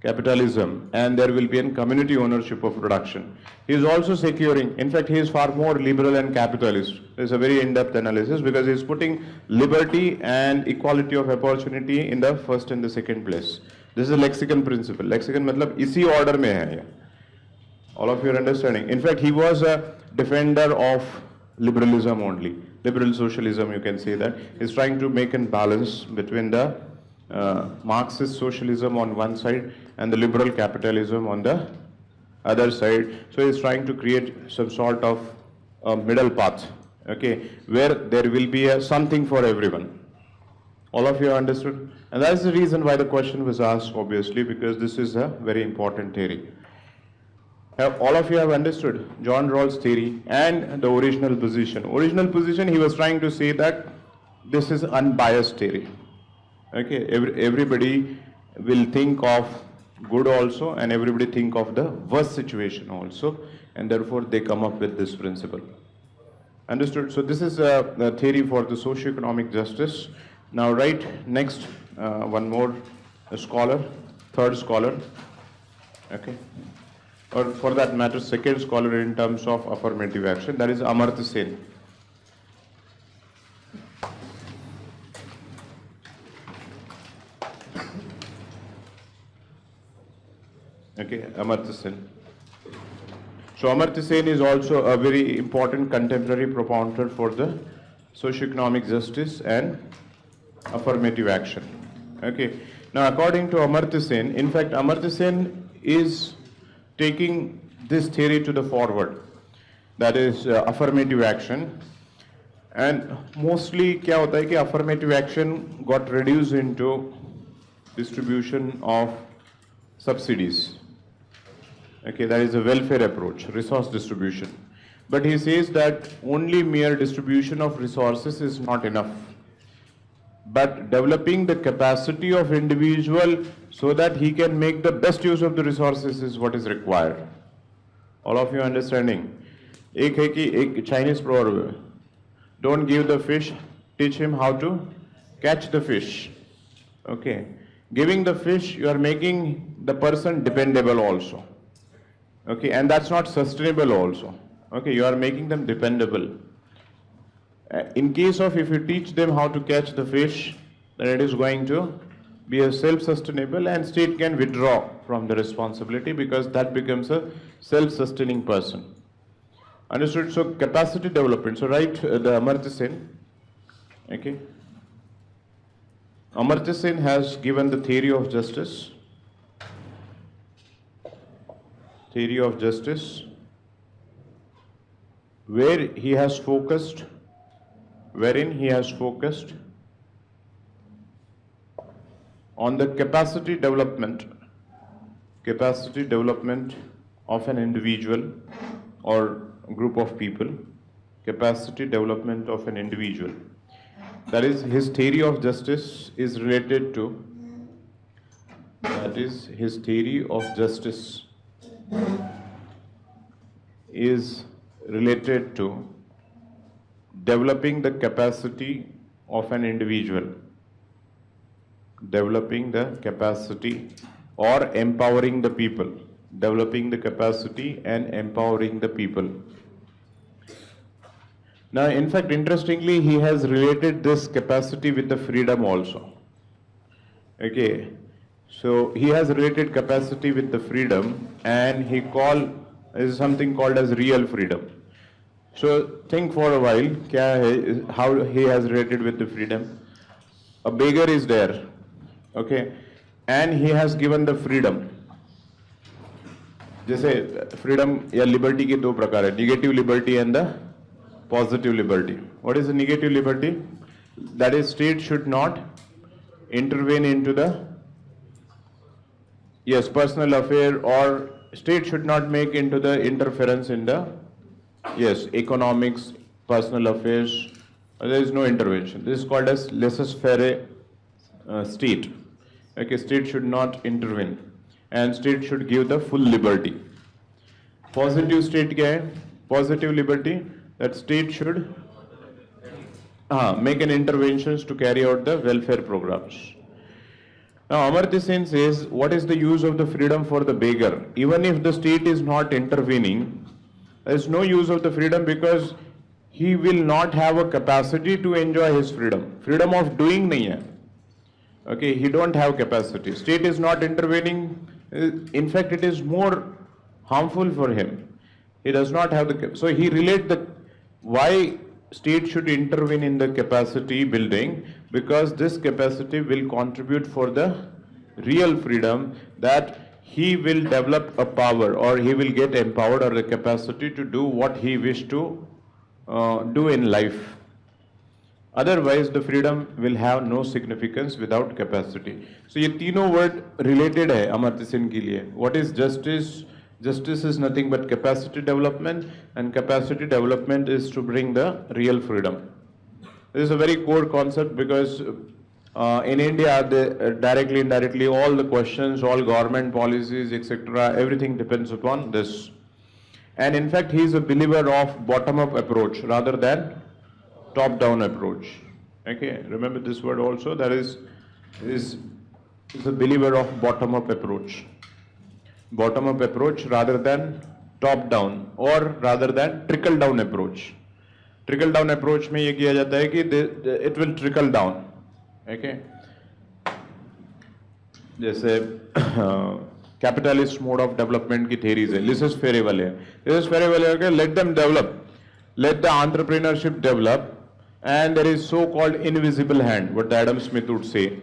Speaker 1: capitalism and there will be a community ownership of production. He is also securing, in fact he is far more liberal and capitalist. There is a very in-depth analysis because he is putting liberty and equality of opportunity in the first and the second place. This is a lexicon principle. Lexicon matlab isi order mein hai. All of you are understanding. In fact, he was a defender of liberalism only. Liberal socialism, you can say that. He's trying to make a balance between the Marxist socialism on one side and the liberal capitalism on the other side. So he's trying to create some sort of middle path, okay, where there will be something for everyone. All of you understood? And that's the reason why the question was asked, obviously, because this is a very important theory. All of you have understood John Rawls' theory and the original position. Original position, he was trying to say that this is unbiased theory. Okay, everybody will think of good also and everybody think of the worst situation also, and therefore they come up with this principle. Understood? So this is a theory for the socio-economic justice. Now right next, one more scholar, third scholar, okay, or for that matter second scholar in terms of affirmative action, that is Amartya Sen. Okay, Amartya Sen. So Amartya Sen is also a very important contemporary propounder for the socio-economic justice and affirmative action. Okay. Now according to Amartya Sen, in fact Amartya Sen is taking this theory to the forward, that is affirmative action, and mostly क्या होता है कि affirmative action got reduced into distribution of subsidies. Okay, that is a welfare approach, resource distribution. But he says that only mere distribution of resources is not enough, but developing the capacity of individual so that he can make the best use of the resources is what is required. All of you understanding? एक है कि एक Chinese proverb, don't give the fish, teach him how to catch the fish. Okay, giving the fish, you are making the person dependable also. Okay, and that's not sustainable also. Okay, you are making them dependable. In case of if you teach them how to catch the fish, then it is going to be a self-sustainable, and state can withdraw from the responsibility because that becomes a self-sustaining person. Understood? So capacity development. So write the Amartya Sen. Okay. Amartya Sen has given the theory of justice. Theory of justice, wherein he has focused on the capacity development of an individual or group of people, capacity development of an individual. That is, his theory of justice is related to, developing the capacity of an individual, developing the capacity or empowering the people, developing the capacity and empowering the people. Now, in fact, interestingly, he has related this capacity with the freedom also. Okay, so he has related capacity with the freedom, and he is something called as real freedom. So think for a while, how he has related with the freedom. A beggar is there, okay, and he has given the freedom. जैसे freedom या liberty के दो प्रकार है, negative liberty and the positive liberty. What is the negative liberty? That is, state should not intervene into the personal affair, or state should not make into the interference in the economics, personal affairs. There is no intervention. This is called as laissez-faire state. Okay, state should not intervene, and state should give the full liberty. Positive state क्या है? Positive liberty, that state should make an interventions to carry out the welfare programs. Now, Amartya Sen says, what is the use of the freedom for the beggar? Even if the state is not intervening, there is no use of the freedom, because he will not have a capacity to enjoy his freedom. Freedom of doing nahi hai. Okay, he don't have capacity. State is not intervening. In fact, it is more harmful for him. He does not have the. So he relates the why state should intervene in the capacity building, because this capacity will contribute for the real freedom, that he will develop a power, or he will get empowered, or the capacity to do what he wishes to do in life. Otherwise, the freedom will have no significance without capacity. So, ये तीनों word related है अमर्त्य सेन के लिए. What is justice? Justice is nothing but capacity development, and capacity development is to bring the real freedom. This is a very core concept, because in India, directly, indirectly, all the questions, all government policies, etc., everything depends upon this. And in fact, he is a believer of bottom-up approach rather than top-down approach. Okay, remember this word also. That is a believer of bottom-up approach. Bottom-up approach rather than top-down, or rather than trickle-down approach. Trickle-down approach में ये किया जाता है कि it will trickle down. Okay. जैसे capitalist mode of development की theories है, laissez-faire वाले हैं. Laissez-faire वाले हैं कि let them develop, let the entrepreneurship develop, and there is so-called invisible hand, what Adam Smith would say.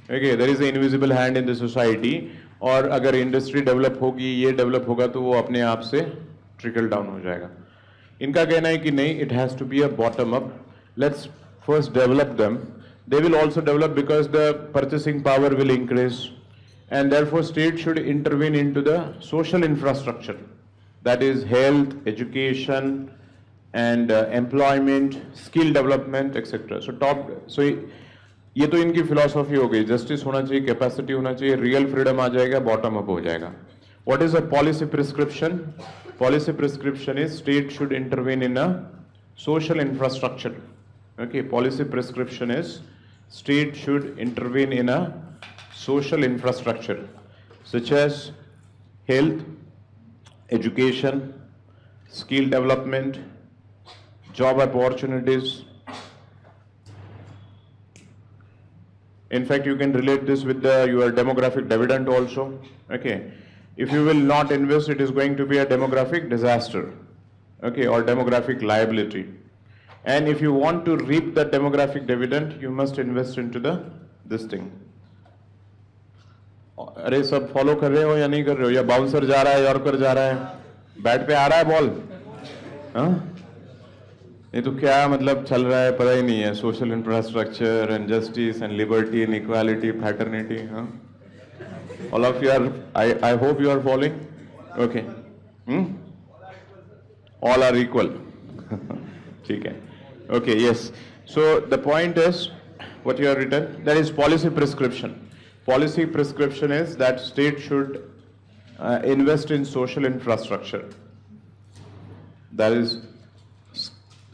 Speaker 1: Okay, there is an invisible hand in the society, और अगर industry develop होगी, ये develop होगा, तो वो अपने आप से ट्रिकल डाउन हो जाएगा. इनका कहना है कि नहीं, it has to be a bottom up. Let's first develop them. They will also develop because the purchasing power will increase, and therefore state should intervene into the social infrastructure, that is health, education, and employment, skill development, etc. So ये तो इनकी philosophy हो गई. Justice होना चाहिए, capacity होना चाहिए, real freedom आ जाएगा, बॉटम अप हो जाएगा. What is a policy prescription? Policy prescription is state should intervene in a social infrastructure. Okay, policy prescription is state should intervene in a social infrastructure such as health, education, skill development, job opportunities. In fact, you can relate this with your demographic dividend also. Okay, if you will not invest, it is going to be a demographic disaster. okay, or demographic liability. And if you want to reap the demographic dividend, you must invest into this thing. अरे सब follow कर रहे हो या नहीं कर रहे हो, या बाउंसर जा रहा है, यॉर्कर जा रहा है, बैट पे आ रहा है बॉल, हाँ? ये तो क्या मतलब चल रहा है पता ही नहीं है. Social infrastructure and justice and liberty and equality, fraternity, हाँ? All of you are, I hope you are following. Okay. All are equal. ठीक है. Okay, yes. So the point is, what you have written, that is policy prescription. Policy prescription is that state should invest in social infrastructure. That is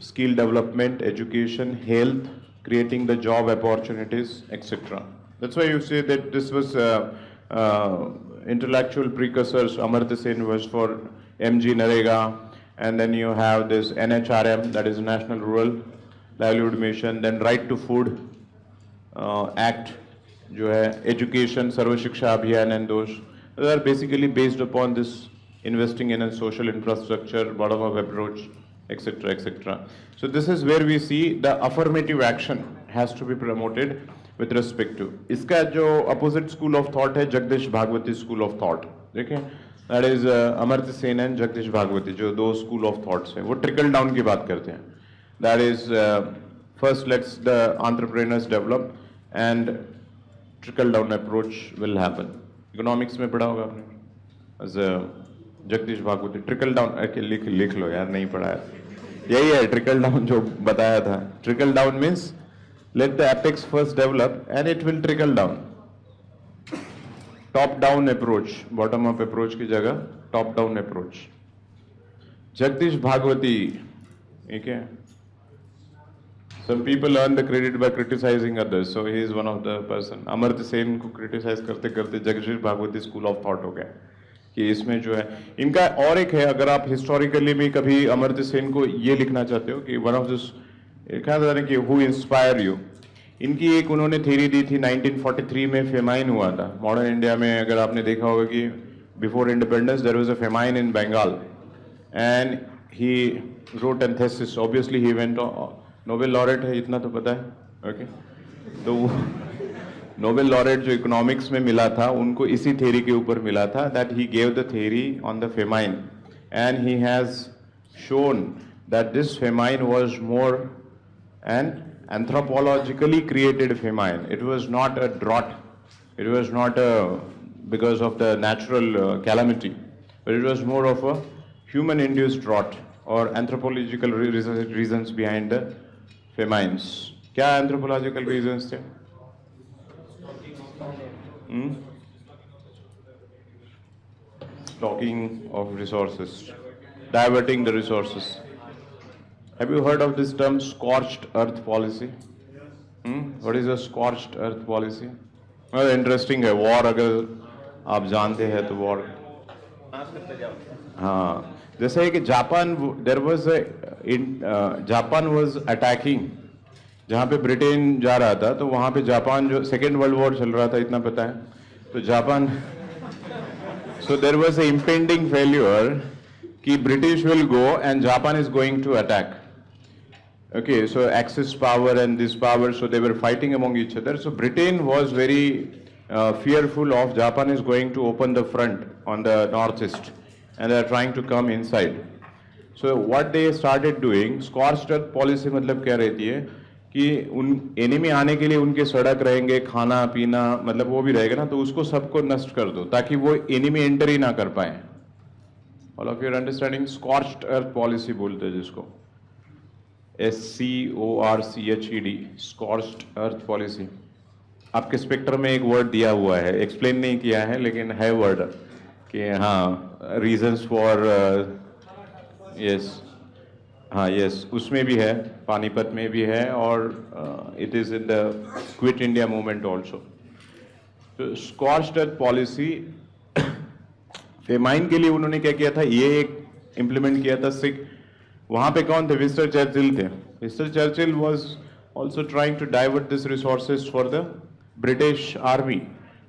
Speaker 1: skill development, education, health, creating the job opportunities, etc. That's why you say that this was intellectual precursors. Amartya Sen was for MG Narega, and then you have this NHRM, that is National Rural Livelihood Mission, then Right to Food Act, जो है education, Sarva Shiksha Abhiyan, and those are basically based upon this investing in a social infrastructure, bottom-up approach, etc., etc. So this is where we see the affirmative action has to be promoted with respect to. इसका जो opposite school of thought है जगदीश भागवती school of thought, देखें, that is Amartya Sen and Jagdish भागवती, जो दो school of thoughts हैं, वो trickle down की बात करते हैं. That is first let's the entrepreneurs develop and trickle down approach will happen. Economics में पढ़ा होगा आपने, as जगदीश भागवती, trickle down, लिख लो यार, नहीं पढ़ा है, यही है trickle down जो बताया था. Trickle down means let the apex first develop and it will trickle down. Top down approach, bottom up approach की जगह top down approach. जगदीश भागवती, ठीक है. Some people earn the credit by criticizing others, so he is one of the person. Amartya Sen को criticize करते करते जगदीश भागवती school of thought हो गया कि इसमें जो है इनका. और एक है, अगर आप historically में कभी अमर्त्य सेन को ये लिखना चाहते हो कि one of this, क्या था कि who inspire you, इनकी एक उन्होंने थ्योरी दी थी 1943 में फेमाइन हुआ था मॉडर्न इंडिया में. अगर आपने देखा होगा कि before independence there was a famine in Bengal and he wrote an thesis. Obviously he went, Nobel laureate है, इतना तो पता है, ओके. तो नोबेल लॉरेट जो इकोनॉमिक्स में मिला था उनको इसी थ्योरी के ऊपर मिला था, that he gave the theory on the famine and he has shown that this famine was more an anthropologically created famine. It was not a drought, it was not because of the natural calamity, but it was more of a human induced drought or anthropological reasons behind the famines. क्या anthropological reasons थे? Stocking of resources, diverting the resources. Have you heard of this term scorched earth policy? What is a scorched earth policy? Well, interesting है. War अगर आप जानते हैं तो war. हाँ, जैसे है कि Japan, there was a Japan was attacking, जहाँ पे ब्रिटेन जा रहा था, तो वहाँ पे जापान जो सेकेंड वर्ल्ड वॉर चल रहा था, इतना पता है, तो Japan, so there was a impending failure कि British will go and Japan is going to attack. Okay, so Axis power and this power, so they were fighting among each other. So Britain was very fearful of Japan is going to open the front on the northeast, and they are trying to come inside. So what they started doing, scorched earth policy मतलब क्या रहती है कि उन enemy आने के लिए उनके सड़क रहेंगे, खाना पीना मतलब वो भी रहेगा ना, तो उसको सबको नष्ट कर दो ताकि वो एनिमी एंटर ही ना कर पाए. All of you are understanding? Scorched earth policy बोलते हैं जिसको, SCORCHED, scorched earth policy. आपके स्पेक्ट्रम में एक वर्ड दिया हुआ है, एक्सप्लेन नहीं किया है लेकिन है वर्ड कि हाँ रीजंस फॉर, यस, हाँ यस, उसमें भी है, पानीपत में भी है, और it is in the quit India movement also. तो स्कॉर्च्ड अर्थ पॉलिसी फेमाइन के लिए उन्होंने क्या किया था, ये एक इम्प्लीमेंट किया था. सिख वहां पे कौन थे? विंस्टन चर्चिल थे. Winston Churchill was also trying to divert this resources for the British army.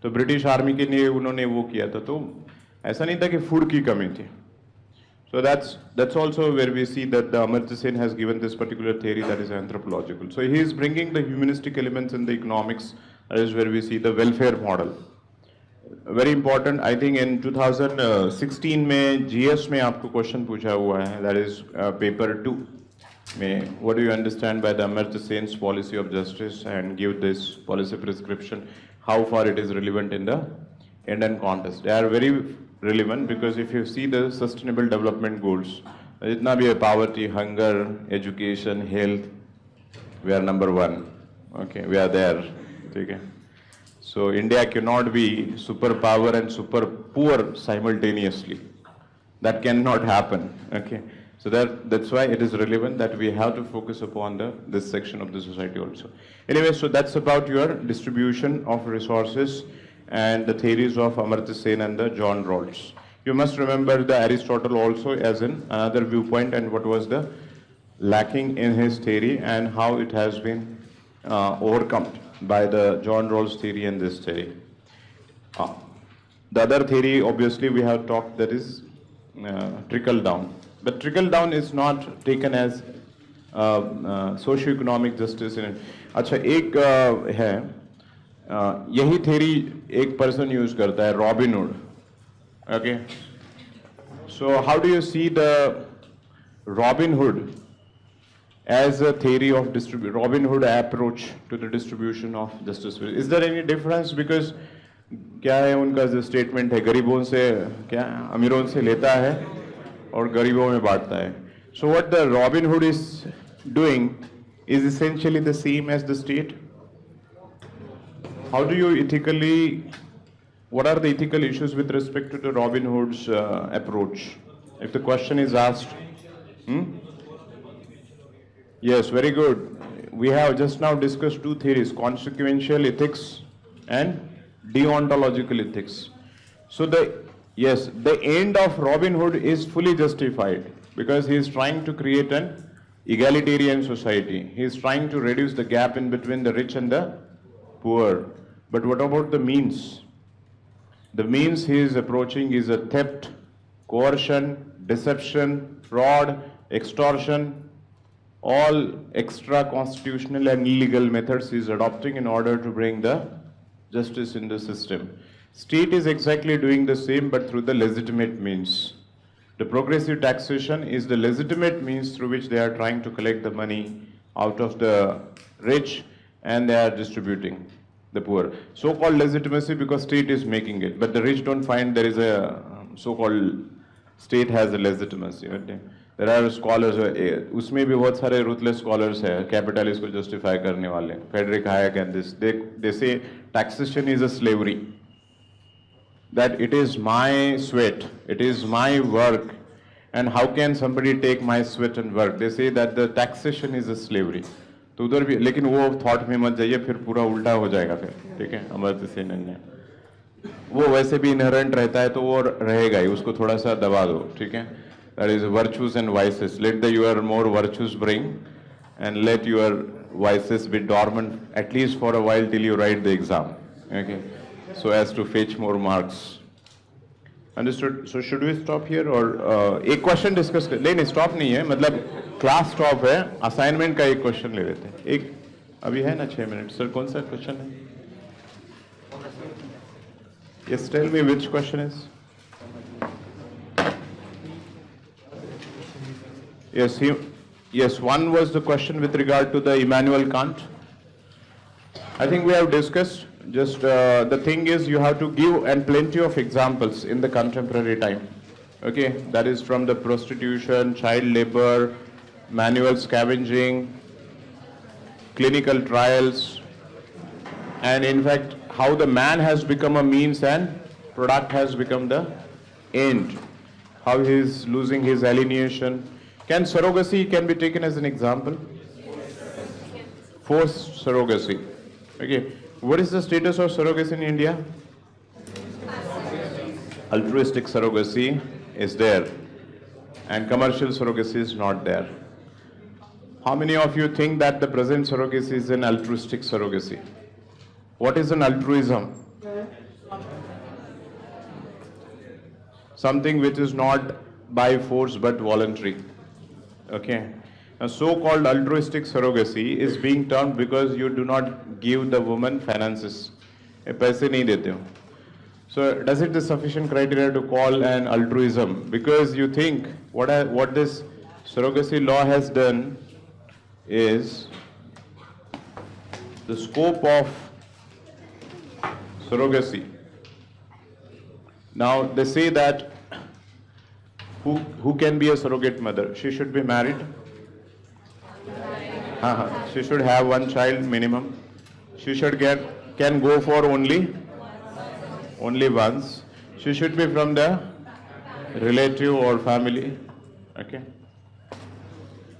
Speaker 1: तो ब्रिटिश आर्मी के लिए उन्होंने वो किया था. तो ऐसा नहीं था कि फूड की कमी थी. So that's also where we see that the Amartya Sen has given this particular theory that is anthropological. So he is bringing the humanistic elements in the economics. That is where we see the welfare model. Very important. I think in 2016 में GS में आपको question पूछा हुआ है. That is paper 2. What do you understand by the Amartya Sen's policy of justice, and give this policy prescription? How far it is relevant in the Indian context? They are very relevant because if you see the sustainable development goals, itna bhi hai, poverty, hunger, education, health, we are number 1. Okay, we are there. Okay. So India cannot be superpower and super poor simultaneously. That cannot happen. Okay. So that's why it is relevant that we have to focus upon this section of the society also. Anyway, so that's about your distribution of resources and the theories of Amartya Sen and the John Rawls. You must remember the Aristotle also as in another viewpoint, and what was the lacking in his theory and how it has been overcome by the John Rawls theory and this theory. The other theory, obviously, we have talked, that is trickle down. But trickle down is not taken as socio-economic justice in it. अच्छा, एक है, यही theory एक person use करता है, Robin Hood. Okay. So how do you see the Robin Hood as a theory of Robin Hood approach to the distribution of justice? Is there any difference? Because क्या है उनका जो statement है, गरीबों से क्या अमीरों से लेता है और गरीबों में बांटता है. So what the Robin Hood is doing is essentially the same as the state. How do you what are the ethical issues with respect to the Robin Hood's approach? If the question is asked, Yes, very good. We have just now discussed 2 theories, consequential ethics and deontological ethics. So the end of Robin Hood is fully justified because he is trying to create an egalitarian society. He is trying to reduce the gap in between the rich and the poor. But what about the means? The means he is approaching is a theft, coercion, deception, fraud, extortion, all extra constitutional and illegal methods he is adopting in order to bring the justice in the system. State is exactly doing the same but through the legitimate means. The progressive taxation is the legitimate means through which they are trying to collect the money out of the rich and they are distributing the poor. So-called legitimacy because state is making it, but the rich don't find there is a so-called state has a legitimacy. There are scholars, उसमें भी बहुत सारे ruthless scholars हैं, capitalists को justify करने वाले. Frederick Hayek and this, they say taxation is a slavery. That it is my sweat, it is my work, and how can somebody take my sweat and work? They say that the taxation is a slavery. तो उधर भी, लेकिन वो thought में मत जाइए, फिर पूरा उल्टा हो जाएगा फिर, ठीक है? अमर्त्य सेन ने वो वैसे भी inherent रहता है तो वो रहेगा ही, उसको थोड़ा सा दबा दो, ठीक है? That is virtues and vices. Let your more virtues bring, and let your vices be dormant at least for a while till you write the exam. Okay, so as to fetch more marks. Understood? So should we stop here or एक question discuss कर? नहीं stop नहीं है, मतलब class stop है, assignment का एक question ले लेते हैं. एक अभी है ना 6 minutes. Sir, कौन सा question है? Yes, tell me which question is. Yes, one was the question with regard to the Immanuel Kant. I think we have discussed. Just the thing is, you have to give and plenty of examples in the contemporary time. Okay, that is from the prostitution, child labor, manual scavenging, clinical trials, and in fact, how the man has become a means and product has become the end. How he is losing his alienation. Can surrogacy be taken as an example? Forced surrogacy. Okay. What is the status of surrogacy in India? Altruistic surrogacy is there, and commercial surrogacy is not there. How many of you think that the present surrogacy is an altruistic surrogacy? What is an altruism? Something which is not by force but voluntary. Okay. Now, so-called altruistic surrogacy is being termed because you do not give the woman finances. पैसे नहीं देते हो. So, does it the sufficient criteria to call an altruism? Because you think what this surrogacy law has done is the scope of surrogacy. Now they say that who can be a surrogate mother? She should be married. She should have one child minimum. She should can go for only once. She should be from the relative or family. Okay.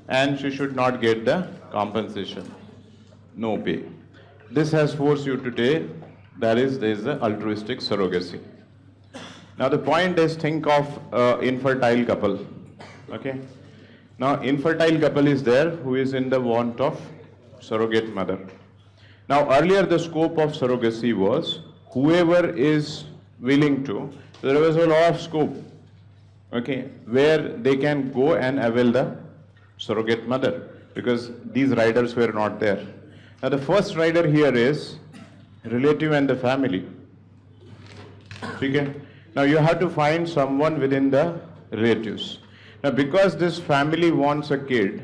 Speaker 1: And she should not get the compensation. No pay. This has forced you to take, there is the altruistic surrogacy. Now the point is, think of infertile couple. Okay. Now infertile couple is there who is in the want of surrogate mother. Now earlier the scope of surrogacy was whoever is willing to, there was a lot of scope, okay, where they can go and avail the surrogate mother, because these riders were not there. Now the first rider here is relative and the family. Okay? Now you have to find someone within the relatives. Now because this family wants a kid,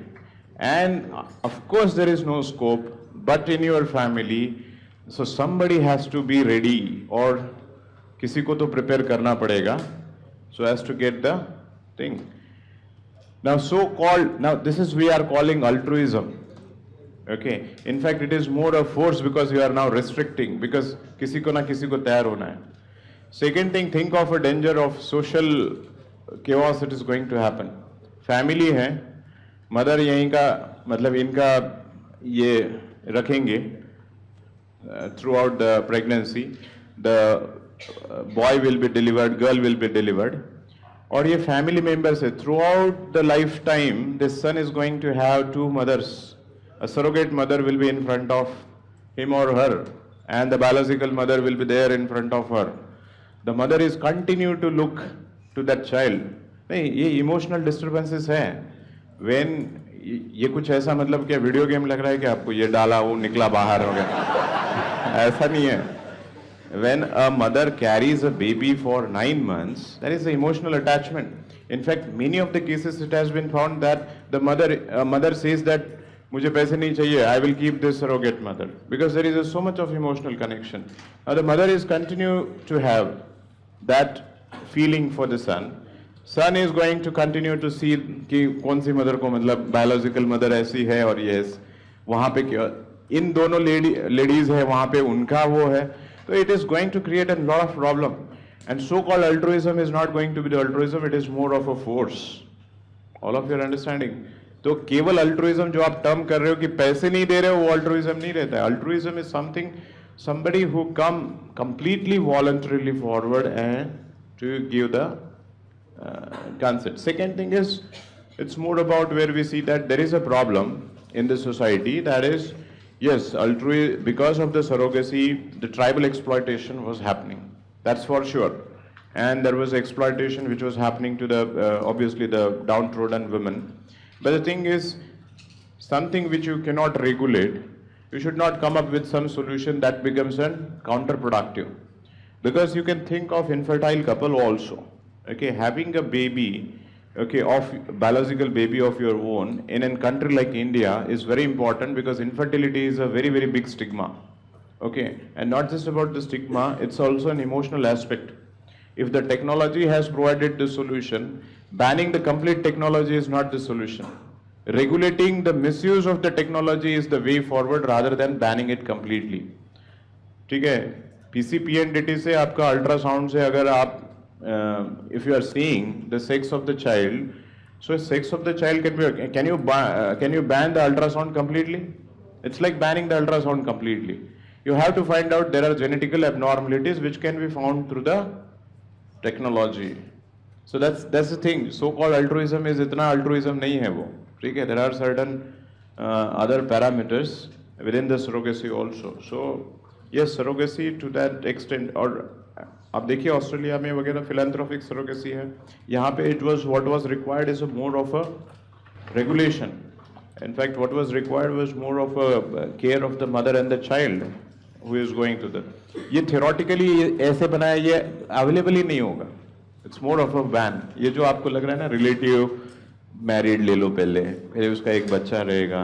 Speaker 1: and of course there is no scope, but in your family, so somebody has to be ready, or किसी को तो prepare करना पड़ेगा, so as to get the thing. Now this is we are calling altruism. Okay. In fact, it is more of force because you are now restricting, because किसी को ना किसी को तैयार होना है. Second thing, think of a danger of social chaos that is going to happen. Family है, mother यहीं का मतलब इनका ये रखेंगे throughout the pregnancy. The boy will be delivered, girl will be delivered. और ये family members है, throughout the lifetime, this son is going to have two mothers. A surrogate mother will be in front of him or her, and the biological mother will be there in front of her. The mother is continue to look to that child. नहीं, ये emotional disturbances हैं. When ये कुछ ऐसा मतलब क्या video game लग रहा है कि आपको ये डाला वो निकला बाहर हो गया, ऐसा नहीं है. When a mother carries a baby for 9 months, there is an emotional attachment. In fact, many of the cases it has been found that the mother says that मुझे पैसे नहीं चाहिए, I will keep this surrogate mother, because there is so much of emotional connection. Now the mother is continue to have that feeling for the son. Son is going to continue to see कि कौन सी mother को मतलब biological mother ऐसी है और yes वहाँ पे क्या इन दोनों ladies है वहाँ पे उनका वो है. So it is going to create a lot of problem. And so-called altruism is not going to be the altruism, it is more of a force. All of you are understanding? तो केवल altruism जो आप term कर रहे हो कि पैसे नहीं दे रहे हो वो altruism नहीं रहता है. Altruism is somebody who come completely voluntarily forward and to give the consent. Second thing is, it's more about where we see that there is a problem in the society, that is, yes, because of the surrogacy, the tribal exploitation was happening. That's for sure. And there was exploitation which was happening to the, obviously the downtrodden women. But the thing is, something which you cannot regulate, you should not come up with some solution that becomes counterproductive. Because you can think of infertile couple also. Okay, having a baby, okay, of biological baby of your own in a country like India is very important, because infertility is a very, very big stigma. Okay, and not just about the stigma, it's also an emotional aspect. If the technology has provided the solution, banning the complete technology is not the solution. Regulating the misuse of the technology is the way forward rather than banning it completely. ठीक है, PCPNDT से आपका ultrasound से अगर आप if you are seeing the sex of the child, so sex of the child can be, can you ban the ultrasound completely? It's like banning the ultrasound completely. You have to find out there are genetical abnormalities which can be found through the technology. So that's the thing. So-called altruism is इतना altruism नहीं है वो. ठीक है, there are certain other parameters within the surrogacy also. So yes, surrogacy to that extent, or आप देखिए Australia में वगैरह फिलेंथ्रोपिक सरोगेसी है, यहाँ पे it was what was required is a more of a regulation. In fact, what was required was more of a care of the mother and the child who is going to the. ये theoretically ऐसे बनाया, ये available ही नहीं होगा. It's more of a ban. ये जो आपको लग रहा है ना relative married ले लो पहले, फिर उसका एक बच्चा रहेगा,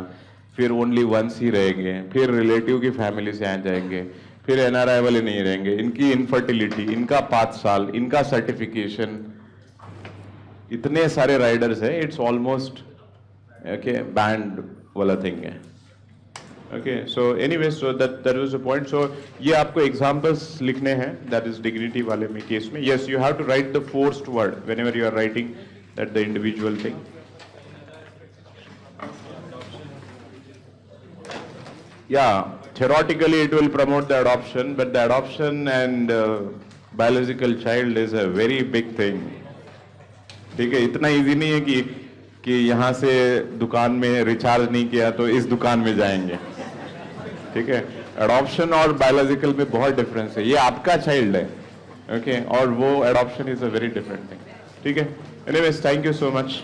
Speaker 1: फिर only once ही रहेंगे, फिर relative की family से आ जाएंगे, फिर NRI वाले नहीं रहेंगे, इनकी infertility, इनका 5 साल, इनका certification, इतने सारे riders है, it's almost okay banned वाला thing है. Okay, so anyway, so that was the point. So ये आपको examples लिखने हैं, that is dignity वाले में case में. Yes, you have to write the forced word whenever you are writing that the individual thing. Yeah, theoretically it will promote the adoption, but the adoption and biological child is a very big thing. ठीक है, इतना easy नहीं है कि यहाँ से दुकान में रिचार्ज नहीं किया तो इस दुकान में जाएंगे. ठीक है, एडॉप्शन और बायोलॉजिकल में बहुत डिफरेंस है. ये आपका चाइल्ड है, ओके, और वो adoption is a very different thing. ठीक है, anyways, thank you so much.